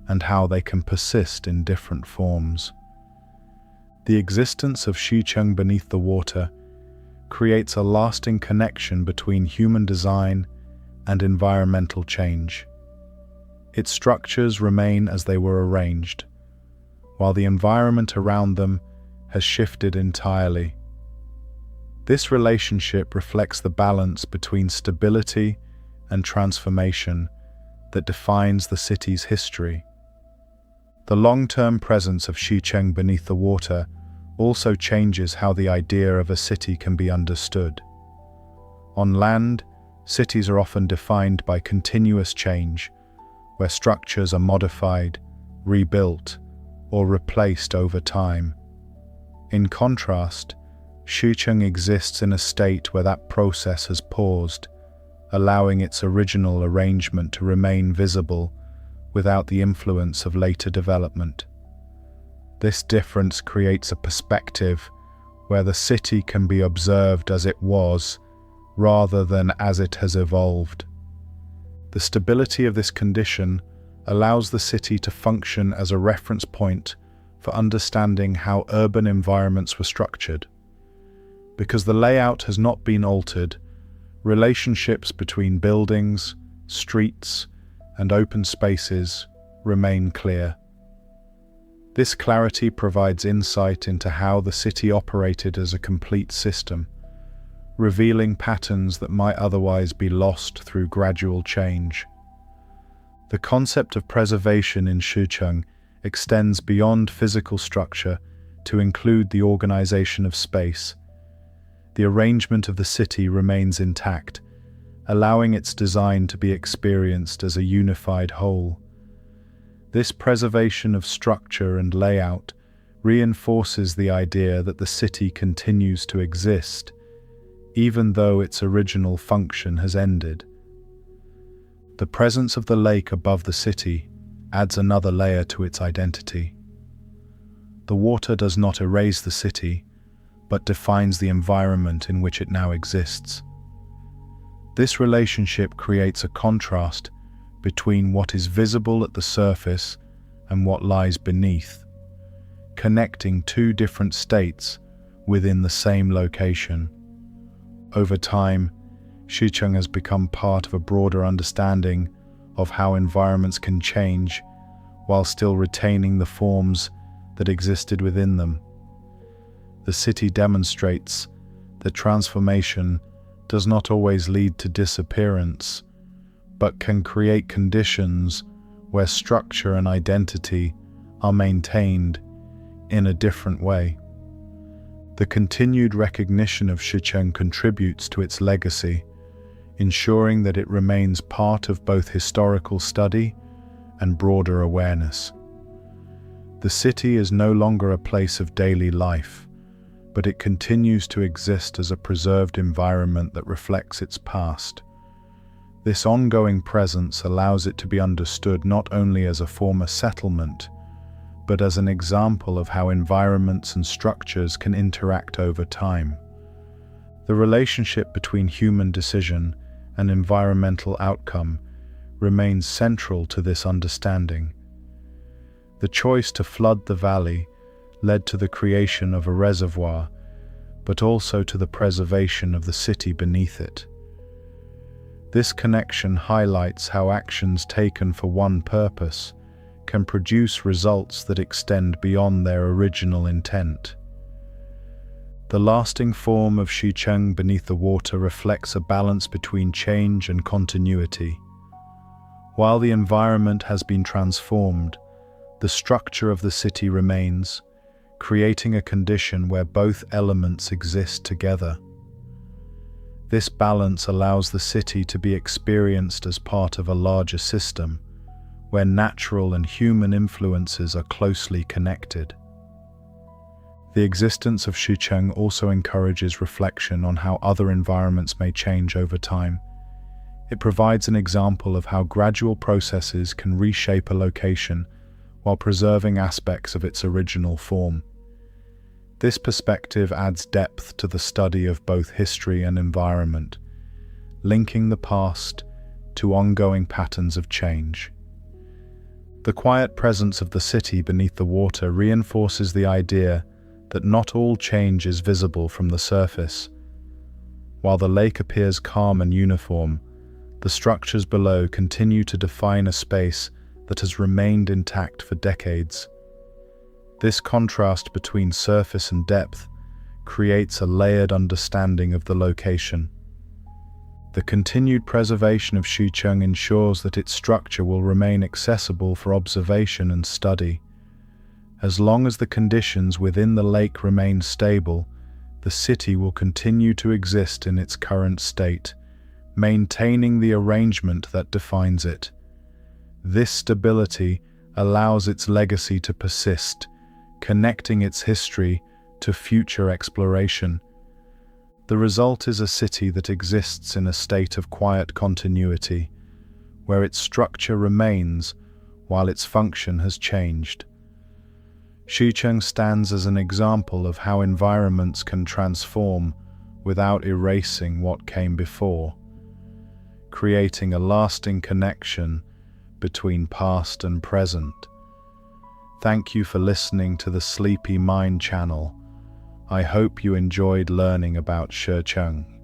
S1: and how they can persist in different forms. The existence of Shi Cheng beneath the water creates a lasting connection between human design and environmental change. Its structures remain as they were arranged, while the environment around them has shifted entirely. This relationship reflects the balance between stability and transformation that defines the city's history. The long-term presence of Shi Cheng beneath the water also changes how the idea of a city can be understood. On land, cities are often defined by continuous change, where structures are modified, rebuilt, or replaced over time. In contrast, Shi Cheng exists in a state where that process has paused, allowing its original arrangement to remain visible without the influence of later development. This difference creates a perspective where the city can be observed as it was, rather than as it has evolved. The stability of this condition allows the city to function as a reference point for understanding how urban environments were structured. Because the layout has not been altered, relationships between buildings, streets, and open spaces remain clear. This clarity provides insight into how the city operated as a complete system, revealing patterns that might otherwise be lost through gradual change. The concept of preservation in Shi Cheng extends beyond physical structure to include the organization of space. The arrangement of the city remains intact, allowing its design to be experienced as a unified whole. This preservation of structure and layout reinforces the idea that the city continues to exist, even though its original function has ended. The presence of the lake above the city adds another layer to its identity. The water does not erase the city, but defines the environment in which it now exists. This relationship creates a contrast between what is visible at the surface and what lies beneath, connecting two different states within the same location. Over time, Shi Cheng has become part of a broader understanding of how environments can change while still retaining the forms that existed within them. The city demonstrates that transformation does not always lead to disappearance, but can create conditions where structure and identity are maintained in a different way. The continued recognition of Shi Cheng contributes to its legacy, ensuring that it remains part of both historical study and broader awareness. The city is no longer a place of daily life, but it continues to exist as a preserved environment that reflects its past. This ongoing presence allows it to be understood not only as a former settlement, but as an example of how environments and structures can interact over time. The relationship between human decision and environmental outcome remains central to this understanding. The choice to flood the valley led to the creation of a reservoir, but also to the preservation of the city beneath it. This connection highlights how actions taken for one purpose can produce results that extend beyond their original intent. The lasting form of Shi Cheng beneath the water reflects a balance between change and continuity. While the environment has been transformed, the structure of the city remains, creating a condition where both elements exist together. This balance allows the city to be experienced as part of a larger system, where natural and human influences are closely connected. The existence of Shi Cheng also encourages reflection on how other environments may change over time. It provides an example of how gradual processes can reshape a location while preserving aspects of its original form. This perspective adds depth to the study of both history and environment, linking the past to ongoing patterns of change. The quiet presence of the city beneath the water reinforces the idea that not all change is visible from the surface. While the lake appears calm and uniform, the structures below continue to define a space that has remained intact for decades. This contrast between surface and depth creates a layered understanding of the location. The continued preservation of Shi Cheng ensures that its structure will remain accessible for observation and study. As long as the conditions within the lake remain stable, the city will continue to exist in its current state, maintaining the arrangement that defines it. This stability allows its legacy to persist, connecting its history to future exploration. The result is a city that exists in a state of quiet continuity, where its structure remains while its function has changed. Shi Cheng stands as an example of how environments can transform without erasing what came before, creating a lasting connection between past and present. Thank you for listening to the Sleepy Mind channel. I hope you enjoyed learning about Shi Cheng.